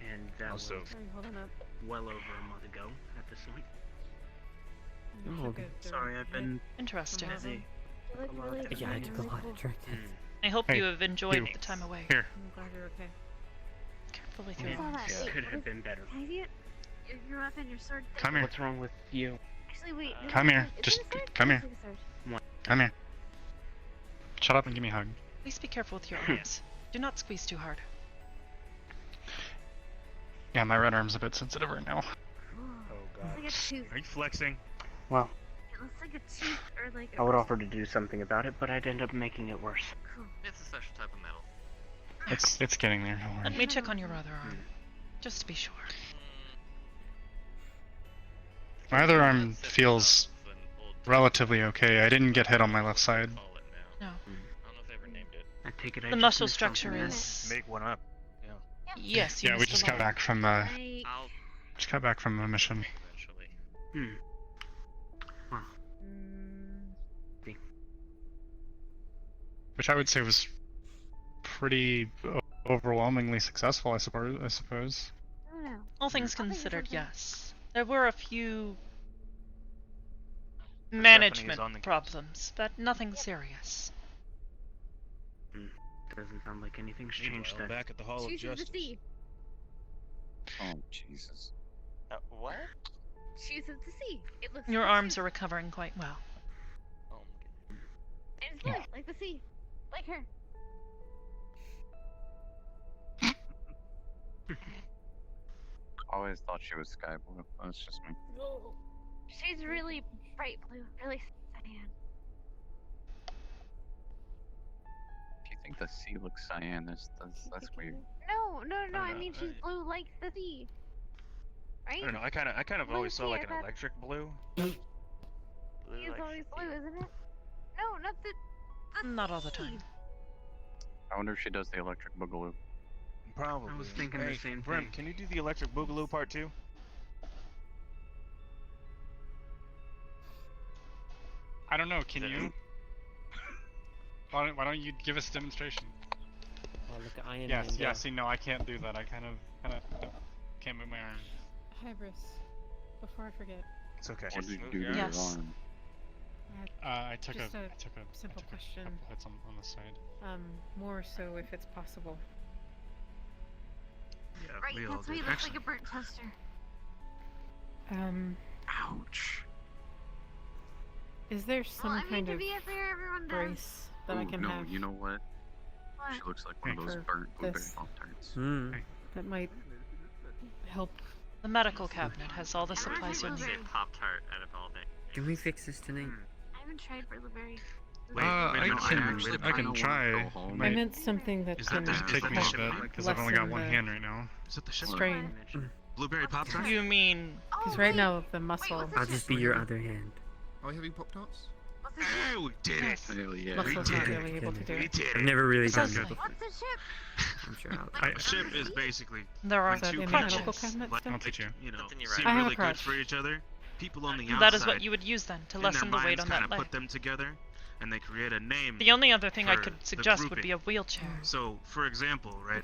And that Also- was Sorry, hold on up. well over a month ago at this point. Sorry, I've been Interesting. Busy. Yeah, I took a lot of drink. I hope Hey, you have enjoyed you. the time away. Here. I'm glad you're okay. Careful with your Yeah, arms. that? could have been better. Can I see it? Your weapon, your sword. thing? Come here. What's wrong with you? Actually, wait. no, Come no, here. no, Just is it a sword? come It here. looks like a sword. Come here. Shut up and give me a hug. Please be careful with your arms. Do not squeeze too hard. Yeah, my right arm's a bit sensitive right now. Oh It's like a tooth. Are you flexing? Well, It looks like a tooth or like a I would offer to do something about it, but I'd end up making it worse. Cool. It's a special type of metal. It's getting there. Don't Let worry. me check on your other arm, just to be sure. My other arm feels relatively okay. I didn't get hit on my left side. No. I don't know if they ever named it. I take it I The just muscle missed something structure there. is. Make one up. Yeah. Yes, you Yeah, we missed just a got lot. back from I'll a mission. eventually. Well, Which I would say was pretty overwhelmingly successful, I suppose. I don't know. All things I'll think of considered, something. yes. There were a few is management on the case. problems, but nothing serious. doesn't sound like anything's Meanwhile, changed then. back at the Hall of Choose the Justice. sea. Oh, Jesus. What? Choose of the sea. It looks Your like a arms tooth. are recovering quite well. Oh my And it's blue, like the sea. Like her. Always thought she was sky blue. That's just me. She's really bright blue. Really cyan. If you think the sea looks cyan, that's weird. No. I know, mean, she's blue like the sea. Right? I don't know. I kind of Blue always saw sea, like I an thought- electric blue. Sea is always blue, isn't it? No, not the. Not all the sea. time. I wonder if she does the electric boogaloo. Probably. I was thinking the Hey, same Brim, thing. can you do the electric boogaloo part 2? I don't know. Can you? Why don't you give us a demonstration? Oh, look at Iron Yes. Man Yeah. there. See, no, I can't do that. I kind of can't move my arm. Hybris, before I forget, It's okay. What did you move do your to your Yes. arm? I took just a a simple question. couple hits on the side. More so if it's possible. Yeah, Right, we all that's why did. he looks like a burnt toaster. Ouch. Is there some Well, I mean, kind to of be fair, everyone does. brace that I Ooh, can no, have you know what? What? She looks like one of those For burnt blueberry this. Pop-Tarts. that might help? The medical cabinet has all the supplies you'll Say need. Pop-Tart out of all day. Can we fix this tonight? I haven't tried blueberry. I can try. I meant something that Is can that the Take me a ship? bit because I've only got one hand right now. Is that the ship? strain. Blueberry Pop-Tart? You mean Because right now the muscle. I'll just be your other hand. Are we having Pop-Tarts? Hey, we did it! Hell yeah. Muscle's We not did really it. able to do We it. did I've it! never really done Precisely. that before. What's the chip? I'm sure I'll. A ship is basically there are Is that two in the crunches, medical cabinet like, still? I'll teach you. you know, Something you seem I have a really good crutch. for each other. People on the outside, that is what you would use then to in their lessen the weight minds on kind that of leg. put them together, and they create a name. The only other thing I for could the suggest would grouping. be a wheelchair. So, for example, right?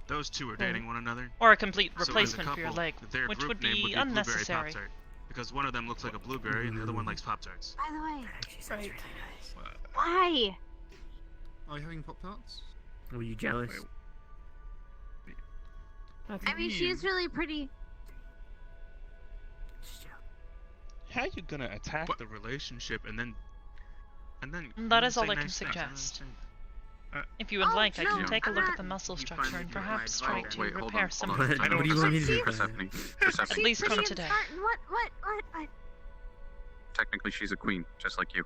Those two are dating one another. Or a complete So as a replacement for your couple, leg, their which group would name be Blueberry unnecessary. Pop-Tart, Because one of them looks like a blueberry and the other one likes Pop-Tarts. By the way, Right. why? Are you having Pop Tarts? Were you jealous? I mean, she's really pretty. How you gonna attack the relationship and then That is say all I can nice things? suggest. If you would like, I can take a look at the muscle structure and perhaps try to repair some of the What do you want me to do? Persephone. At least not today. What? Technically, she's a queen, just like you.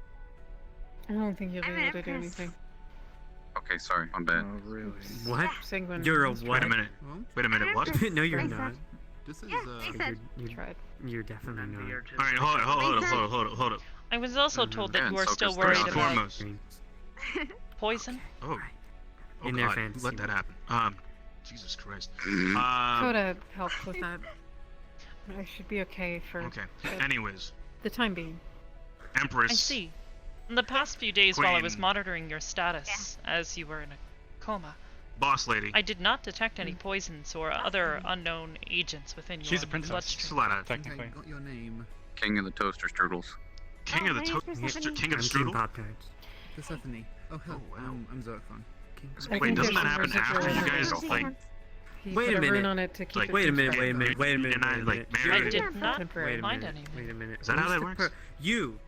I don't think you'll be able to do anything. Okay, sorry, I'm bad. Oh, really? What? Sanguine. You're a what? Wait a minute. Wait a minute. What? No, you're not. This is You're definitely not. All right, hold up. I was also told that Yeah, you are Soka's still the worried first about Foremost. poison. Oh In their God, fantasy. let that happen. Jesus Christ. Coda helped with that. I should be okay for Okay. Anyways, the time being. Empress. I see. In the past few days while I was Queen. monitoring your status, as you were in a coma, Boss lady. I did not detect any poisons or other unknown agents within She's your a princess. bloodstream. Slata. Technically. Got your name. King of the toaster strudels. King of the King of the strudel. Pop-Tarts. Persephone. Oh, hell. Oh, wow. I'm Zircon. I Wait, think doesn't there's that happen some after you residual guys like? He Wait put a rune minute. on it to keep Like, it Wait a minute, from wait a minute, wait a minute, And I, wait a like, minute. married I did not temporary. mind any. Wait a minute. Is that how Who's that the works? You?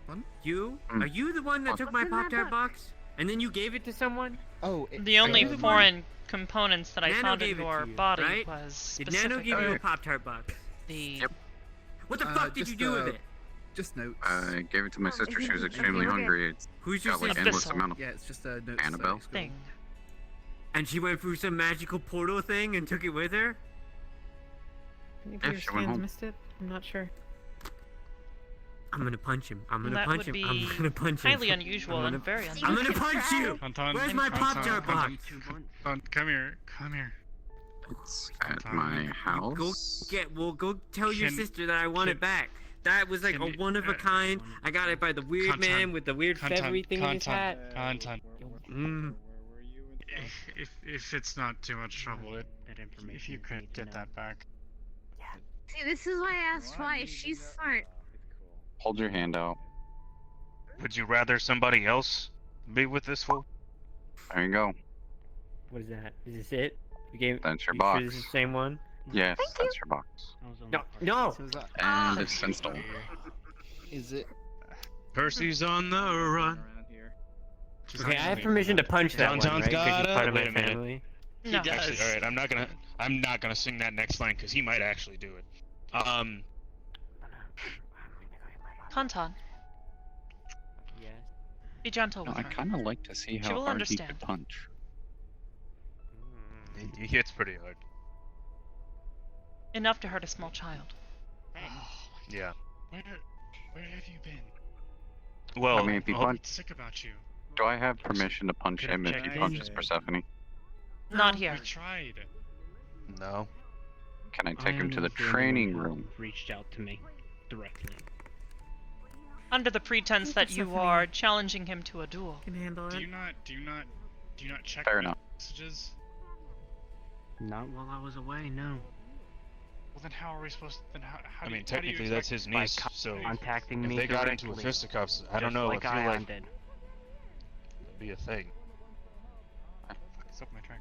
Are you the one that took my What's in that Pop-Tart box? box? And then you gave it to someone? Oh, The only the one- foreign components that I Nano found in gave it your to you, body right? was Did Nano give you a specifically Pop-Tart box? the Yep. What the fuck did you do with it? Just notes. I gave it to my sister. She was extremely hungry. It's Who's your got like sister? endless amount of Yeah, it's just a notes. Annabelle. thing. And she went through some magical portal thing and took it with her? Maybe Yeah, your she went scans home. missed it. I'm not sure. I'm gonna punch him. I'm gonna That punch would him. be I'm gonna punch him. highly unusual I'm and gonna- very I'm unusual. gonna punch you! Anton, Where's my Anton, Pop-Tart box? Come here. Come here. It's at my house. Go tell your Can- sister that I want it back. That was like can a you- one of a kind. I got it by the weird Content, man with the weird feathery thing in his hat. Content. Mm. If it's not too much trouble, if you could get that back. See, this is why I asked why. She's smart. Hold your hand out. Would you rather somebody else be with this fool? There you go. What is that? Is this it? You gave. That's your you box. Sure this is the same one? Yes, that's your box. No. So is that? And it's installed. Is it? Percy's on the run. Okay, I have permission to punch that one, right? Downtown's 'Cause he's got part of wait my a minute. family. No. Actually, all right. I'm not gonna sing that next line because he might actually do it. Tauntaun, Yes. be gentle No, with I her. kind of like to see She how will hard he understand. could punch. He hits pretty hard. Enough to hurt a small child. Yeah. Where have you been? Well, I mean, if he I'm punch, sick about you. do I have permission to punch him if he checked punches in. Persephone? Not We here. tried. no. Can I take him to the training room? Reached out to me directly. Under the pretense that you Persephone. are challenging him to a duel. Can handle Do it. you not check Fair enough. messages? Not while I was away, no. Well, then how are we supposed to? Then how I do mean, you, how do you technically that's his expect- niece, so Contacting if me they got into a directly, fisticuffs, I don't just know. like I feel Ion like did. it'd be a thing. Fuck, it's up my track.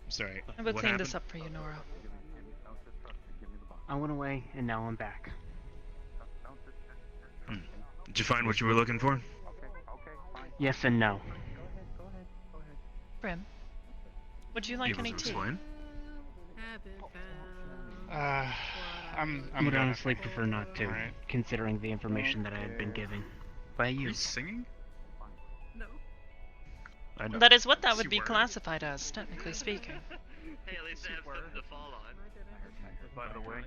Sorry. I'm sorry. I will what clean happened? this up for you, Nora. I went away and now I'm back. Did you find what you were looking for? Yes and no. Brim, would you like Able any to tea? explain? I'm I would good. honestly prefer not to, Alright. considering the information that I had been given by Are you. you singing? I know. That is what that would She be were. classified as, technically speaking. Hey, at least I have something to fall on. By the way.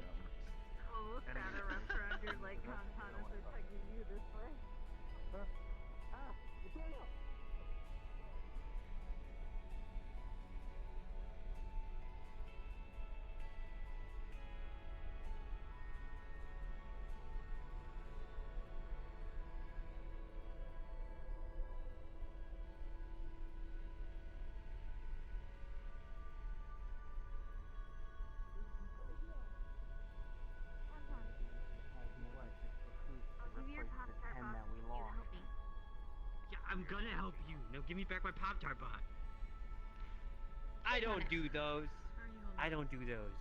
Almost at a restaurant, you're like, Tauntaun, if they're taking you this way. gonna help you. Now give me back my Pop-Tart bot. I don't do those. I don't do those.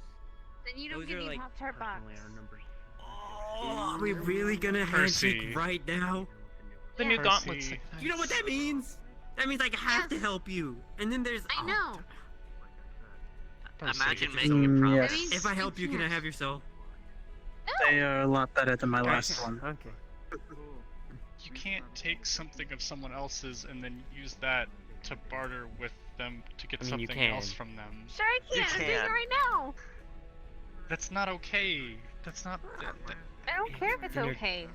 Then you don't Those get are any like Pop-Tart box. Oh, are we really gonna handshake Percy. right now? The new Yeah. gauntlets. Percy. Do you know what that means? That means I have to help you. And then there's. I know. Imagine making a promise. Yes. That means If I help you, can I can't. have your soul? They are a lot better than my last one. Okay. You can't take something of someone else's and then use that to barter with them to get I mean, you something else can. from them. Sure I can. I'm doing it can. right now. That's not okay. That's not. I don't care if it's And you're- okay.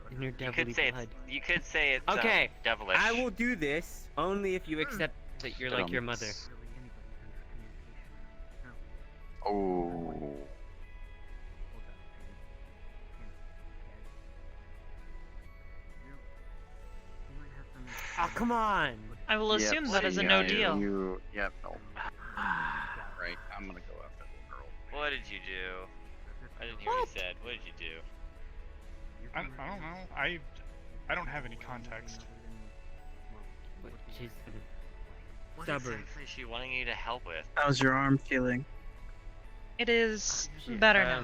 In your You devilly could say blood. it's, you could say it's Okay, devilish. I will do this only if you accept that you're like your mother. Oh. Oh, come on! I will assume that is a no deal. Yep, no. Right, I'm gonna go after the girl. What did you do? I didn't hear what you said. What did you do? I don't know. I don't have any context. She's What Stubborn. exactly is she wanting you to help with? How's your arm feeling? It is better now.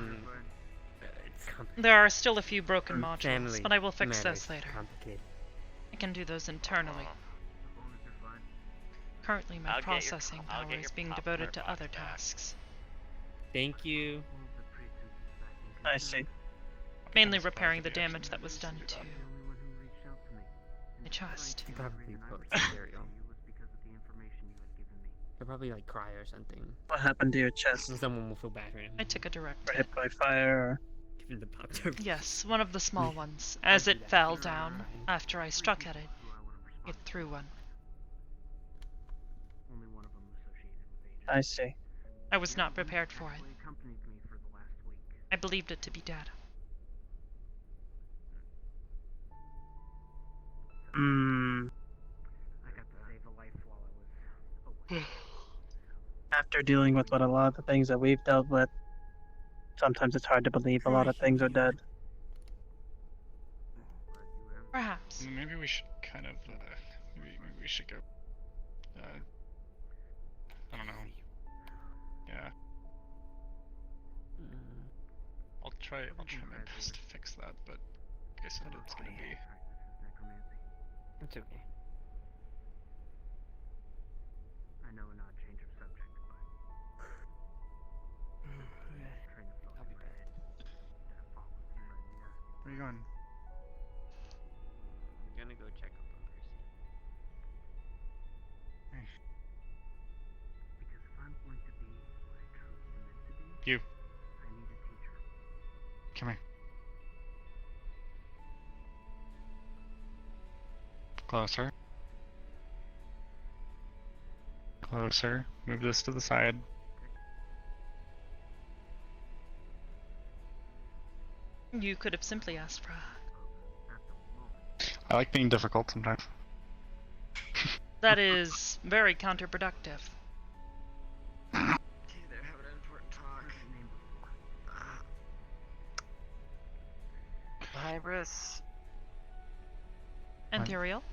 it's There are still a few broken modules, family but I will fix matters. those later. Complicated. I can do those internally. Currently, my I'll get your- processing I'll power get is your being Pop-Tart devoted to box other back. tasks, Thank you. I see. mainly repairing the damage that was done to my chest. You probably put cereal. They'll probably like cry or something. What happened to your chest? And someone will feel bad for him. I took a direct Were hit. hit by fire? Or... Give him the Pop-Tart. Yes, one of the small ones. As it fell down, after I struck at it, it threw one. I see. I was not prepared for it. I believed it to be dead. Hmm. After dealing with what a lot of the things that we've dealt with, sometimes it's hard to believe a lot of things are dead. Perhaps. Maybe we should kind of. Maybe we should go. I don't know. Yeah. I'll try my best to fix that, but like I said, it's gonna be. It's okay. I know we're not change of subject, but train of thought I'll be in my back. head that follows me, but yeah. Where are you going? I'm gonna go check up on Percy. Because if I'm going to be what I truly am meant to be, You. I need a teacher. Come here. Closer. Closer. Move this to the side. You could have simply asked for a hug. I like being difficult sometimes. That is very counterproductive. Okay, they're having an important talk. Hybris. Imperial?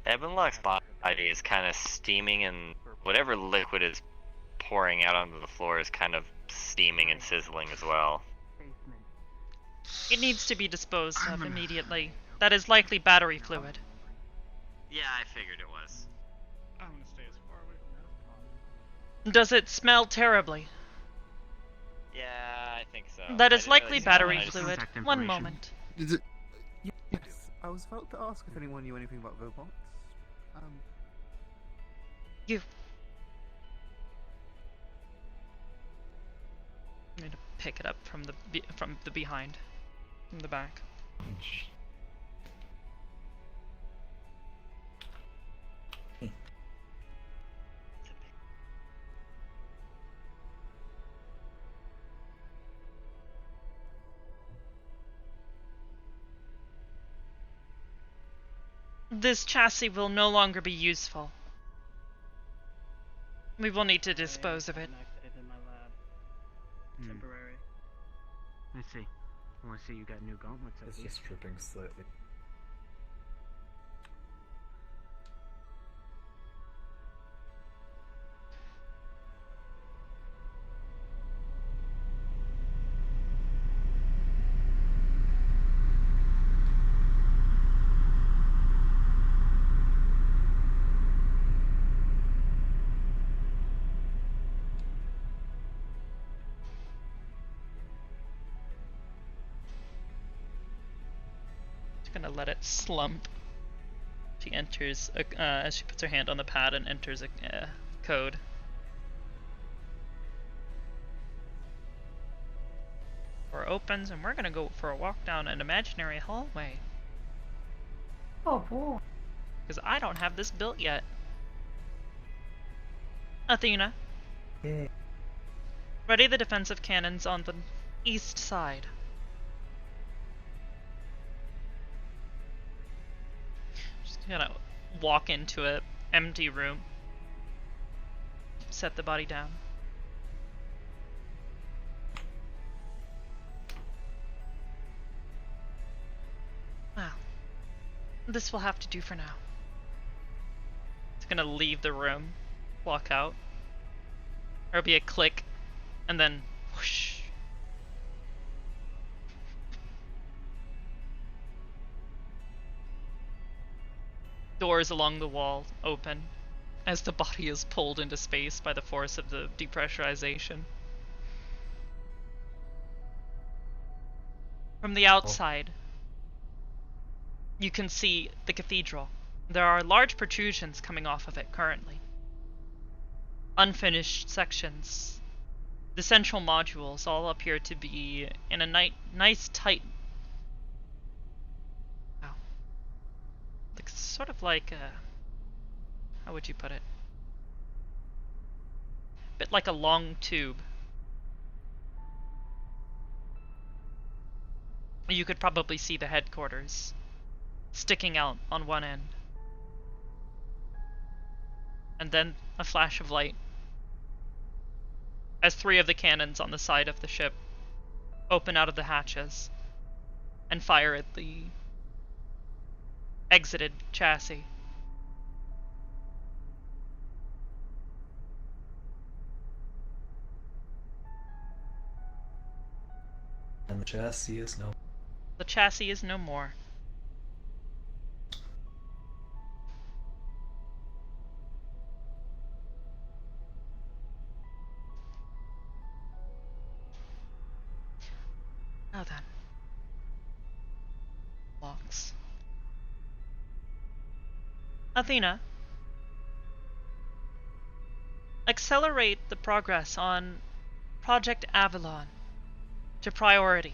Ebonlock's body is kind of steaming, and whatever liquid is pouring out onto the floor is kind of steaming and sizzling as well. It needs to be disposed of immediately. That is likely battery fluid. Yeah, I figured it was. I'm gonna stay as far away from that. Does it smell terribly? Yeah, I think so. That I is didn't likely really smell battery it, I just- fluid. Contact One information. moment. Is it? Yes. I was about to ask if anyone knew anything about robots. You. I'm going to pick it up from the behind, from the back. This chassis will no longer be useful. We will need to dispose of it. Connected in my lab. Temporary. Let's see. I want to see you got new gauntlets. It's just dripping slightly. Just gonna let it slump. She enters, as she puts her hand on the pad and enters a code. Door opens, and we're gonna go for a walk down an imaginary hallway. Oh boy. Because I don't have this built yet. Athena. Yeah. Ready the defensive cannons on the east side. Just gonna walk into an empty room. Set the body down. Well, this will have to do for now. It's gonna leave the room, walk out. There'll be a click, and then whoosh. Doors along the wall open as the body is pulled into space by the force of the depressurization. From the outside, you can see the cathedral. There are large protrusions coming off of it currently. Unfinished sections. The central modules all appear to be in a nice tight... Wow. Looks sort of like a... How would you put it? A bit like a long tube. You could probably see the headquarters sticking out on one end. And then a flash of light as 3 of the cannons on the side of the ship open out of the hatches and fire at the exited chassis. And the chassis is no. The chassis is no more. Now then. Locks. Athena. Accelerate the progress on Project Avalon to priority.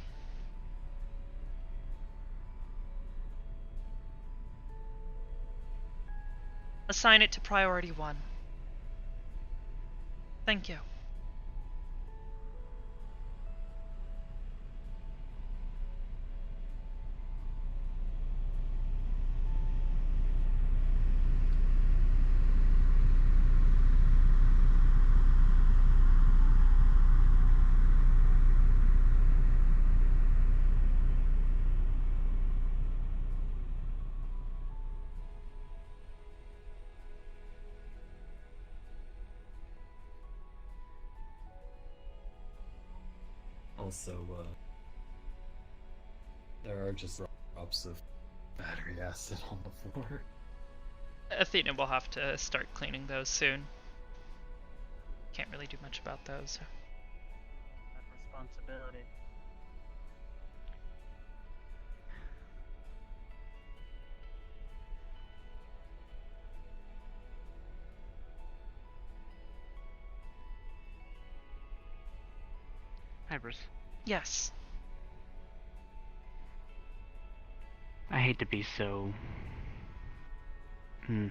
Assign it to priority 1. Thank you. Also, there are just drops of battery acid on the floor. Athena will have to start cleaning those soon. Can't really do much about those. That responsibility. Hybris. Yes. I hate to be so... I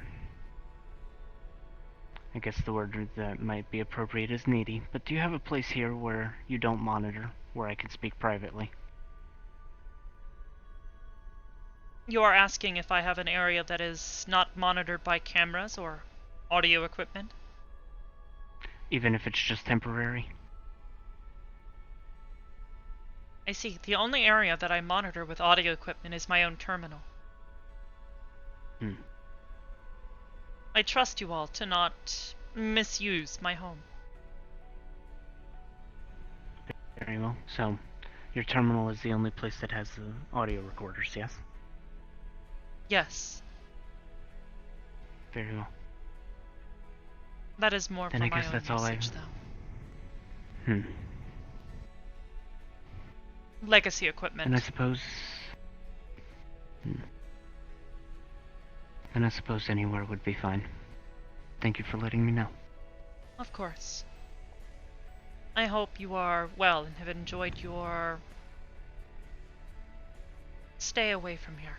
guess the word that might be appropriate is needy, but do you have a place here where you don't monitor, where I can speak privately? You are asking if I have an area that is not monitored by cameras or audio equipment? Even if it's just temporary? I see. The only area that I monitor with audio equipment is my own terminal. I trust you all to not misuse my home. Very well. So, your terminal is the only place that has the audio recorders, yes? Yes. Very well. That is more Then for I my guess own that's all usage, though. Legacy equipment. And I suppose... then I suppose anywhere would be fine. Thank you for letting me know. Of course. I hope you are well and have enjoyed your stay away from here.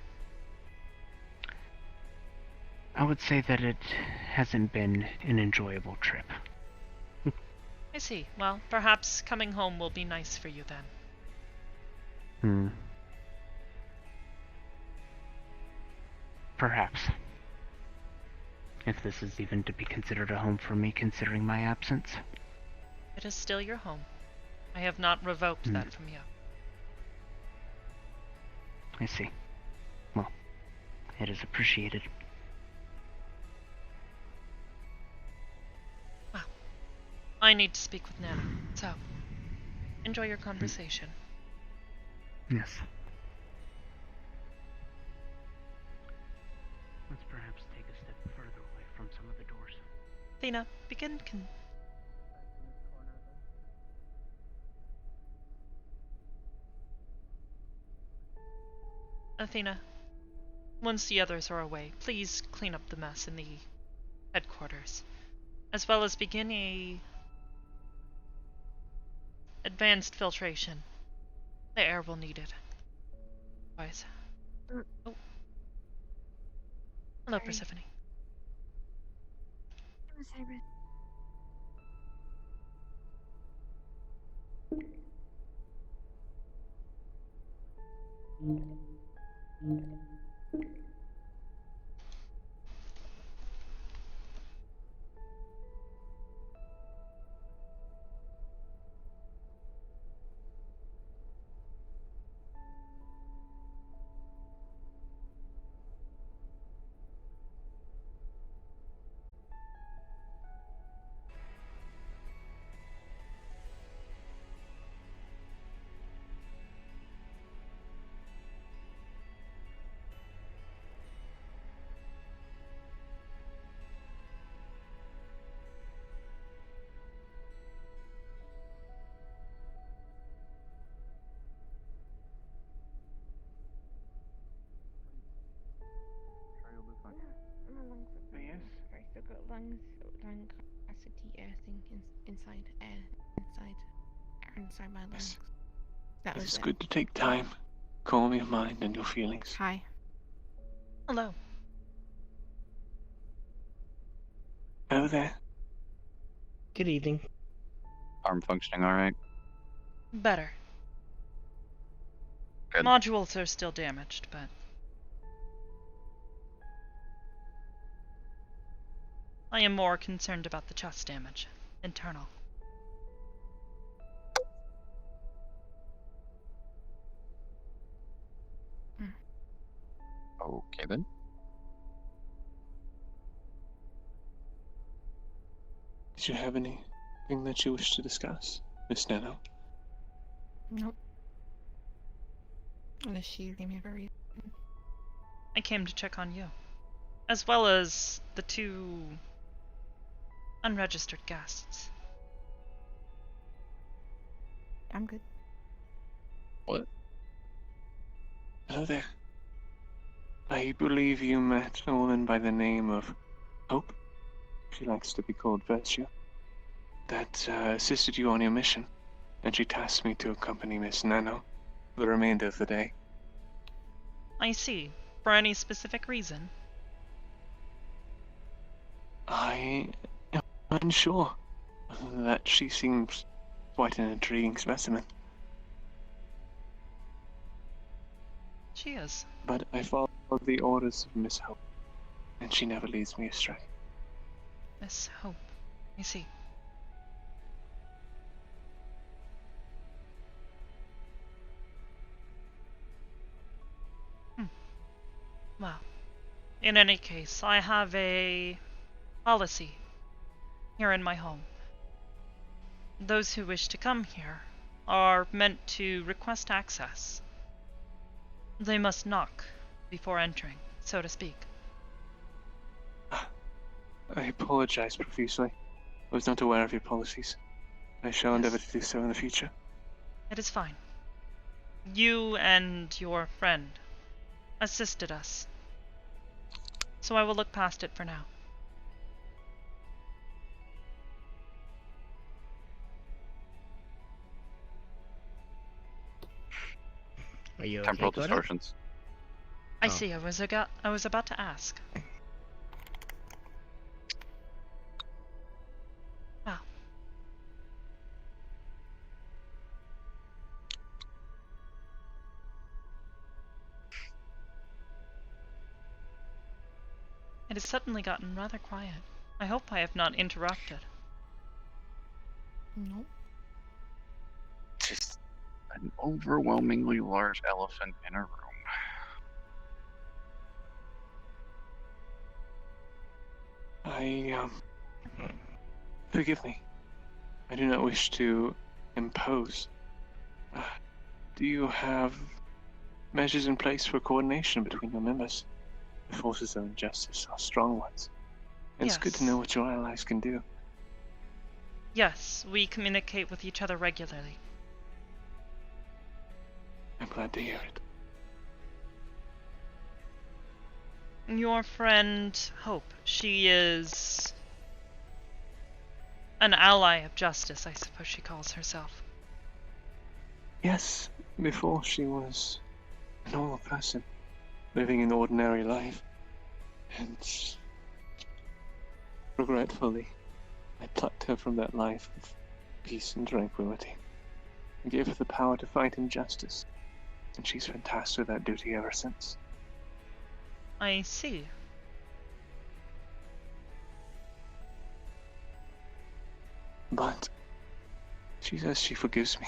I would say that it hasn't been an enjoyable trip. I see. Well, perhaps coming home will be nice for you then. Perhaps. If this is even to be considered a home for me, considering my absence. It is still your home. I have not revoked that from you. I see. Well, it is appreciated. Well, I need to speak with Nana, so enjoy your conversation. Yes. Let's perhaps take a step further away from some of the doors. Athena, begin Athena, once the others are away, please clean up the mess in the headquarters, as well as begin a advanced filtration. The air will need it. Otherwise. Oh. Hello, Sorry. Persephone. It was Hybris. My lungs are Yes? I've still got lung capacity thing inside my lungs. That It was is it. good to take time, calm your mind and your feelings. Hi. Hello. Hello there. Good evening. Arm functioning alright? Better. Good. Modules are still damaged, but I am more concerned about the chest damage. Internal. Okay then. Did you have anything that you wish to discuss, Miss Nano? Nope. Unless she gave me a very. I came to check on you, as well as the two unregistered guests. I'm good. What? Hello there. I believe you met a woman by the name of Hope. She likes to be called Virtue. That assisted you on your mission, and she tasked me to accompany Miss Nano for the remainder of the day. I see. For any specific reason? I am unsure. That she seems quite an intriguing specimen. She is. But I follow the orders of Miss Hope, and she never leads me astray. Miss Hope. I see. Well, in any case, I have a policy here in my home. Those who wish to come here are meant to request access. They must knock before entering, so to speak. I apologize profusely. I was not aware of your policies. I shall endeavor to do so in the future. It is fine. You and your friend assisted us. so I will look past it for now. Are you Temporal okay, Cody? distortions. I see. I was about to ask. Wow. It has suddenly gotten rather quiet. I hope I have not interrupted. No. Just an overwhelmingly large elephant in a room. Forgive me. I do not wish to impose. Do you have measures in place for coordination between your members? The forces of injustice are strong ones. And It's good to know what your allies can do. Yes, we communicate with each other regularly. I'm glad to hear it. Your friend, Hope, she is an ally of justice, I suppose she calls herself. Yes, before she was a normal person, living an ordinary life. And regretfully, I plucked her from that life of peace and tranquility, and gave her the power to fight injustice. And she's been tasked with that duty ever since. I see. But she says she forgives me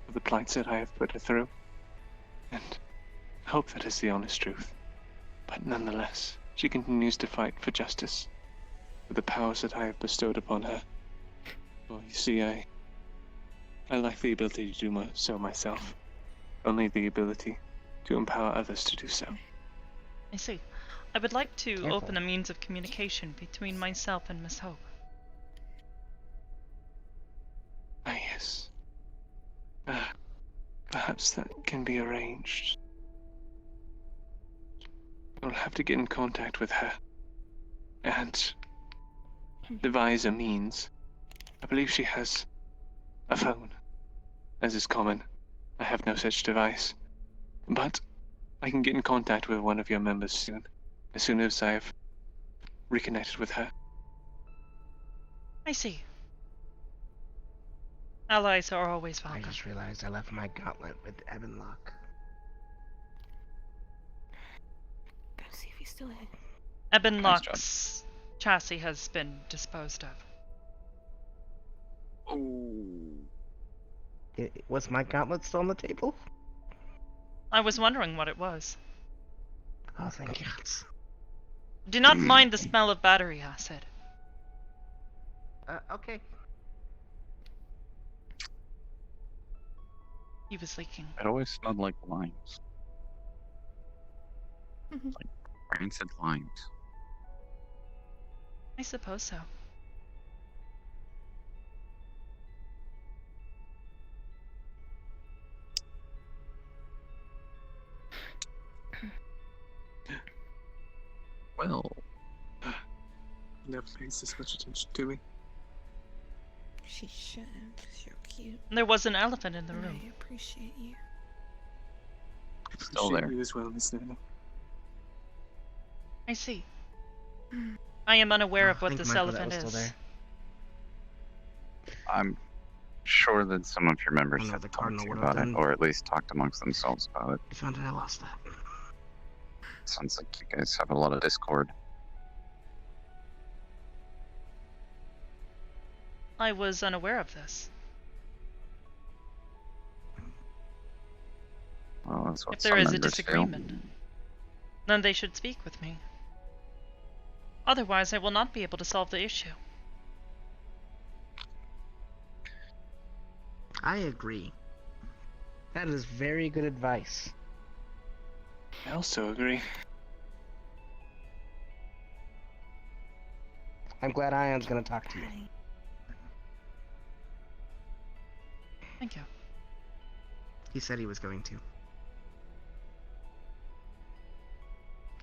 for the plights that I have put her through, and I hope that is the honest truth. But nonetheless, she continues to fight for justice with the powers that I have bestowed upon her. Well, you see, I lack the ability to do so myself, only the ability to empower others to do so. I see. I would like to open a means of communication between myself and Miss Hope. Ah, yes. Perhaps that can be arranged. You'll have to get in contact with her and devise a means. I believe she has a phone, as is common. I have no such device. But I can get in contact with one of your members soon, as soon as I've reconnected with her. I see. Allies are always welcome. I just realized I left my gauntlet with Ebon Lock. Gotta see if he's still in. Ebon Lock's chassis has been disposed of. Was my gauntlet still on the table? I was wondering what it was. Oh, thank God. Do not mind the smell of battery acid. Okay. He was leaking. It always smelled like limes. Like rancid limes. I suppose so. Well, never pays this much attention to me. She shouldn't. You're cute. There was an elephant in the room. I appreciate you. Still there. You as well, Miss Nana. I see. I am unaware of what think this Michael, elephant that was still is. there. I'm sure that some of your members know have the talked Cardinal to you would have about it, done. or at least talked amongst themselves about it. I found out I lost that. Sounds like you guys have a lot of discord. I was unaware of this. Well, that's what If there some is a members disagreement, then they should speak with me. Otherwise, I will not be able to solve the issue. I agree. That is very good advice. I also agree. I'm glad Ion's gonna talk to you. Thank you. He said he was going to.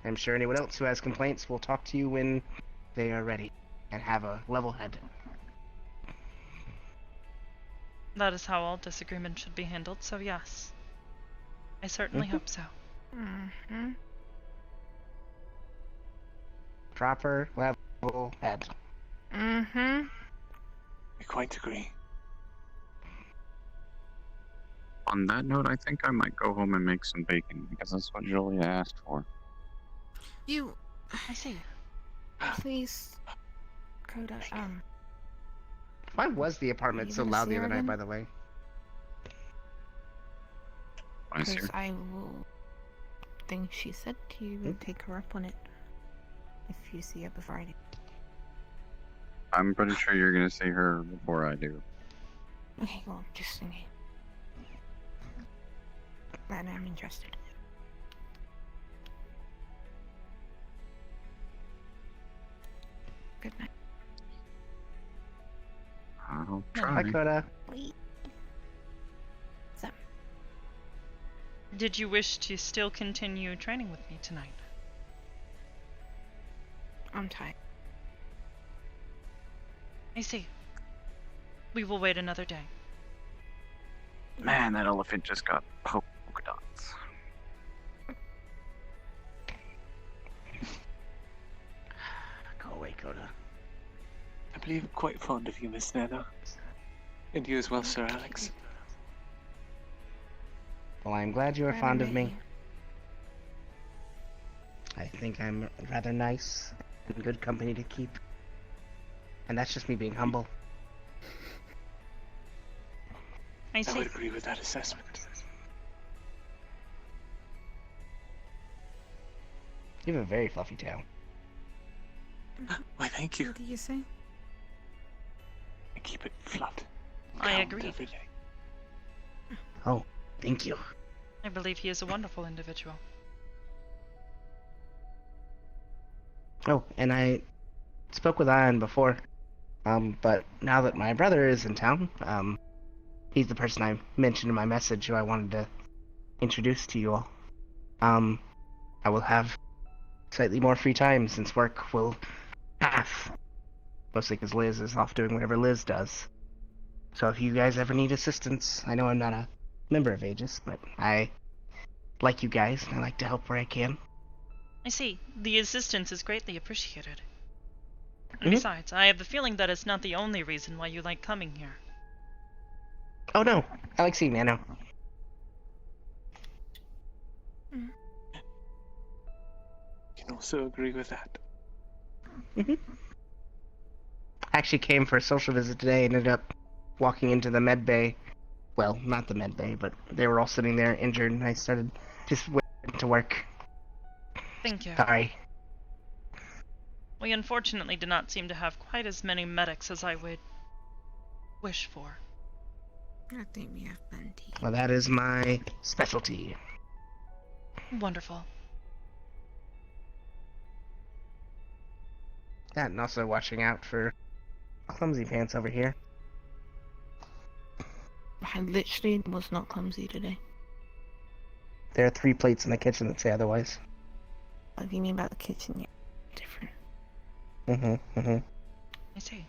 I'm sure anyone else who has complaints will talk to you when they are ready and have a level head. That is how all disagreements should be handled, so yes. I certainly hope so. Mm-hmm. Proper level head. Mm-hmm. I quite agree. On that note, I think I might go home and make some bacon because that's what Julia asked for. You... I see. Please... Coda, Why was the apartment you so gonna loud see the her other night, again? by the way? Because I will think she said to you and take her up on it if you see her before I do. I'm pretty sure you're gonna see her before I do. Okay, well, just thinking. Then I'm interested. Good night. I'll Hi, try. Coda. So, Did you wish to still continue training with me tonight? I'm tired. I see. We will wait another day. Man, that elephant just got polka dots. Go away, Coda. I believe I'm quite fond of you, Miss Nana. And you as well, Sir Alex. Well, I'm glad you are Glad I fond of met me. you. I think I'm rather nice and good company to keep. And that's just me being humble. I I see. would agree with that assessment. You have a very fluffy tail. Why, thank you. What did you say? I keep it flat. I combed agree. every day. Oh, thank you. I believe he is a wonderful individual. Oh, and I spoke with Ian before. But now that my brother is in town, he's the person I mentioned in my message who I wanted to introduce to you all. I will have slightly more free time since work will pass. Mostly because Liz is off doing whatever Liz does. So if you guys ever need assistance, I know I'm not a member of Aegis, but I like you guys and I like to help where I can. I see. The assistance is greatly appreciated. And besides, I have the feeling that it's not the only reason why you like coming here. Oh no, I like seeing Nano. Can also agree with that. I actually came for a social visit today and ended up walking into the med bay. Well, not the med bay, but they were all sitting there injured and I started just waiting to work. Thank you. Sorry. We unfortunately do not seem to have quite as many medics as I would wish for. I think we have plenty. Well, that is my specialty. Wonderful. That and also watching out for clumsy pants over here. I literally was not clumsy today. There are 3 plates in the kitchen that say otherwise. What do you mean about the kitchen? Yeah, different. I see.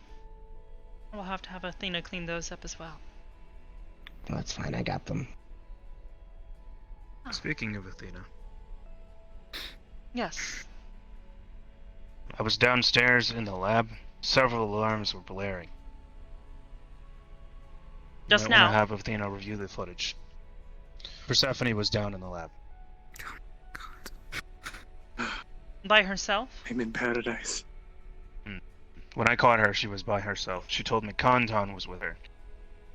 We'll have to have Athena clean those up as well. Oh, that's fine, I got them. Speaking of Athena, Yes. I was downstairs in the lab. Several alarms were blaring. Just I now? want to have Athena review the footage. Persephone was down in the lab. By herself? I'm in paradise. When I caught her, she was by herself. She told me Kanton was with her.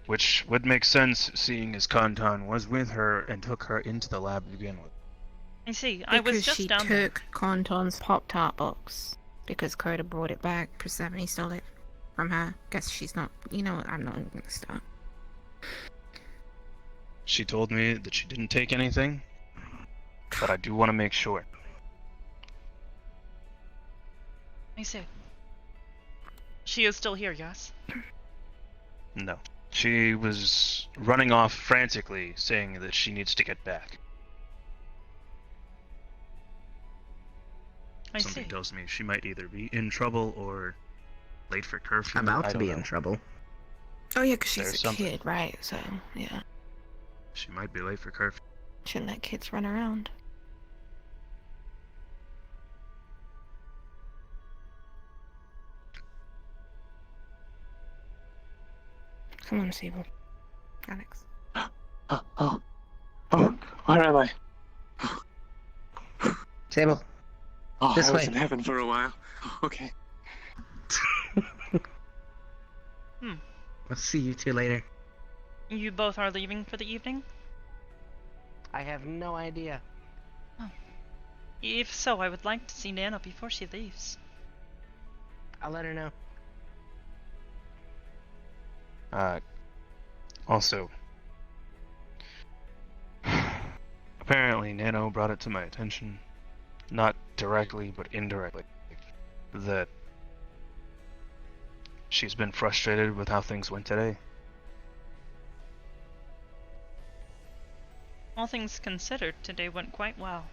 Which would make sense, seeing as Kanton was with her and took her into the lab to begin with. I see. I was just down there. Because she took Conton's Pop-Tart box. Because Coda brought it back. Persephone stole it from her. Guess she's not... You know what? I'm not even gonna start. She told me that she didn't take anything, but I do want to make sure. I see. She is still here, yes? No. She was running off frantically, saying that she needs to get back. I Something see. tells me she might either be in trouble or late for curfew. About I to don't be know. in trouble. Oh yeah, 'cause she's There's a something. kid, right? So yeah, She might be late for curfew. shouldn't let kids run around. Come on, Sable. Alex. Oh, where am I? Sable. Oh, This I was way. in heaven for a while. Okay. I'll see you two later. You both are leaving for the evening? I have no idea. If so, I would like to see Nana before she leaves. I'll let her know. Also, apparently Nano brought it to my attention, not directly but indirectly, that she's been frustrated with how things went today. All things considered, today went quite well.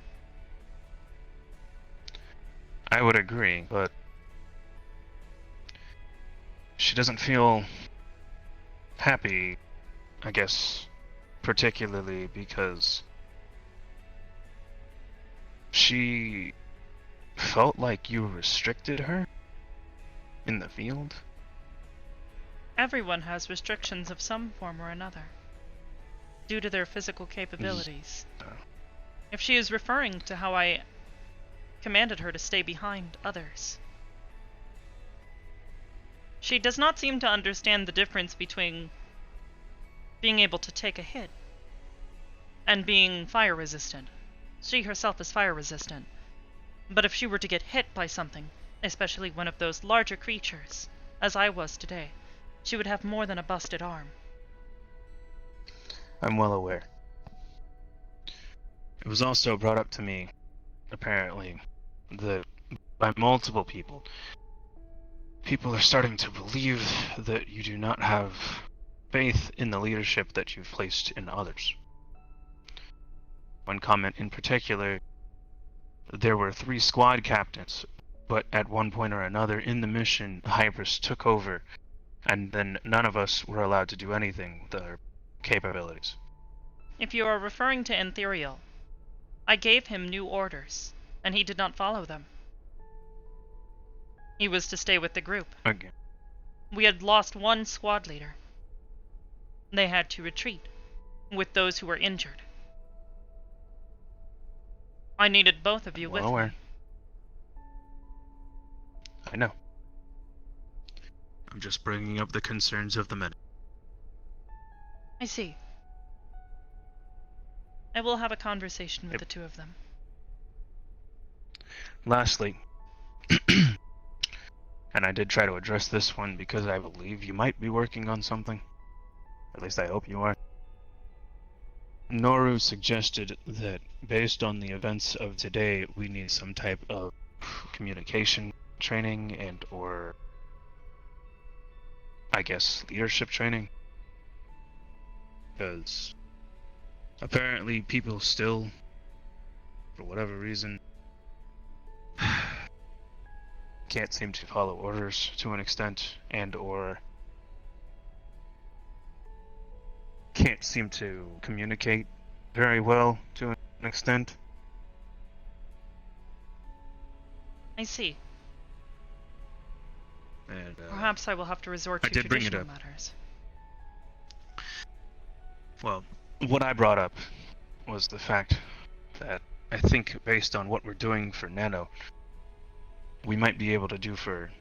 I would agree, but she doesn't feel happy, I guess, particularly because she felt like you restricted her in the field. Everyone has restrictions of some form or another, due to their physical capabilities. If she is referring to how I commanded her to stay behind others, she does not seem to understand the difference between being able to take a hit and being fire resistant. She herself is fire resistant, but if she were to get hit by something, especially one of those larger creatures, as I was today, she would have more than a busted arm. I'm well aware. It was also brought up to me, apparently, that by multiple people, people are starting to believe that you do not have faith in the leadership that you've placed in others. One comment in particular, there were 3 squad captains, but at one point or another in the mission, Hybris took over, and then none of us were allowed to do anything with our capabilities. If you are referring to Ethereal, I gave him new orders, and he did not follow them. He was to stay with the group. Again. We had lost one squad leader. They had to retreat, with those who were injured. I needed both of you with me. I know. I'm just bringing up the concerns of the men. I see. I will have a conversation with the two of them. Lastly, and I did try to address this one because I believe you might be working on something. At least I hope you are. Noru suggested that based on the events of today, we need some type of communication training and or I guess leadership training. Because apparently people still, for whatever reason, can't seem to follow orders to an extent and or can't seem to communicate very well to an extent. I see. And, perhaps I will have to resort I to did bring it traditional up. matters. Well, what I brought up was the fact that I think based on what we're doing for Nano, we might be able to do for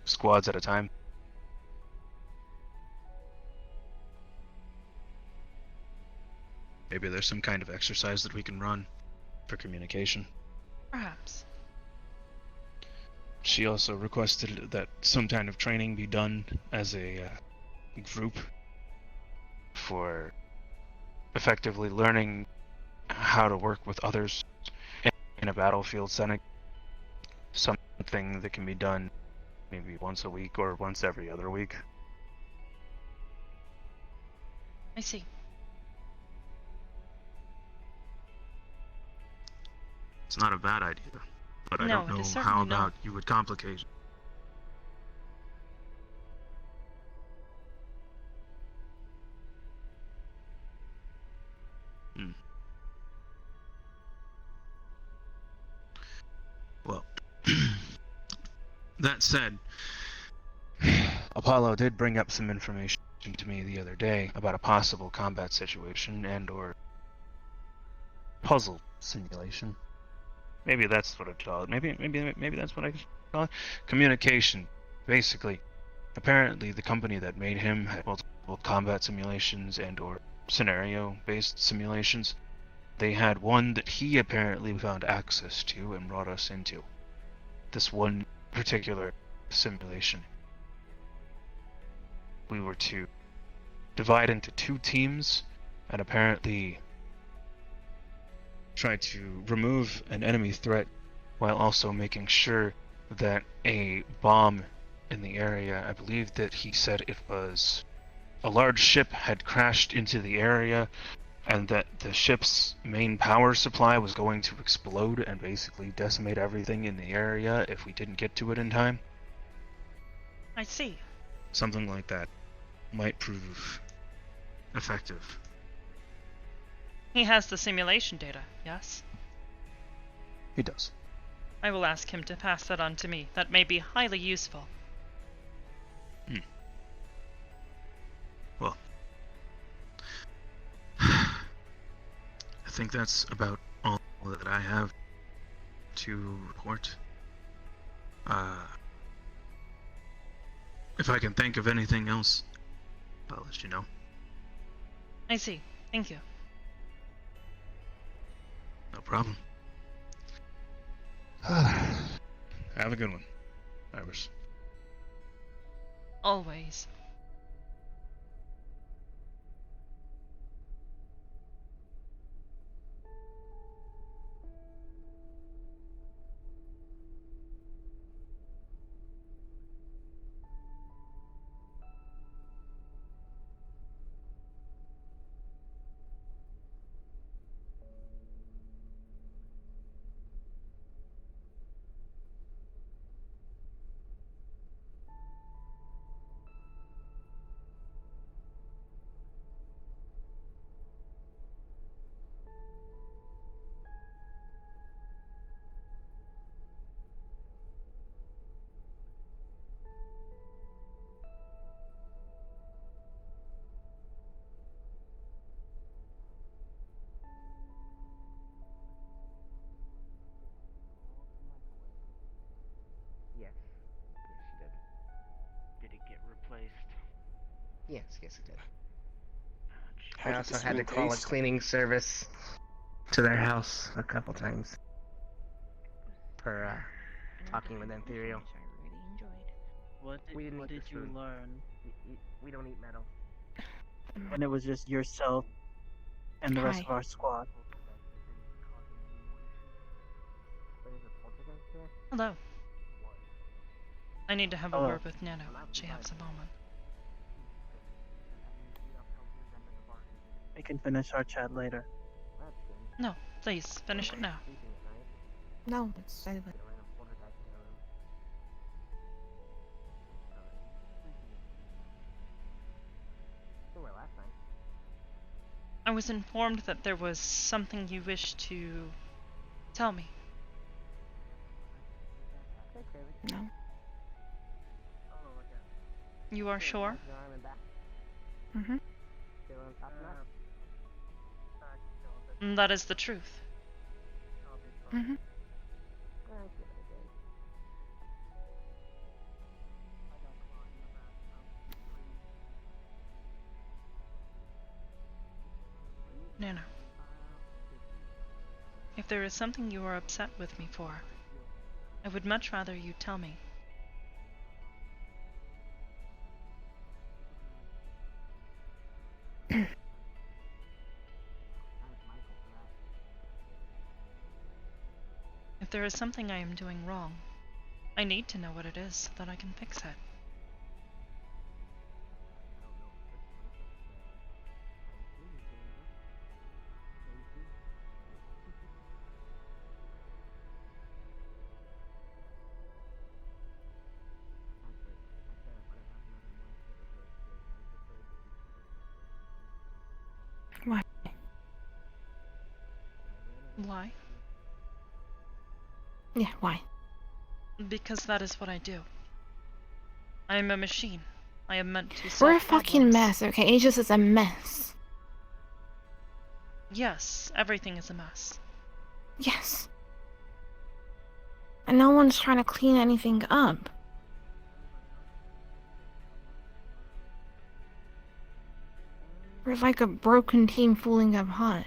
squads at a time. Maybe there's some kind of exercise that we can run for communication. Perhaps. She also requested that some kind of training be done as a group for effectively learning how to work with others in a battlefield setting. Something that can be done maybe once a week or once every other week. I see. It's not a bad idea. But I No, don't it know is how certainly about not. you would complicate. Hmm. Well, that said, Apollo did bring up some information to me the other day about a possible combat situation and/or puzzle simulation. Maybe that's what I'd call it. Maybe that's what I call it. Communication, basically. Apparently, the company that made him had multiple combat simulations and/or scenario-based simulations. They had one that he apparently found access to and brought us into. This one particular simulation. We were to divide into 2 teams and apparently try to remove an enemy threat while also making sure that a bomb in the area, I believe that he said it was a large ship, had crashed into the area and that the ship's main power supply was going to explode and basically decimate everything in the area if we didn't get to it in time. I see. Something like that might prove effective. He has the simulation data, yes? He does. I will ask him to pass that on to me. That may be highly useful. Well, I think that's about all that I have to report. If I can think of anything else, I'll let you know. I see. Thank you. No problem. Have a good one, Hybris. Always. Yes. Yes, she did. Did it get replaced? Yes, it did. How I did also this had to one call a taste? cleaning service to their house a couple times for talking with Ethereal. What We didn't what eat did this you food. learn We don't eat metal. when it was just yourself and the rest Hi. of our squad? Hello. I need to have a Hello. word with Nano. She has a moment. We can finish our chat later. No, please, finish it now. No, it's over. I was informed that there was something you wished to tell me. No. You are sure? Mm-hmm. That is the truth. Mm-hmm. Nano. If there is something you are upset with me for, I would much rather you tell me. If there is something I am doing wrong, I need to know what it is so that I can fix it. Why? Yeah, why? Because that is what I do. I am a machine. I am meant to We're solve a fucking problems. mess, okay? Aegis is a mess. Yes, everything is a mess. Yes. And no one's trying to clean anything up. We're like a broken team fooling up hot.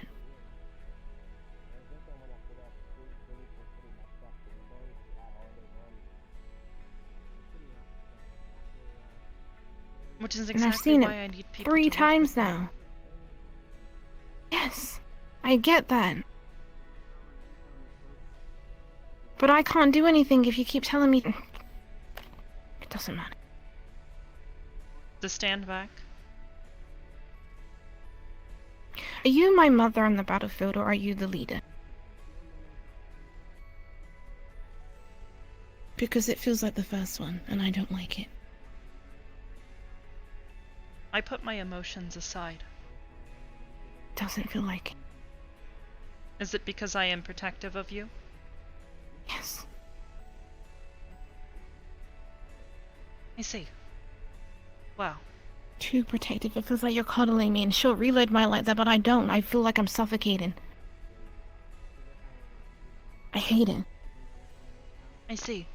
Which is And I've exactly seen why I it need people 3 to work times with me. now. Yes, I get that. But I can't do anything if you keep telling me... It doesn't matter. To stand back? Are you my mother on the battlefield, or are you the leader? Because it feels like the first one, and I don't like it. I put my emotions aside. Doesn't feel like it. Is it because I am protective of you? Yes. I see. Wow. Too protective. It feels like you're coddling me, and sure, reload might like that, but I don't. I feel like I'm suffocating. I hate it. I see.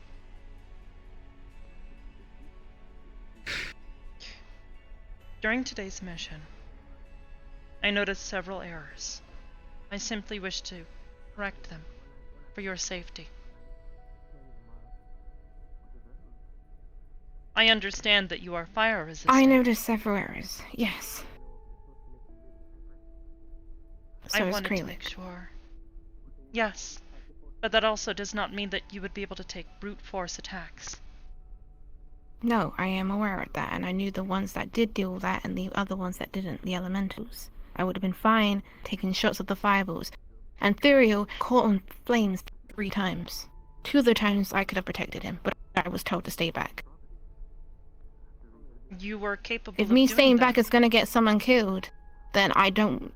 During today's mission, I noticed several errors. I simply wish to correct them for your safety. I understand that you are fire resistant. I noticed several errors, yes. So I is wanted to Kralik. make sure. Yes, but that also does not mean that you would be able to take brute force attacks. No, I am aware of that, and I knew the ones that did do that and the other ones that didn't, the elementals. I would have been fine taking shots of the fireballs. And Thuriel caught on flames 3 times. 2 of the times I could have protected him, but I was told to stay back. You were capable If of me doing staying that. back is gonna get someone killed, then I don't...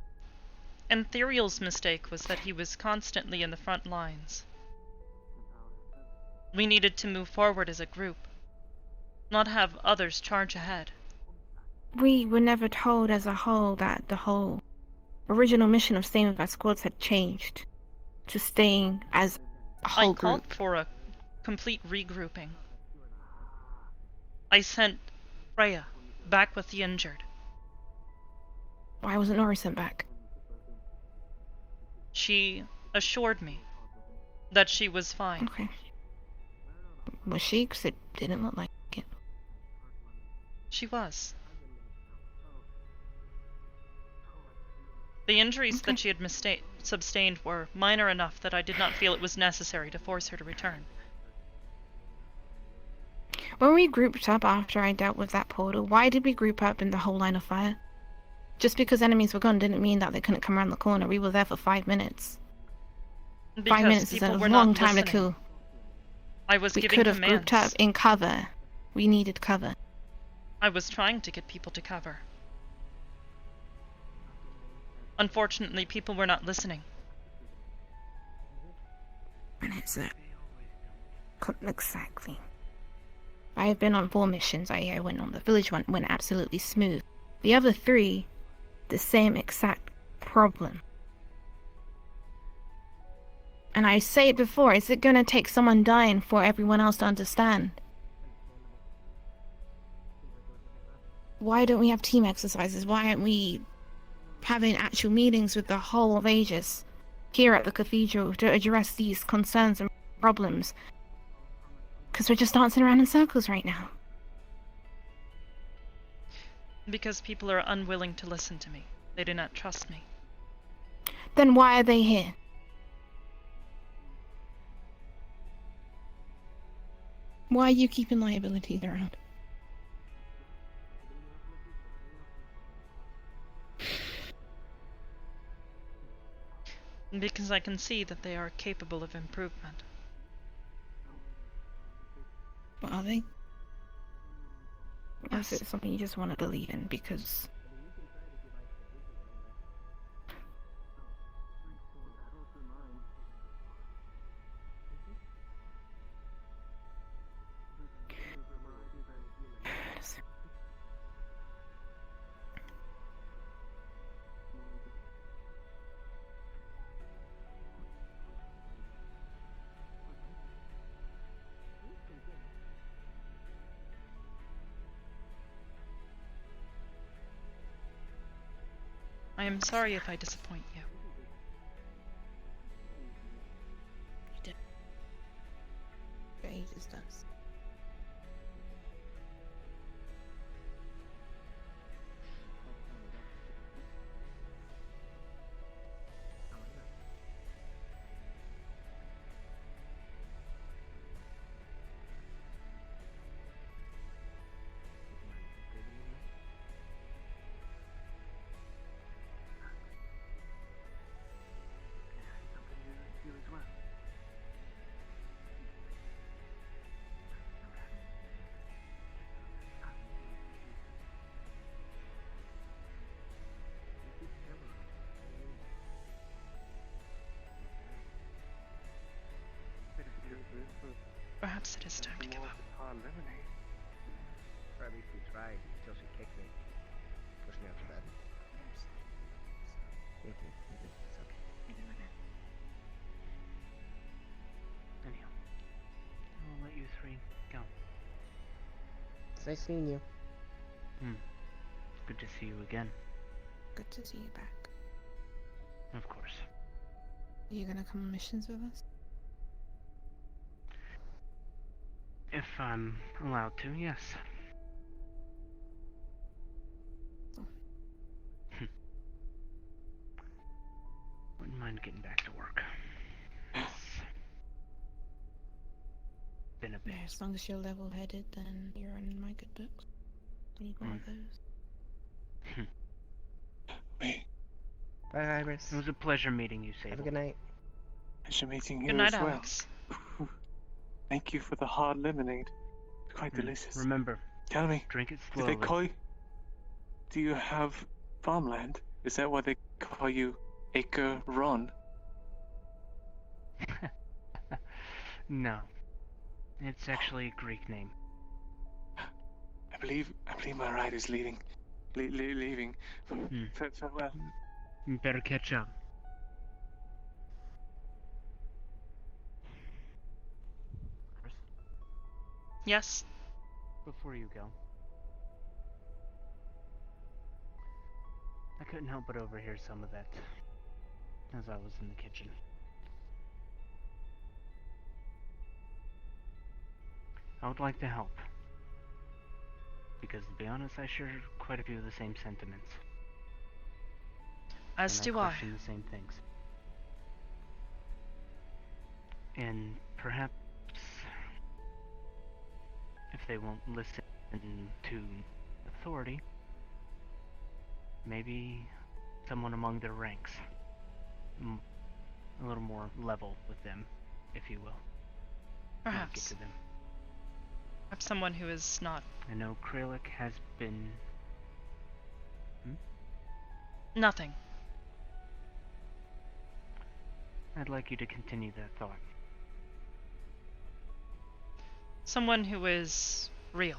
And Thuriel's mistake was that he was constantly in the front lines. We needed to move forward as a group, not have others charge ahead. We were never told as a whole that the whole original mission of staying with our squads had changed to staying as a whole I called group. for a complete regrouping. I sent Freya back with the injured. Why wasn't Nori sent back? She assured me that she was fine. Okay. Was she? 'Cause it didn't look like it. She was. The injuries that she had sustained were minor enough that I did not feel it was necessary to force her to return. When we grouped up after I dealt with that portal, why did we group up in the whole line of fire? Just because enemies were gone didn't mean that they couldn't come around the corner. We were there for 5 minutes. Because 5 minutes is people a were long not time to listening. kill. I was We giving could have commands. grouped up in cover. We needed cover. I was trying to get people to cover. Unfortunately, people were not listening. And it's exactly. I have been on 4 missions. I went on the village one, went absolutely smooth. The other 3, the same exact problem. And I say it before, is it gonna take someone dying for everyone else to understand? Why don't we have team exercises? Why aren't we having actual meetings with the whole of Aegis here at the cathedral to address these concerns and problems? Because we're just dancing around in circles right now. Because people are unwilling to listen to me. They do not trust me. Then why are they here? Why are you keeping liabilities around? Because I can see that they are capable of improvement. What are they? Or Yes. is it something you just want to believe in because... I am sorry if I disappoint you. You did. Your Aegis does. Perhaps it is time to give up. Or at least we tried until she kicked me. Pushed me out to bed. It's okay. Anyhow, I'll let you three go. It's nice seeing you. Good to see you again. Good to see you back. Of course. Are you gonna come on missions with us? If I'm allowed to, yes. Wouldn't mind getting back to work. It's been a bit. Yeah, as long as you're level-headed, then you're in my good books. I need one of those. Wait. Bye, Hybris. It was a pleasure meeting you, Sable. Have a good night. Pleasure meeting you Good night, as well. Alex. Thank you for the hard lemonade. It's quite delicious. Remember, tell me, drink it do slowly. they call you? Do you have farmland? Is that why they call you Acre Ron? No. It's actually a Greek name. I believe my ride is leaving. Leaving. Farewell. You better catch up. Yes? Before you go, I couldn't help but overhear some of that as I was in the kitchen. I would like to help, because to be honest, I share quite a few of the same sentiments. As and do I I. question the same things. And perhaps if they won't listen to authority, maybe someone among their ranks, a little more level with them, if you will, might get Perhaps. to them. Perhaps someone who is not. I know Kralik has been... Nothing. I'd like you to continue that thought. Someone who is real.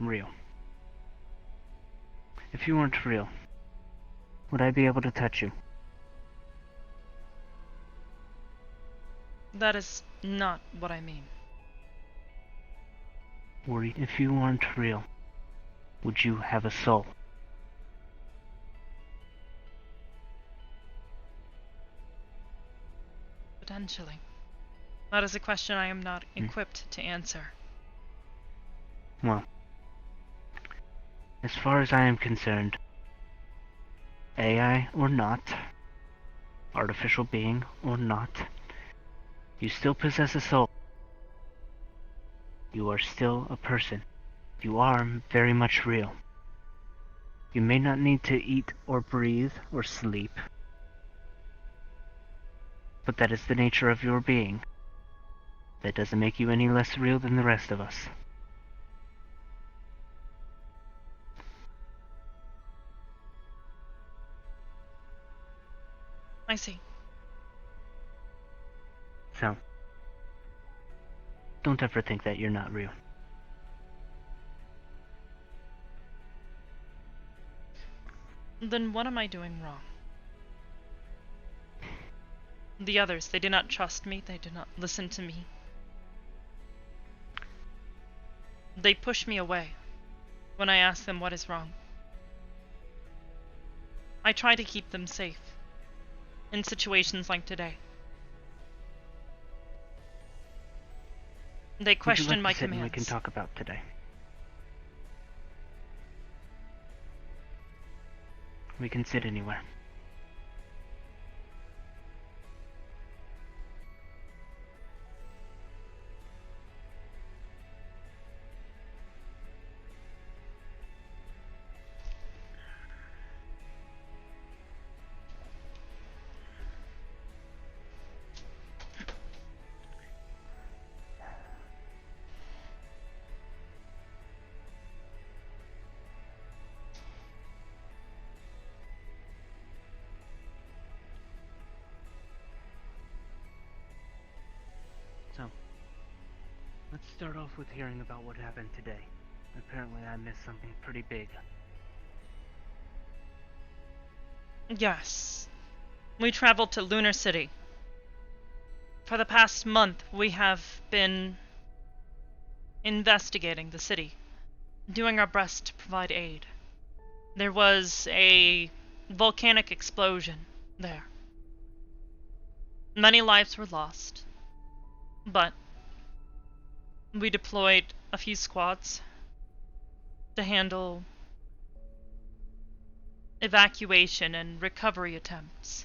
Real. If you weren't real, would I be able to touch you? That is not what I mean. Or if you weren't real, would you have a soul? Potentially. That is a question I am not equipped to answer. Well, as far as I am concerned, AI or not, artificial being or not, you still possess a soul. You are still a person. You are very much real. You may not need to eat or breathe or sleep, but that is the nature of your being. That doesn't make you any less real than the rest of us. I see. So, don't ever think that you're not real. Then what am I doing wrong? The others, they did not trust me, they did not listen to me. They push me away when I ask them what is wrong. I try to keep them safe in situations like today. They question my commands. We can talk about today. We can sit anywhere. So, let's start off with hearing about what happened today. Apparently I missed something pretty big. Yes. We traveled to Lunar City. For the past month, we have been investigating the city, doing our best to provide aid. There was a volcanic explosion there. Many lives were lost, but we deployed a few squads to handle evacuation and recovery attempts.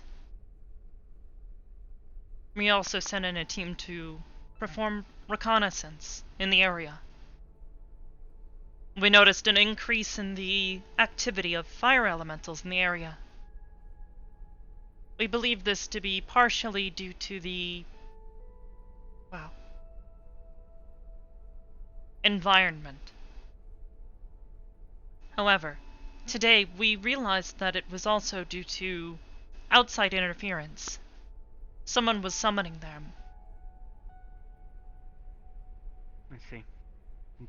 We also sent in a team to perform reconnaissance in the area. We noticed an increase in the activity of fire elementals in the area. We believe this to be partially due to the, environment. However, today we realized that it was also due to outside interference. Someone was summoning them. I see.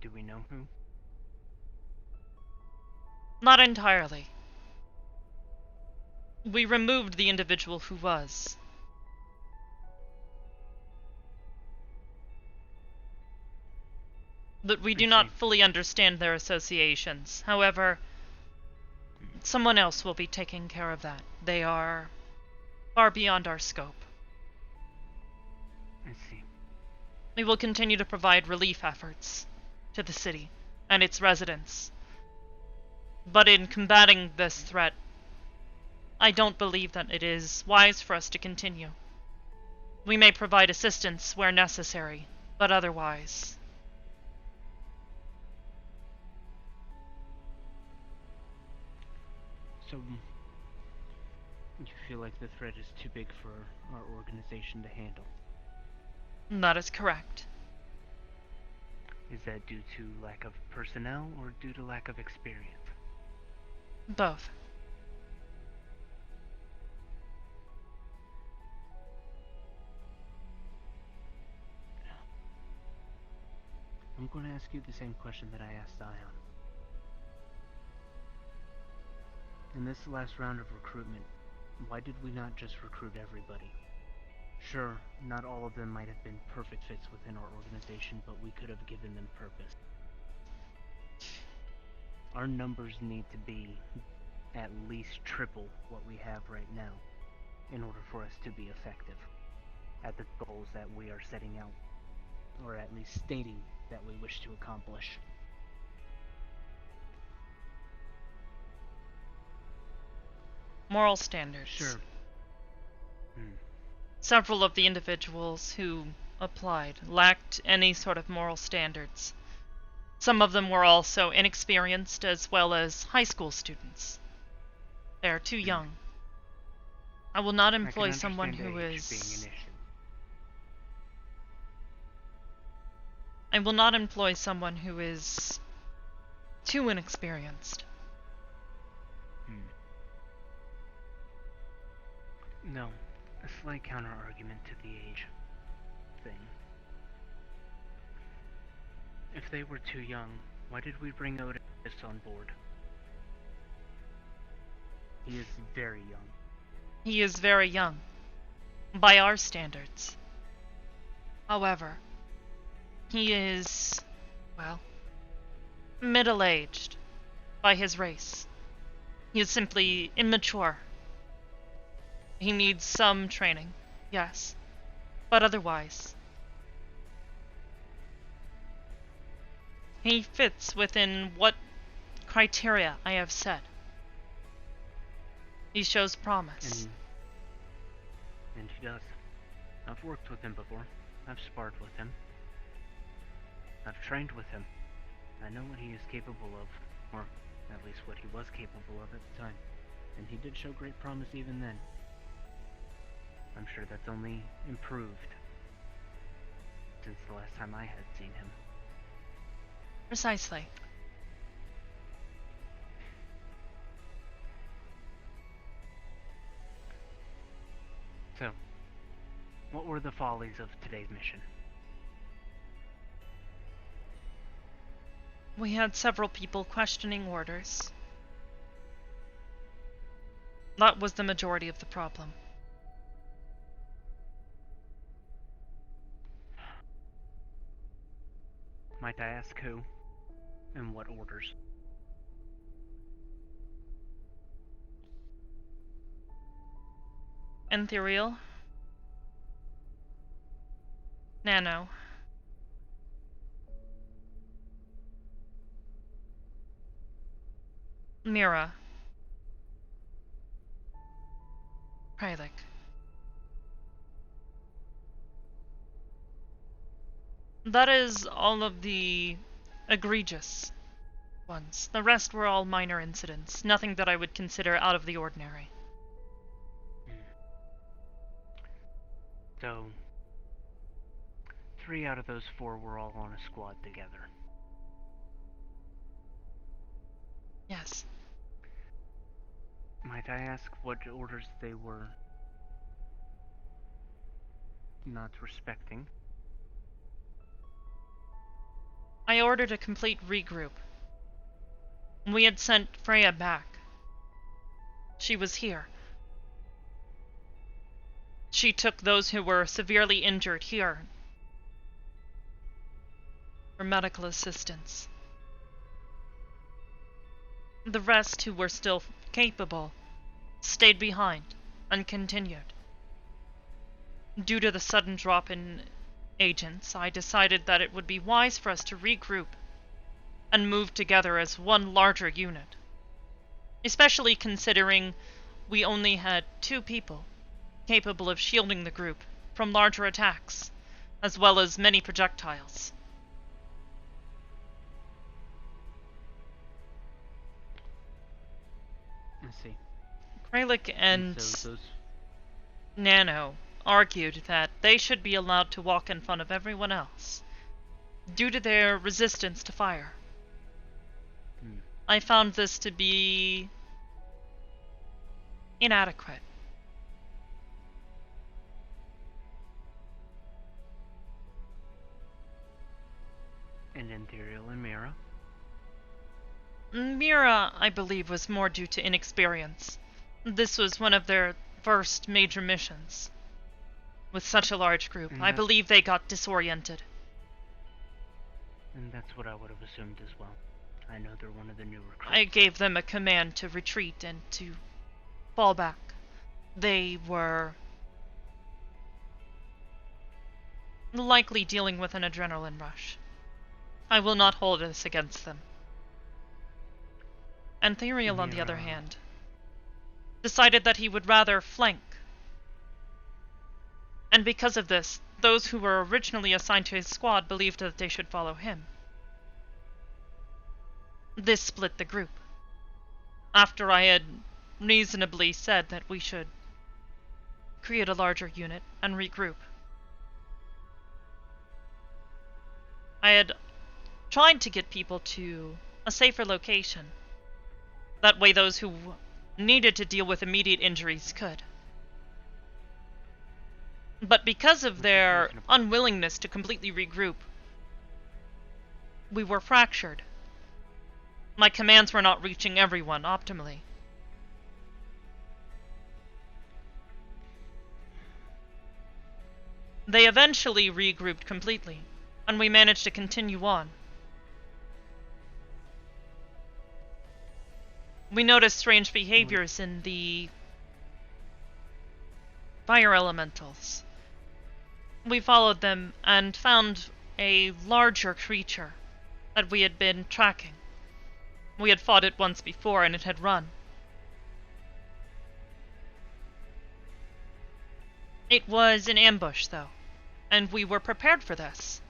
Do we know who? Not entirely. We removed the individual who was. But we do not fully understand their associations. However, someone else will be taking care of that. They are far beyond our scope. I see. We will continue to provide relief efforts to the city and its residents. But in combating this threat, I don't believe that it is wise for us to continue. We may provide assistance where necessary, but otherwise. So, you feel like the threat is too big for our organization to handle? That is correct. Is that due to lack of personnel or due to lack of experience? Both. I'm going to ask you the same question that I asked Ion. In this last round of recruitment, why did we not just recruit everybody? Sure, not all of them might have been perfect fits within our organization, but we could have given them purpose. Our numbers need to be at least triple what we have right now in order for us to be effective at the goals that we are setting out, or at least stating that we wish to accomplish. Moral standards. Sure. Several of the individuals who applied lacked any sort of moral standards. Some of them were also inexperienced as well as high school students. They are too young. I will not employ someone who is... I will not employ someone who is too inexperienced. No, a slight counter-argument to the age thing. If they were too young, why did we bring Otis on board? He is very young. He is very young, by our standards. However, he is, well, middle-aged by his race. He is simply immature. He needs some training, yes, but otherwise, he fits within what criteria I have set. He shows promise. And he does. I've worked with him before. I've sparred with him. I've trained with him. I know what he is capable of, or at least what he was capable of at the time. And he did show great promise even then. I'm sure that's only improved since the last time I had seen him. Precisely. So, what were the follies of today's mission? We had several people questioning orders. That was the majority of the problem. Might I ask who? And what orders? Ethereal. Nano. Mira. Krylik. That is all of the egregious ones. The rest were all minor incidents, nothing that I would consider out of the ordinary. So, 3 out of those 4 were all on a squad together. Yes. Might I ask what orders they were not respecting? I ordered a complete regroup. We had sent Freya back. She was here. She took those who were severely injured here for medical assistance. The rest, who were still capable, stayed behind and continued. Due to the sudden drop in agents, I decided that it would be wise for us to regroup and move together as one larger unit, especially considering we only had 2 people capable of shielding the group from larger attacks, as well as many projectiles. I see. Krylik and so Nano argued that they should be allowed to walk in front of everyone else, due to their resistance to fire. I found this to be inadequate. And Ethereal and Mira? Mira, I believe, was more due to inexperience. This was one of their first major missions. With such a large group, I believe they got disoriented. And that's what I would have assumed as well. I know they're one of the new recruits. I gave them a command to retreat and to fall back. They were likely dealing with an adrenaline rush. I will not hold this against them. Ethereal, on the other hand, decided that he would rather flank. And because of this, those who were originally assigned to his squad believed that they should follow him. This split the group. After I had reasonably said that we should create a larger unit and regroup. I had tried to get people to a safer location. That way those who needed to deal with immediate injuries could. But because of their unwillingness to completely regroup, we were fractured. My commands were not reaching everyone optimally. They eventually regrouped completely, and we managed to continue on. We noticed strange behaviors in the fire elementals. We followed them and found a larger creature that we had been tracking. We had fought it once before and it had run. It was an ambush, though, and we were prepared for this.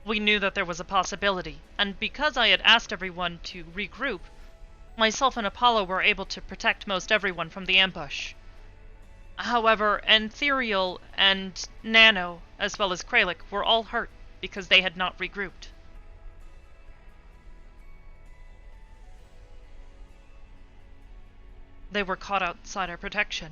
We knew that there was a possibility, and because I had asked everyone to regroup, myself and Apollo were able to protect most everyone from the ambush. However, Ethereal and Nano, as well as Kralik, were all hurt because they had not regrouped. They were caught outside our protection.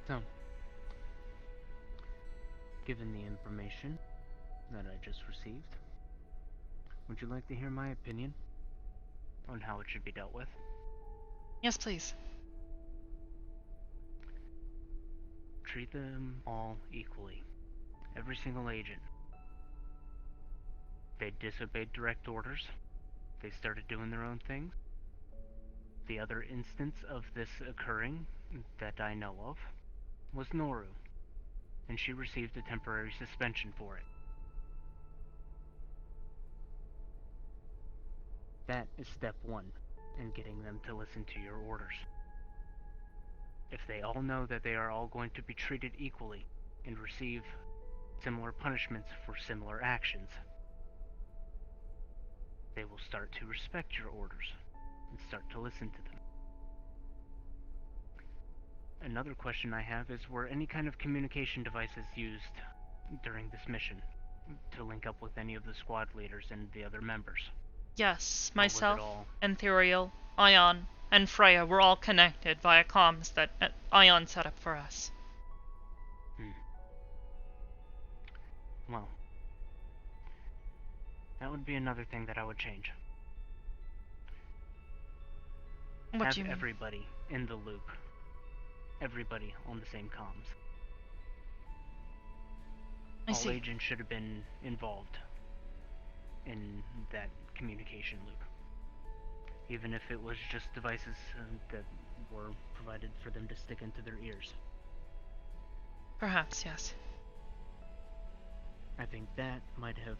So, given the information that I just received, would you like to hear my opinion on how it should be dealt with? Yes, please. Treat them all equally. Every single agent. They disobeyed direct orders. They started doing their own things. The other instance of this occurring that I know of was Noru, and she received a temporary suspension for it. That is step one in getting them to listen to your orders. If they all know that they are all going to be treated equally and receive similar punishments for similar actions, they will start to respect your orders and start to listen to them. Another question I have is, were any kind of communication devices used during this mission to link up with any of the squad leaders and the other members? Yes, Or was it myself, all- Ethereal, Ion, and Freya were all connected via comms that Ion set up for us. Well, that would be another thing that I would change. What Have do you mean? everybody in the loop. Everybody on the same comms. I All see. agents should have been involved in that communication loop. Even if it was just devices that were provided for them to stick into their ears. Perhaps, yes. I think that might have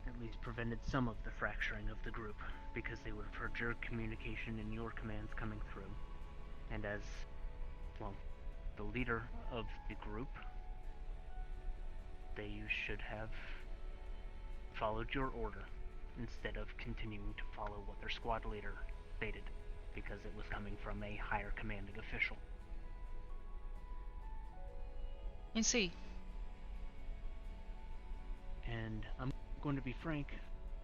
at least prevented some of the fracturing of the group, because they would have heard your communication and your commands coming through. And as, well, the leader of the group, you should have followed your order instead of continuing to follow what their squad leader stated, because it was coming from a higher commanding official. I see. And I'm going to be frank,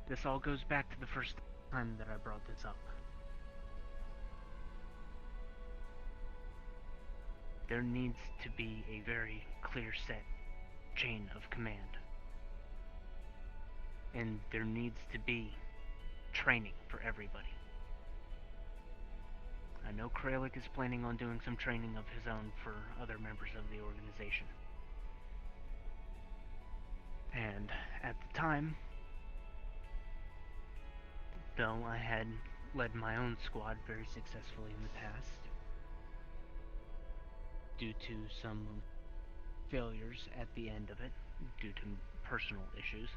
this all goes back to the first time that I brought this up. There needs to be a very clear set chain of command. And there needs to be training for everybody. I know Kralik is planning on doing some training of his own for other members of the organization. And at the time, though I had led my own squad very successfully in the past, due to some failures at the end of it, due to personal issues,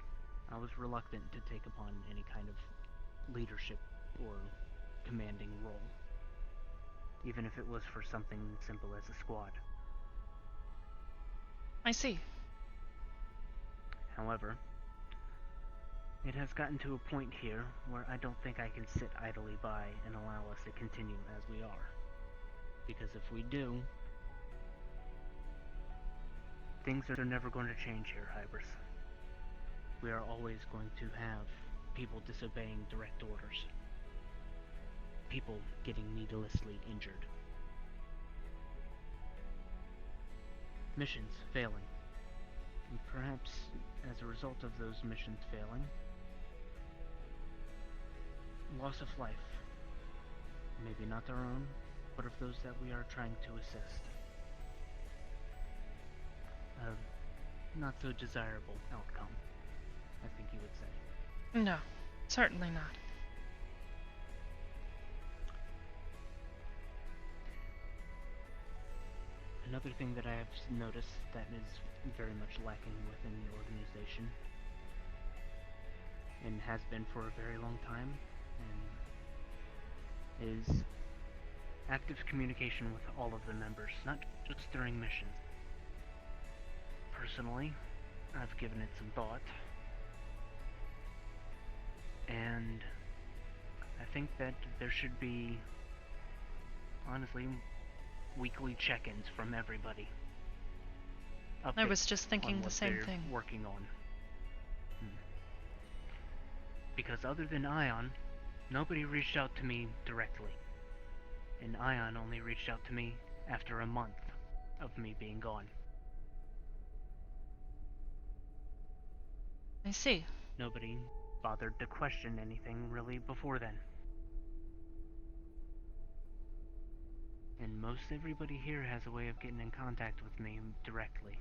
I was reluctant to take upon any kind of leadership or commanding role, even if it was for something simple as a squad. I see. However, it has gotten to a point here where I don't think I can sit idly by and allow us to continue as we are. Because if we do, things are never going to change here, Hybris. We are always going to have people disobeying direct orders. People getting needlessly injured. Missions failing. And perhaps as a result of those missions failing, loss of life. Maybe not our own, but of those that we are trying to assist. not so desirable outcome, I think you would say. No, certainly not. Another thing that I have noticed that is very much lacking within the organization, and has been for a very long time, is active communication with all of the members, not just during missions. Personally, I've given it some thought, and I think that there should be, honestly, weekly check-ins from everybody. I was just Updates thinking on the what same they're thing. working on. Because other than Ion, nobody reached out to me directly. And Ion only reached out to me after a month of me being gone. I see. Nobody bothered to question anything really before then. And most everybody here has a way of getting in contact with me directly.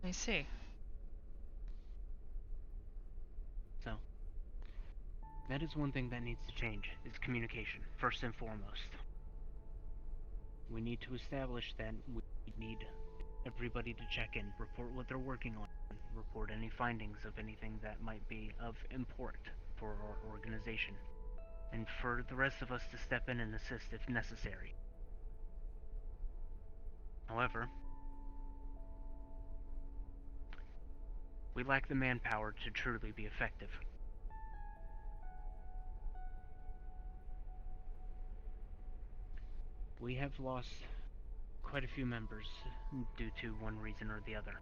I see. So, that is one thing that needs to change, is communication, first and foremost. We need to establish that we need everybody to check in, report what they're working on, report any findings of anything that might be of import for our organization, and for the rest of us to step in and assist if necessary. However, we lack the manpower to truly be effective. We have lost quite a few members due to one reason or the other.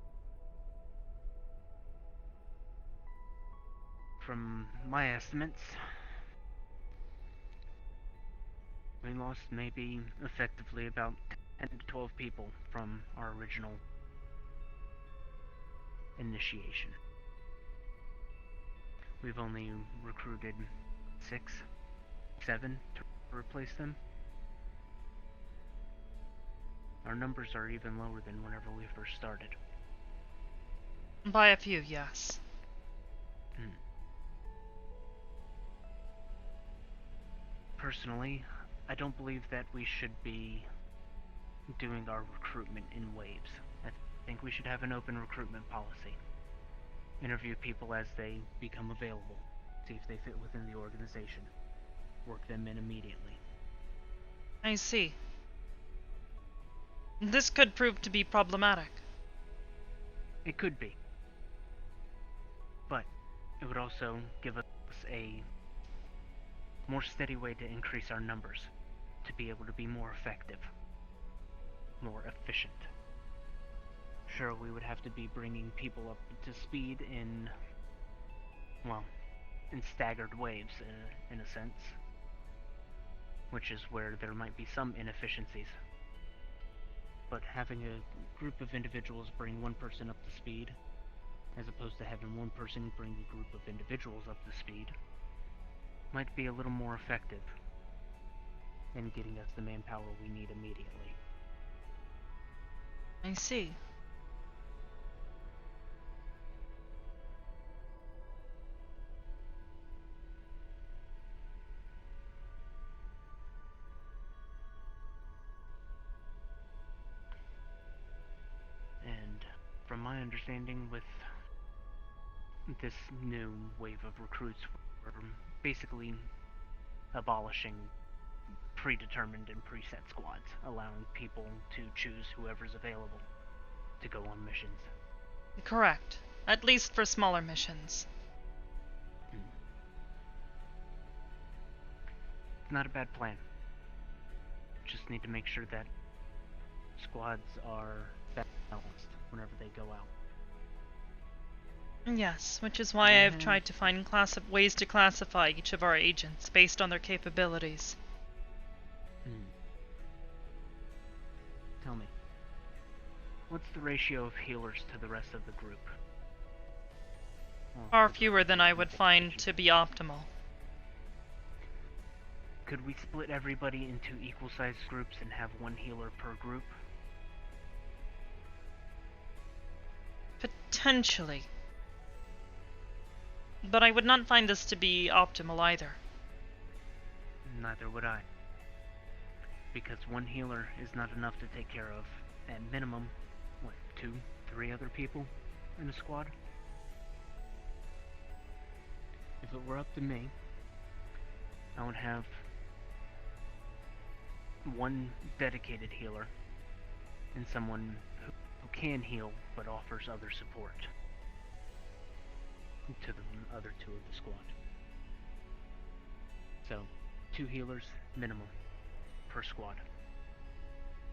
From my estimates, we lost maybe effectively about 10 to 12 people from our original initiation. We've only recruited 6, 7 to replace them. Our numbers are even lower than whenever we first started. By a few, yes. Personally, I don't believe that we should be doing our recruitment in waves. I think we should have an open recruitment policy. Interview people as they become available. See if they fit within the organization. Work them in immediately. I see. This could prove to be problematic. It could be. But it would also give us a more steady way to increase our numbers, to be able to be more effective, more efficient. Sure, we would have to be bringing people up to speed in, well, in staggered waves, in a sense, which is where there might be some inefficiencies. But having a group of individuals bring one person up to speed, as opposed to having one person bring a group of individuals up to speed, might be a little more effective in getting us the manpower we need immediately. I see. And from my understanding, with this new wave of recruits, we're basically abolishing predetermined and preset squads, allowing people to choose whoever's available to go on missions. Correct. At least for smaller missions. It's not a bad plan. Just need to make sure that squads are balanced whenever they go out. Yes, which is why I've tried to find ways to classify each of our agents based on their capabilities. Tell me, what's the ratio of healers to the rest of the group? Far fewer than I would find to be optimal. Could we split everybody into equal-sized groups and have one healer per group? Potentially. But I would not find this to be optimal either. Neither would I. Because one healer is not enough to take care of, at minimum, what, 2, 3 other people in a squad? If it were up to me, I would have one dedicated healer and someone who can heal but offers other support to the other 2 of the squad. So, 2 healers minimum per squad.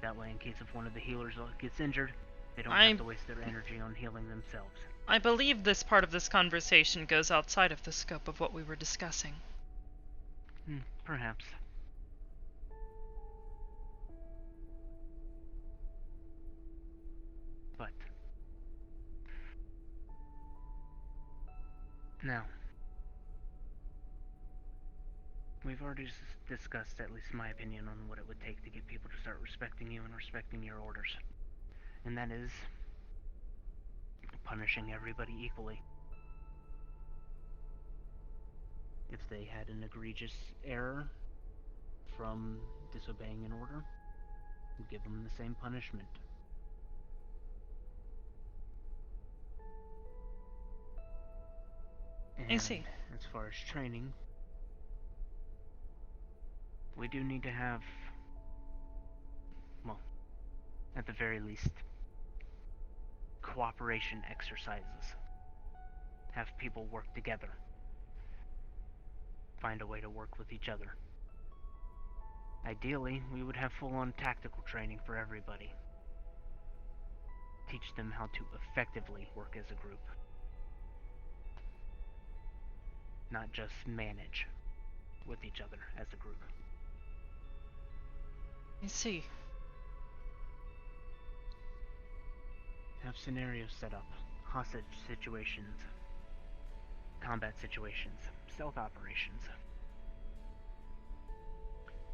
That way, in case if one of the healers gets injured, they don't have to waste their energy on healing themselves. I believe this part of this conversation goes outside of the scope of what we were discussing. Perhaps. But now, we've already discussed at least my opinion on what it would take to get people to start respecting you and respecting your orders. And that is punishing everybody equally. If they had an egregious error from disobeying an order, give them the same punishment. And I see. As far as training, we do need to have, well, at the very least, cooperation exercises. Have people work together. Find a way to work with each other. Ideally, we would have full-on tactical training for everybody. Teach them how to effectively work as a group. Not just manage with each other as a group. I see. Have scenarios set up. Hostage situations. Combat situations. Stealth operations.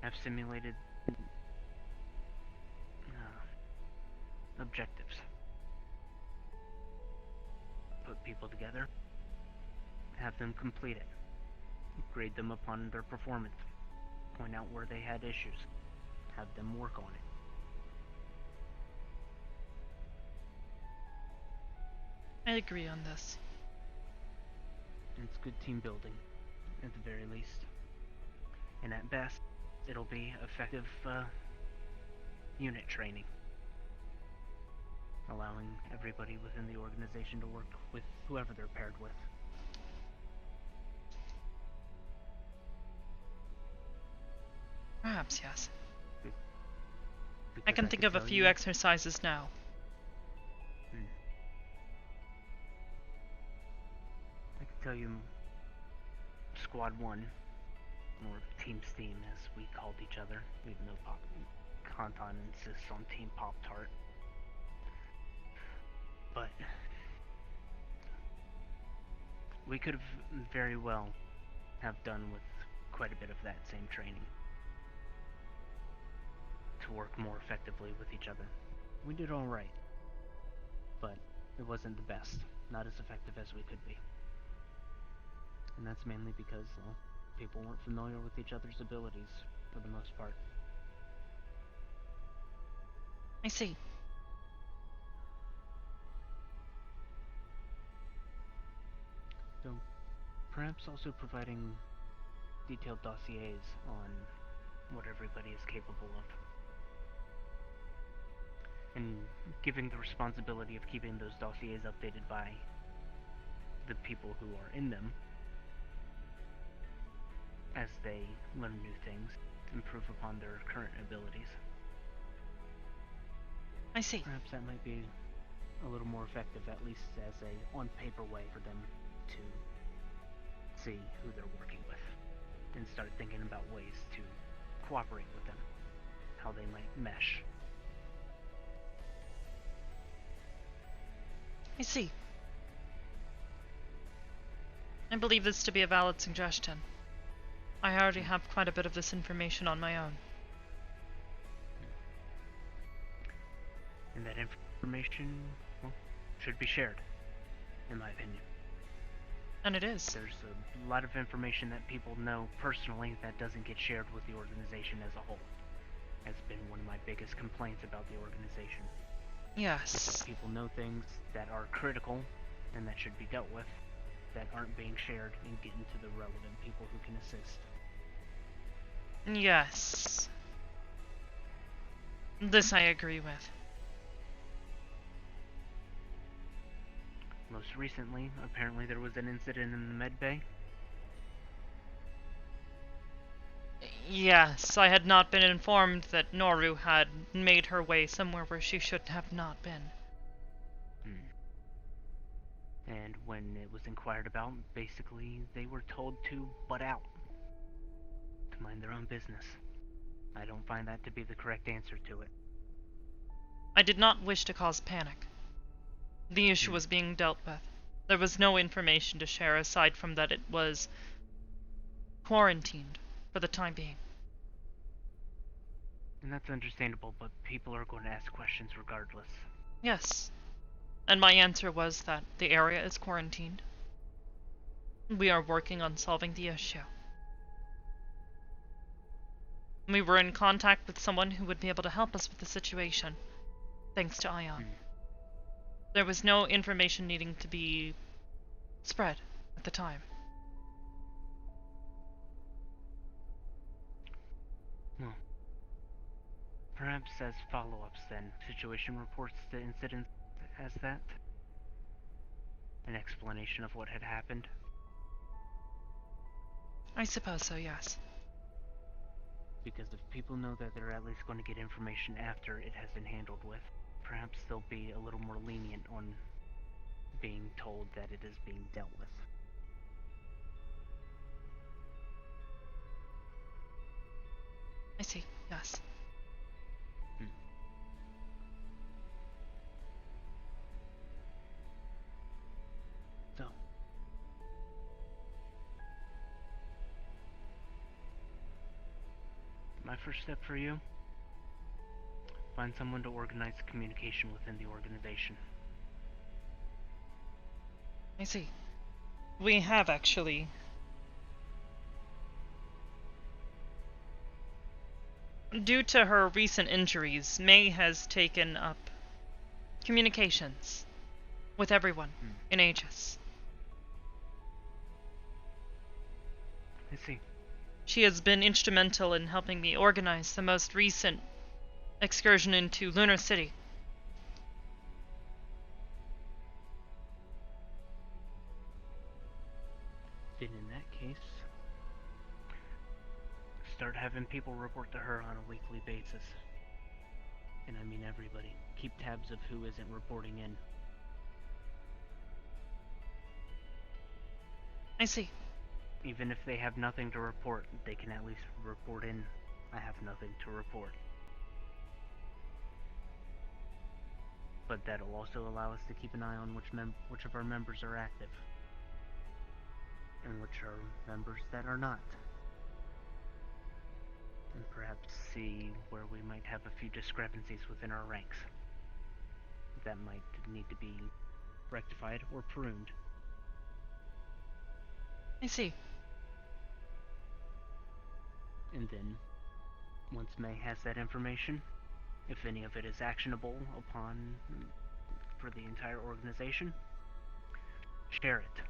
Have simulated objectives. Put people together. Have them complete it. Grade them upon their performance. Point out where they had issues. Have them work on it. I agree on this. It's good team building, at the very least. And at best, it'll be effective unit training. Allowing everybody within the organization to work with whoever they're paired with. Perhaps, yes. Because I can think of a few exercises now. I can tell you Squad 1, or Team Steam as we called each other, even though Kanton insists on Team Pop-Tart. But we could have very well have done with quite a bit of that same training to work more effectively with each other. We did all right, but it wasn't the best, not as effective as we could be. And that's mainly because, well, people weren't familiar with each other's abilities, for the most part. I see. So, perhaps also providing detailed dossiers on what everybody is capable of. And giving the responsibility of keeping those dossiers updated by the people who are in them as they learn new things, improve upon their current abilities. I see. Perhaps that might be a little more effective, at least as a on-paper way for them to see who they're working with and start thinking about ways to cooperate with them, how they might mesh. I see. I believe this to be a valid suggestion. I already have quite a bit of this information on my own. And that information, well, should be shared, in my opinion. And it is. There's a lot of information that people know personally that doesn't get shared with the organization as a whole. Has been one of my biggest complaints about the organization. Yes. People know things that are critical and that should be dealt with that aren't being shared and getting to the relevant people who can assist. Yes. This I agree with. Most recently, apparently there was an incident in the med bay. Yes, I had not been informed that Noru had made her way somewhere where she should have not been. And when it was inquired about, basically they were told to butt out. To mind their own business. I don't find that to be the correct answer to it. I did not wish to cause panic. The issue was being dealt with. There was no information to share aside from that it was quarantined for the time being. And that's understandable, but people are going to ask questions regardless. Yes. And my answer was that the area is quarantined. We are working on solving the issue. We were in contact with someone who would be able to help us with the situation, thanks to Ion. There was no information needing to be spread at the time. Well, perhaps as follow-ups then, situation reports the incident as that? An explanation of what had happened? I suppose so, yes. Because if people know that they're at least going to get information after it has been handled with, perhaps they'll be a little more lenient on being told that it is being dealt with. I see, yes. So, my first step for you, find someone to organize communication within the organization. I see. We have actually. Due to her recent injuries, May has taken up communications with everyone in Aegis. I see. She has been instrumental in helping me organize the most recent excursion into Lunar City. Then in that case, start having people report to her on a weekly basis. And I mean everybody. Keep tabs of who isn't reporting in. I see. Even if they have nothing to report, they can at least report in, I have nothing to report. But that'll also allow us to keep an eye on which of our members are active. And which are members that are not. And perhaps see where we might have a few discrepancies within our ranks. That might need to be rectified or pruned. I see. And then, once May has that information, if any of it is actionable upon for the entire organization, share it.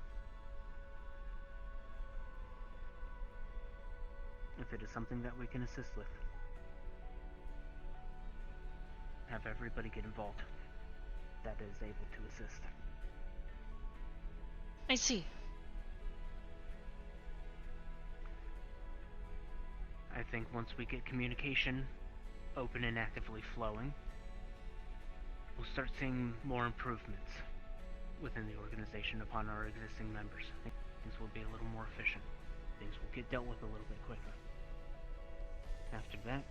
If it is something that we can assist with, have everybody get involved that is able to assist. I see. I think once we get communication open and actively flowing, we'll start seeing more improvements within the organization upon our existing members. Things will be a little more efficient. Things will get dealt with a little bit quicker. After that,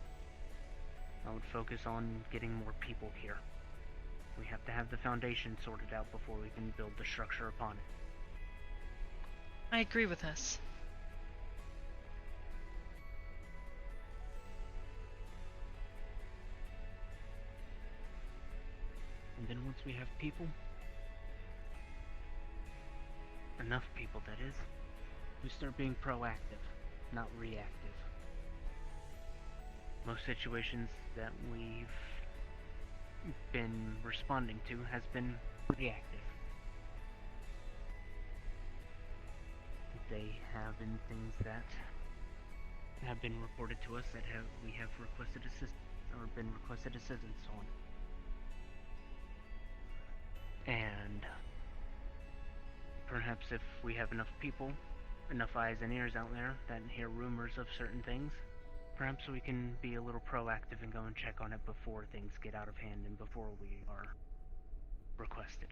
I would focus on getting more people here. We have to have the foundation sorted out before we can build the structure upon it. I agree with this. then once we have people, enough people that is, we start being proactive, not reactive. Most situations that we've been responding to has been reactive. They have been things that have been reported to us that we have requested assistance or been requested assistance on. And perhaps if we have enough people, enough eyes and ears out there that hear rumors of certain things, perhaps we can be a little proactive and go and check on it before things get out of hand and before we are requested.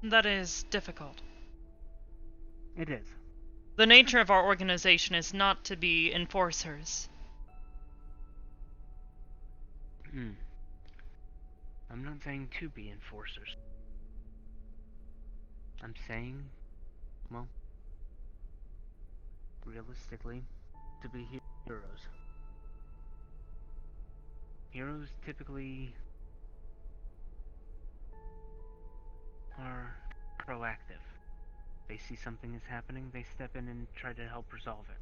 That is difficult. It is. The nature of our organization is not to be enforcers. I'm not saying to be enforcers. I'm saying, well, realistically, to be heroes. Heroes typically are proactive. They see something is happening, they step in and try to help resolve it.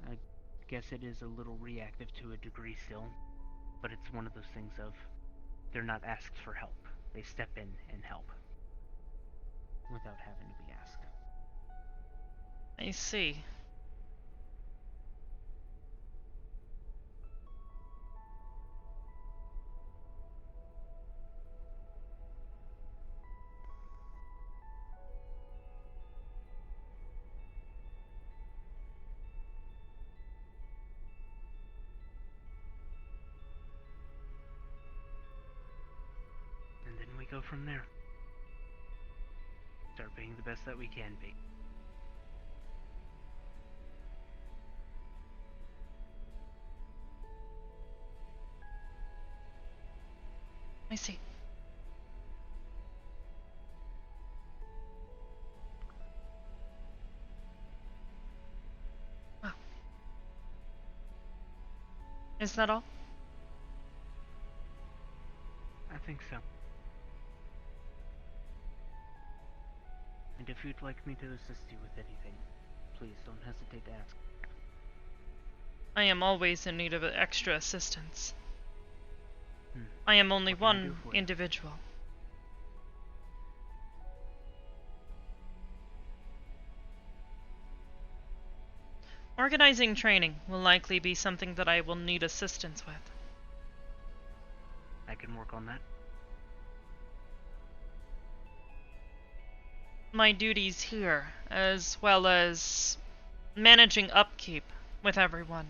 I guess it is a little reactive to a degree still, but it's one of those things of, they're not asked for help. They step in and help, without having to be asked. I see. Go from there. Start being the best that we can be. I see. Wow. Is that all? I think so. And if you'd like me to assist you with anything, please don't hesitate to ask. I am always in need of extra assistance. I am only one individual. Organizing training will likely be something that I will need assistance with. I can work on that. My duties here, as well as managing upkeep with everyone.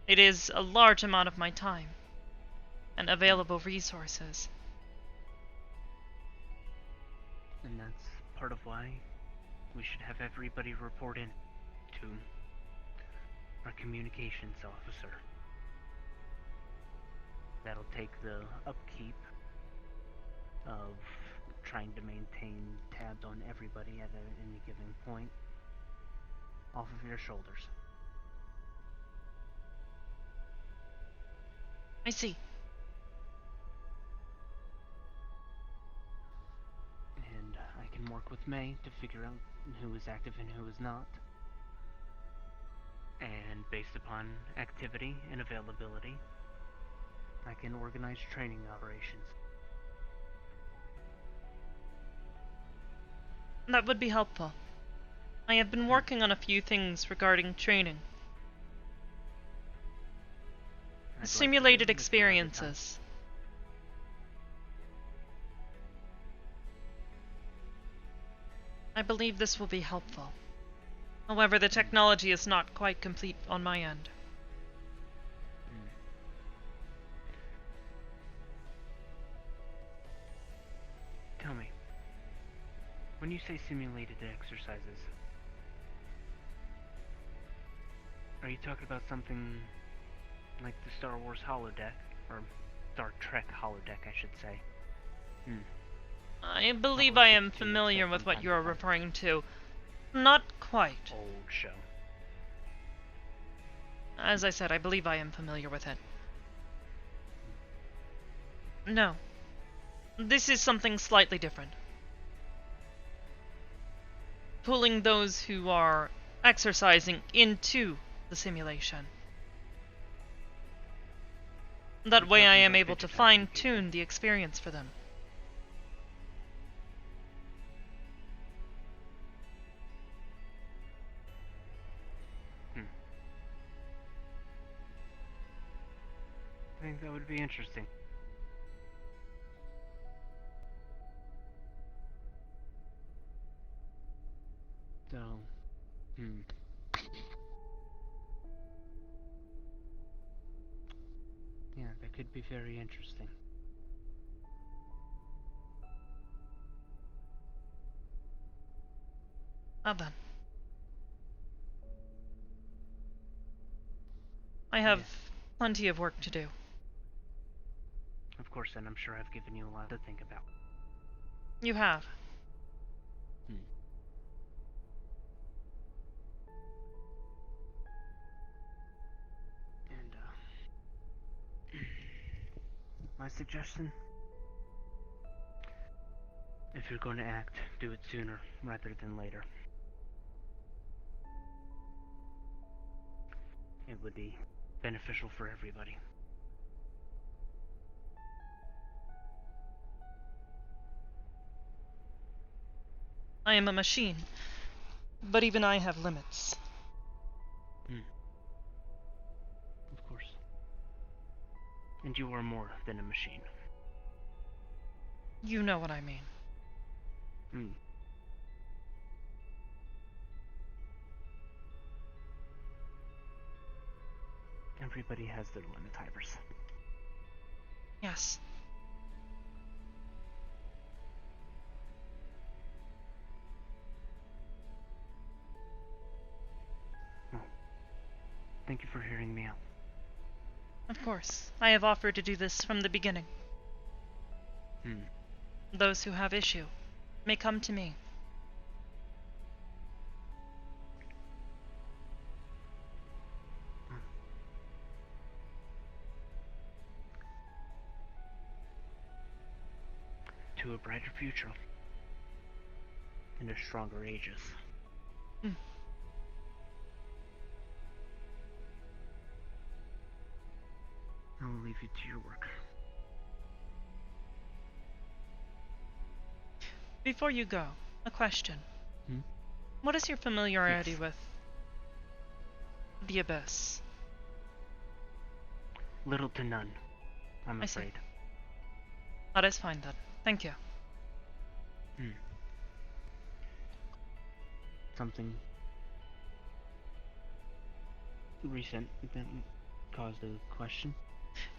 It is a large amount of my time and available resources. And that's part of why we should have everybody report in to our communications officer. That'll take the upkeep of trying to maintain tabs on everybody at any given point off of your shoulders. I see. And I can work with May to figure out who is active and who is not. And based upon activity and availability, I can organize training operations. That would be helpful. I have been working on a few things regarding training. Simulated experiences. I believe this will be helpful. However, the technology is not quite complete on my end. Tell me, when you say simulated exercises, are you talking about something like the Star Wars holodeck, or Star Trek holodeck, I should say? I believe I am familiar with what you are referring to. Not quite. Old show. As I said, I believe I am familiar with it. No. This is something slightly different. Pulling those who are exercising into the simulation. That way I am able to fine-tune the experience for them. I think that would be interesting. So, yeah, that could be very interesting. Well then. I have plenty of work to do. Of course, and I'm sure I've given you a lot to think about. You have. And, my suggestion? If you're going to act, do it sooner rather than later. It would be beneficial for everybody. I am a machine, but even I have limits. Of course. And you are more than a machine. You know what I mean. Everybody has their limit, Hybris. Yes. Well, thank you for hearing me out. Of course. I have offered to do this from the beginning. Those who have issue may come to me. To a brighter future. And a stronger Aegis. I will leave you to your work. Before you go, a question. What is your familiarity with the Abyss? Little to none, I'm afraid. That is fine then. Thank you. Something recent that caused a question?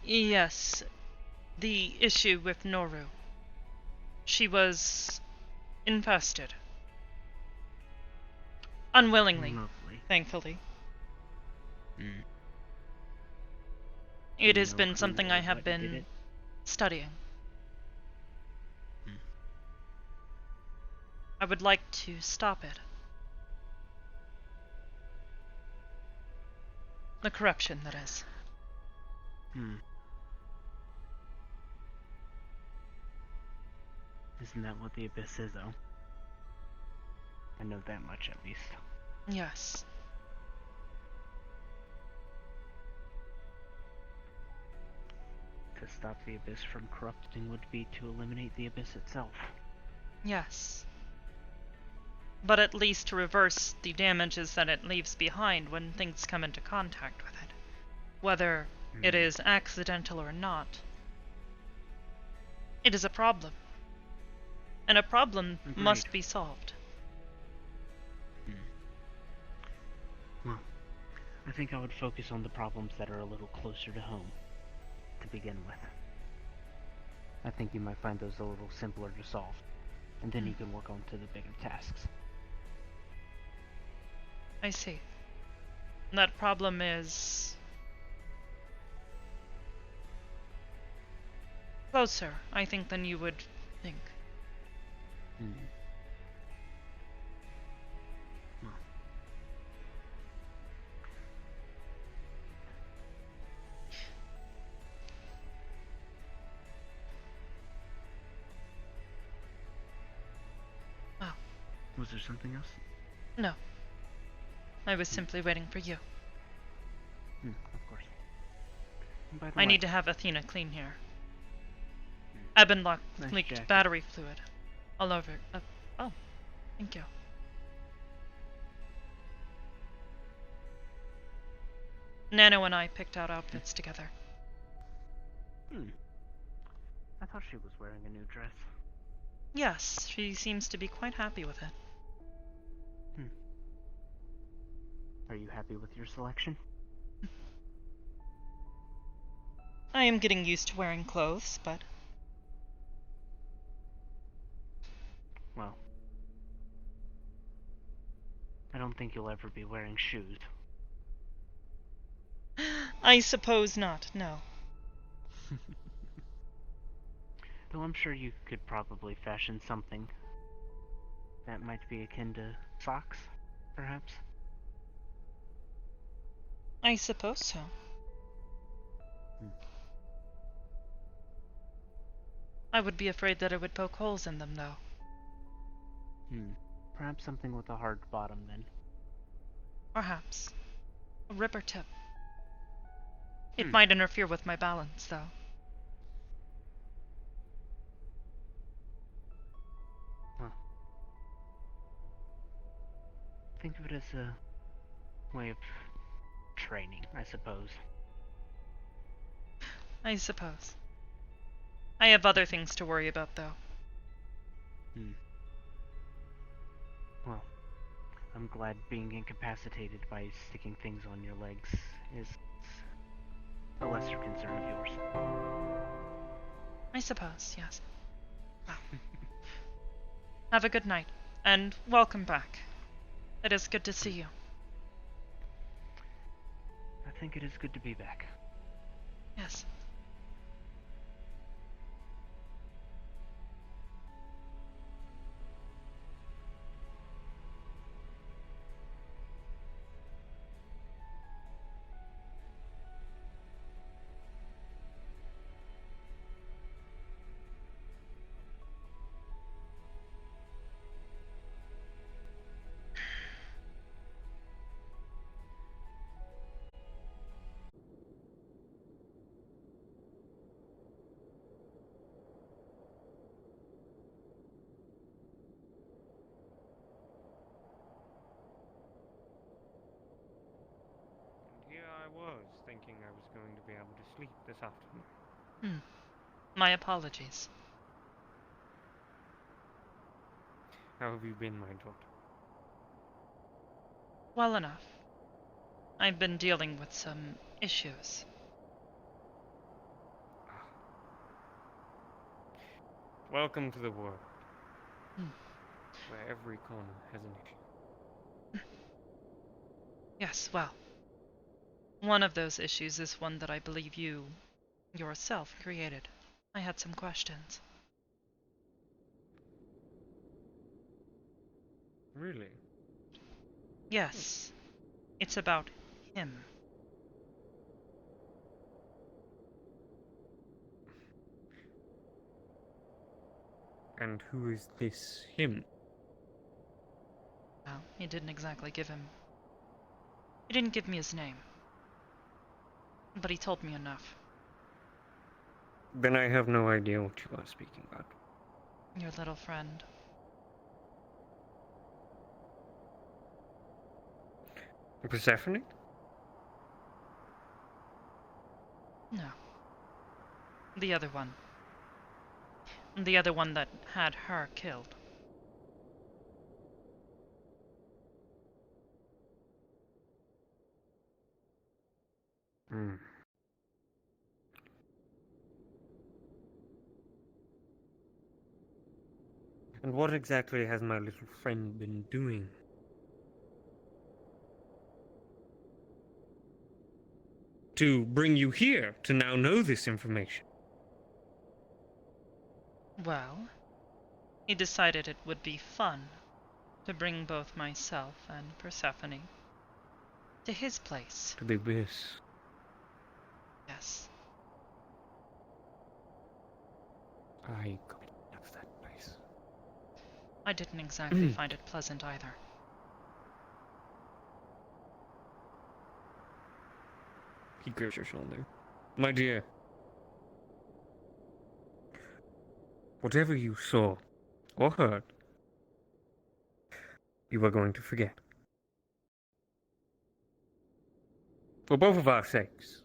Yes. The issue with Noru. She was infested. Unwillingly, thankfully. It has been something I have been studying. I would like to stop it. The corruption, that is. Isn't that what the Abyss is, though? I know that much, at least. Yes. To stop the Abyss from corrupting would be to eliminate the Abyss itself. Yes. But at least to reverse the damages that it leaves behind when things come into contact with it. Whether it is accidental or not. It is a problem. And a problem must be solved. Well, I think I would focus on the problems that are a little closer to home, to begin with. I think you might find those a little simpler to solve, and then you can work on to the bigger tasks. I see. That problem is closer, I think, than you would think. Well, Was there something else? No. I was simply waiting for you. Of course. And by the I way, need to have Athena clean here. Eben Nice leaked jacket. battery fluid all over. Oh, thank you. Nano and I picked out outfits together. I thought she was wearing a new dress. Yes, she seems to be quite happy with it. Are you happy with your selection? I am getting used to wearing clothes, but... Well, I don't think you'll ever be wearing shoes. I suppose not, no. Though I'm sure you could probably fashion something that might be akin to socks, perhaps? I suppose so. I would be afraid that I would poke holes in them, though. Perhaps something with a hard bottom, then. Perhaps. A ripper tip. It might interfere with my balance, though. Think of it as a way of training, I suppose. I suppose. I have other things to worry about, though. Well, I'm glad being incapacitated by sticking things on your legs is a lesser concern of yours. I suppose, yes. Well. Have a good night, and welcome back. It is good to see you. I think it is good to be back. Yes. Here I was, thinking I was going to be able to sleep this afternoon. My apologies. How have you been, my daughter? Well enough. I've been dealing with some issues. Welcome to the world, where every corner has an issue. Yes, well. One of those issues is one that I believe you, yourself, created. I had some questions. Really? Yes. It's about him. And who is this him? Well, he didn't exactly give him... He didn't give me his name. But he told me enough. Then I have no idea what you are speaking about. Your little friend. Persephone? No. The other one. The other one that had her killed. And what exactly has my little friend been doing? To bring you here to now know this information. Well, he decided it would be fun to bring both myself and Persephone to his place. To the abyss. Yes. I got love that place. I didn't exactly find it pleasant either. He grips your shoulder. My dear, whatever you saw or heard, you are going to forget. For both of our sakes.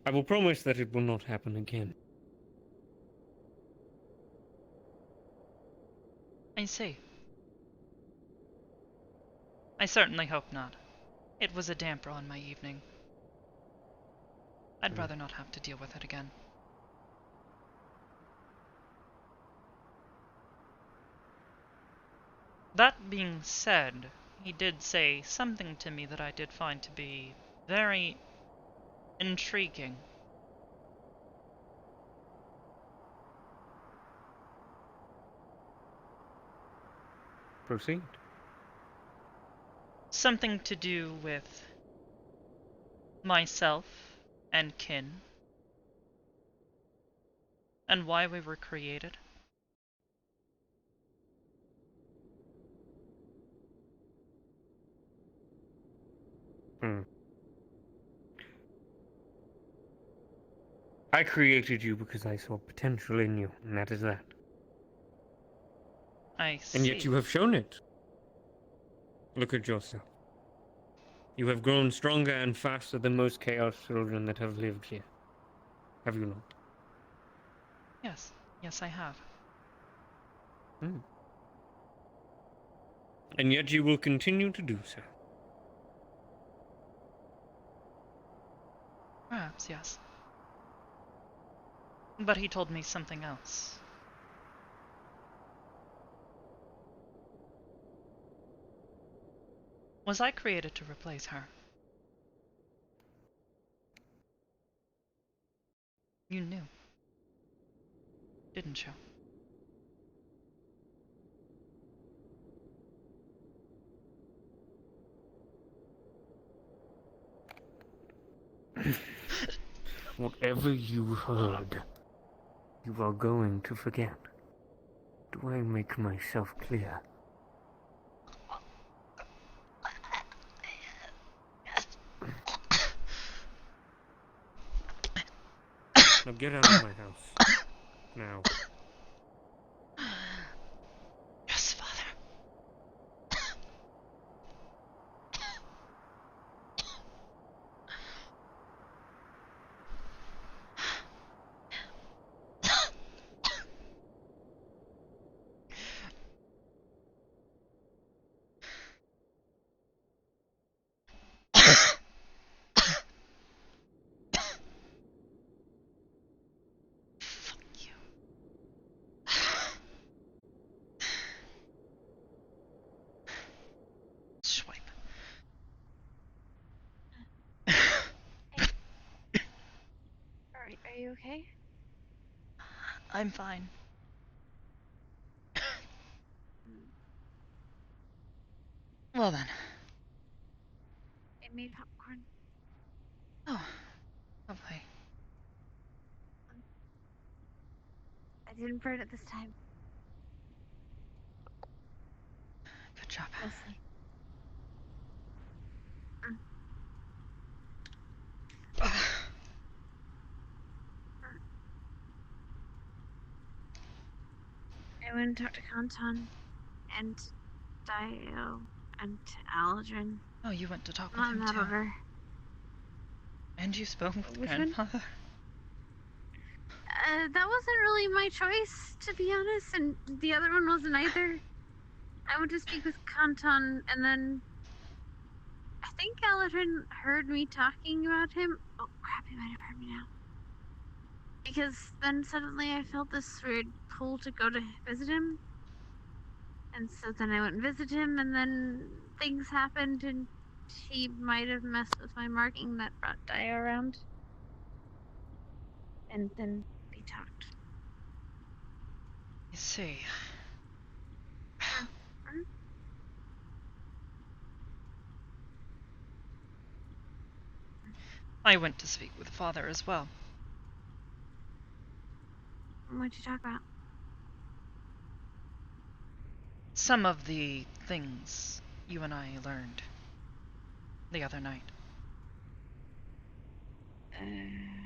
I will promise that it will not happen again. I see. I certainly hope not. It was a damper on my evening. I'd rather not have to deal with it again. That being said, he did say something to me that I did find to be very intriguing. Proceed. Something to do with myself and kin, and why we were created. I created you because I saw potential in you, and that is that. I see. And yet you have shown it. Look at yourself. You have grown stronger and faster than most Chaos children that have lived here. Have you not? Yes. Yes, I have. And yet you will continue to do so. Perhaps, yes. But he told me something else. Was I created to replace her? You knew, didn't you? Whatever you heard, you are going to forget. Do I make myself clear? Now get out of my house. Now. Yes, Father. Are you okay? I'm fine. Well then. I made popcorn. Oh, lovely. I didn't burn it this time. Good job. Mostly. I went and talked to Kanton and Dio and Aldrin. Oh, you went to talk with Not him in that too. order. And you spoke with Which one? Grandfather? That wasn't really my choice, to be honest, and the other one wasn't either. I went to speak with Kanton, and then I think Aldrin heard me talking about him. Oh crap, he might have heard me now. Because then suddenly I felt this weird pull to go to visit him. And so then I went and visited him, and then things happened, and he might have messed with my marking that brought Dia around. And then we talked. You see. I went to speak with Father as well. What'd you talk about? some of the things you and I learned the other night.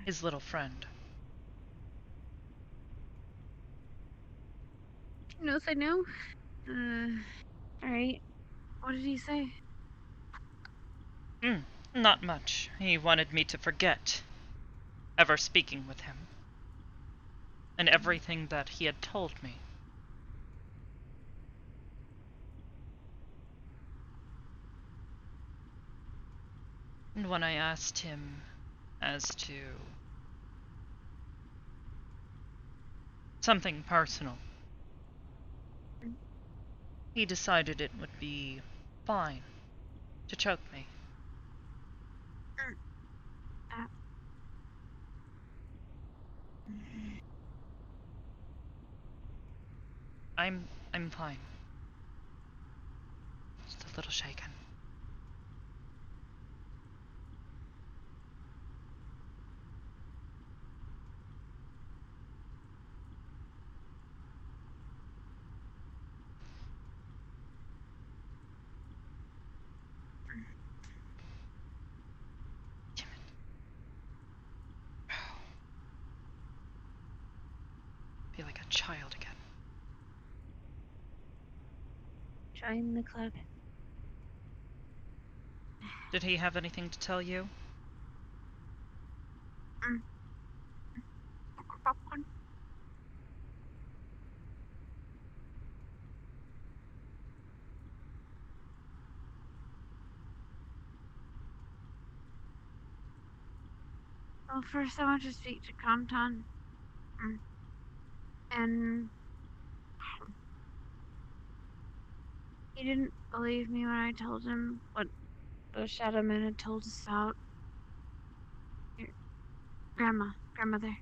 His little friend. He knows I know. Alright. What did he say? Not much. He wanted me to forget ever speaking with him. And everything that he had told me. And when I asked him as to something personal, he decided it would be fine to choke me. I'm fine. Just a little shaken. Feel like a child again. Join the club. Did he have anything to tell you? Popcorn. Well, first I want to speak to Kanton. And he didn't believe me when I told him what the Shadow Man had told us about your grandmother.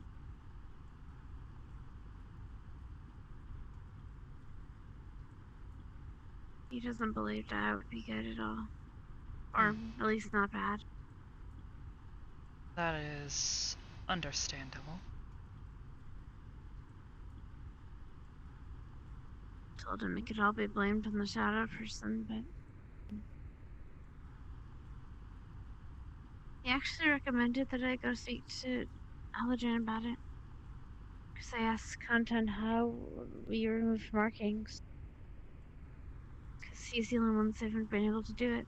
He doesn't believe that would be good at all. Or at least not bad. That is understandable. Told him it could all be blamed on the Shadow Person, but he actually recommended that I go speak to Allergen about it. Because I asked Kanton how we removed markings. Because he's the only one that haven't been able to do it.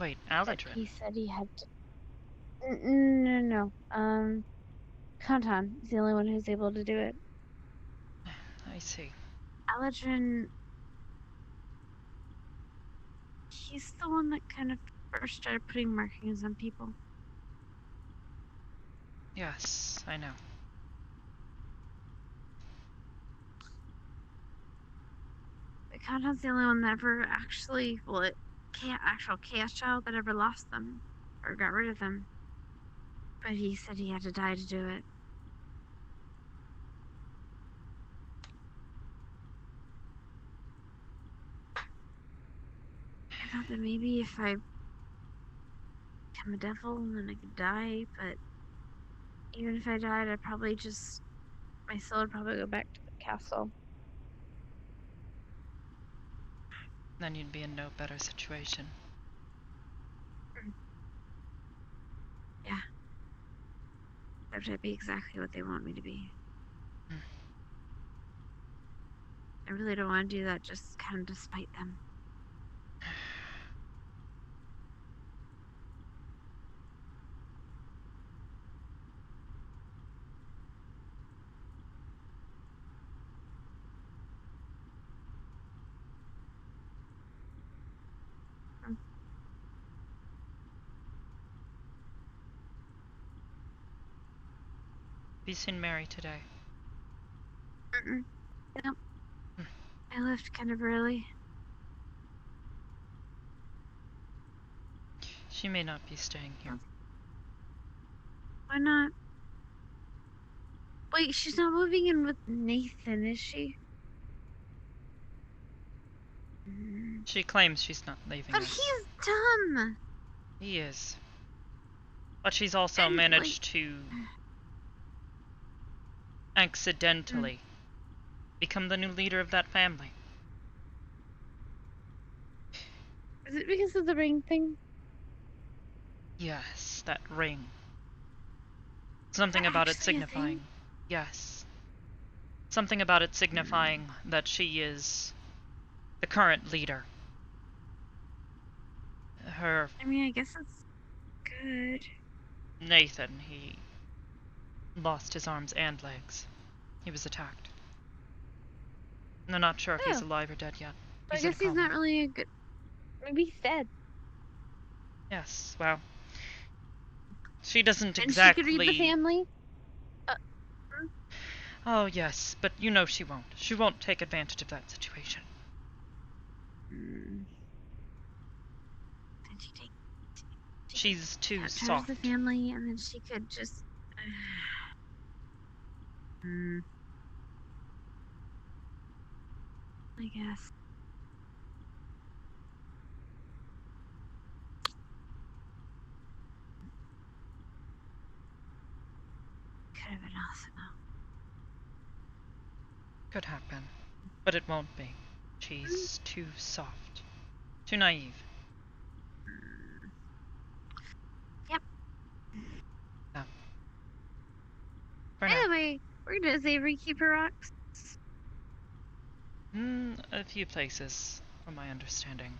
Wait, But Allergen? he said he had to. No. Kanton is the only one who's able to do it. I see. Allergen. He's the one that kind of first started putting markings on people. Yes, I know. But Kanton's the only one that ever actually, actual Chaos Child that ever lost them or got rid of them. But he said he had to die to do it. I thought that maybe if I become a devil, then I could die, but even if I died, I'd probably just, my soul would probably go back to the castle. Then you'd be in no better situation. Yeah. That would be exactly what they want me to be. I really don't want to do that just kind of to spite them. Have you seen Mary today? Nope. I left kind of early. She may not be staying here. Why not? Wait, she's not moving in with Nathan, is she? She claims she's not leaving But us. he's dumb! He is. But she's also managed to accidentally become the new leader of that family. Is it because of the ring thing? Yes, that ring. Something Is that about it actually a thing? signifying. Yes. Something about it signifying that she is the current leader. Her I mean, I guess it's good. Nathan, he lost his arms and legs. He was attacked. They're not sure if he's Oh. alive or dead yet. I He's in a guess he's coma. not really a good. Maybe he's dead. Yes, well, she doesn't And exactly... she could read the family? Oh, yes, but you know she won't. She won't take advantage of that situation. Did she take... She's too Capture soft. the family, and then she could just... I guess. Could have been awesome. Could happen. But it won't be. She's too soft. Too naive. Yep. No. By the way, where does Avery keep her rocks? A few places, from my understanding.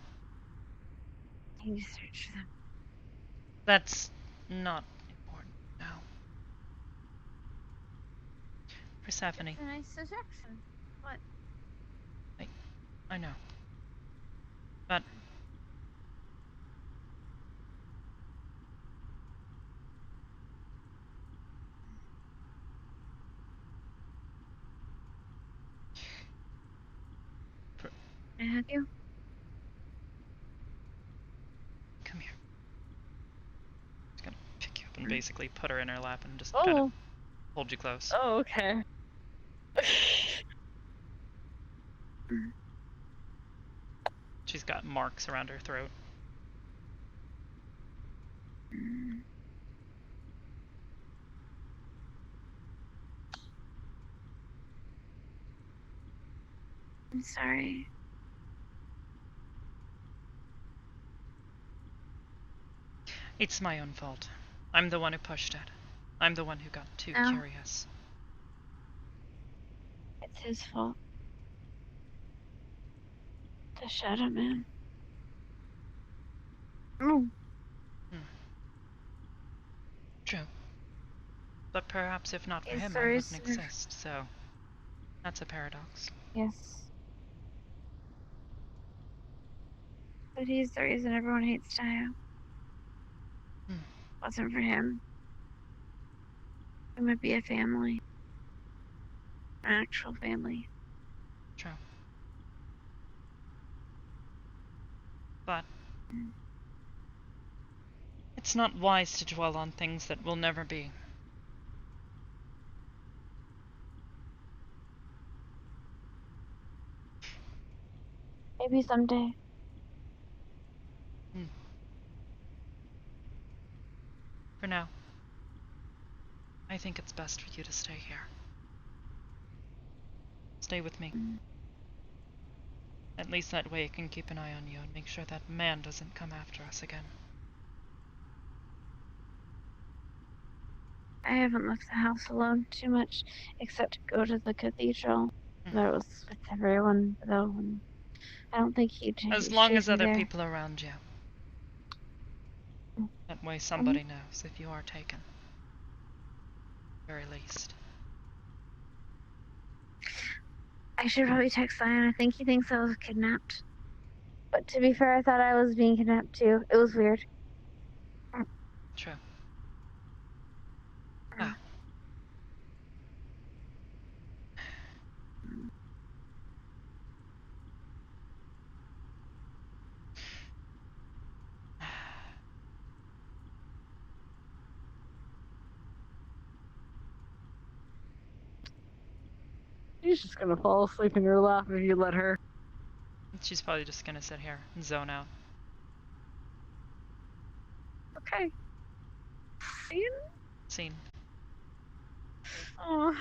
Can you search for them? That's not important now. Persephone. It's a nice suggestion. What? I know. But... Can I hug you? Come here. Just gonna pick you up and basically put her in her lap and just kind of hold you close. Oh, okay. She's got marks around her throat. I'm sorry. It's my own fault. I'm the one who pushed it. I'm the one who got too No. curious. It's his fault. The Shadow Man. True. But perhaps if not for Yes, him, there I is wouldn't exist, so... That's a paradox. Yes. But he's the reason everyone hates Tayo. Wasn't for him. It might be a family. An actual family. True. But... It's not wise to dwell on things that will never be. Maybe someday. For now, I think it's best for you to stay here. Stay with me. At least that way I can keep an eye on you and make sure that man doesn't come after us again. I haven't left the house alone too much, except to go to the cathedral. That was with everyone, though. And I don't think he'd As long as chase me other there. people are around you. That way somebody knows if you are taken. Very least. I should probably text Zion. I think he thinks I was kidnapped. But to be fair, I thought I was being kidnapped too. It was weird. True. Ah. She's just gonna fall asleep in your lap if you let her. She's probably just gonna sit here and zone out. Okay. Scene. Oh.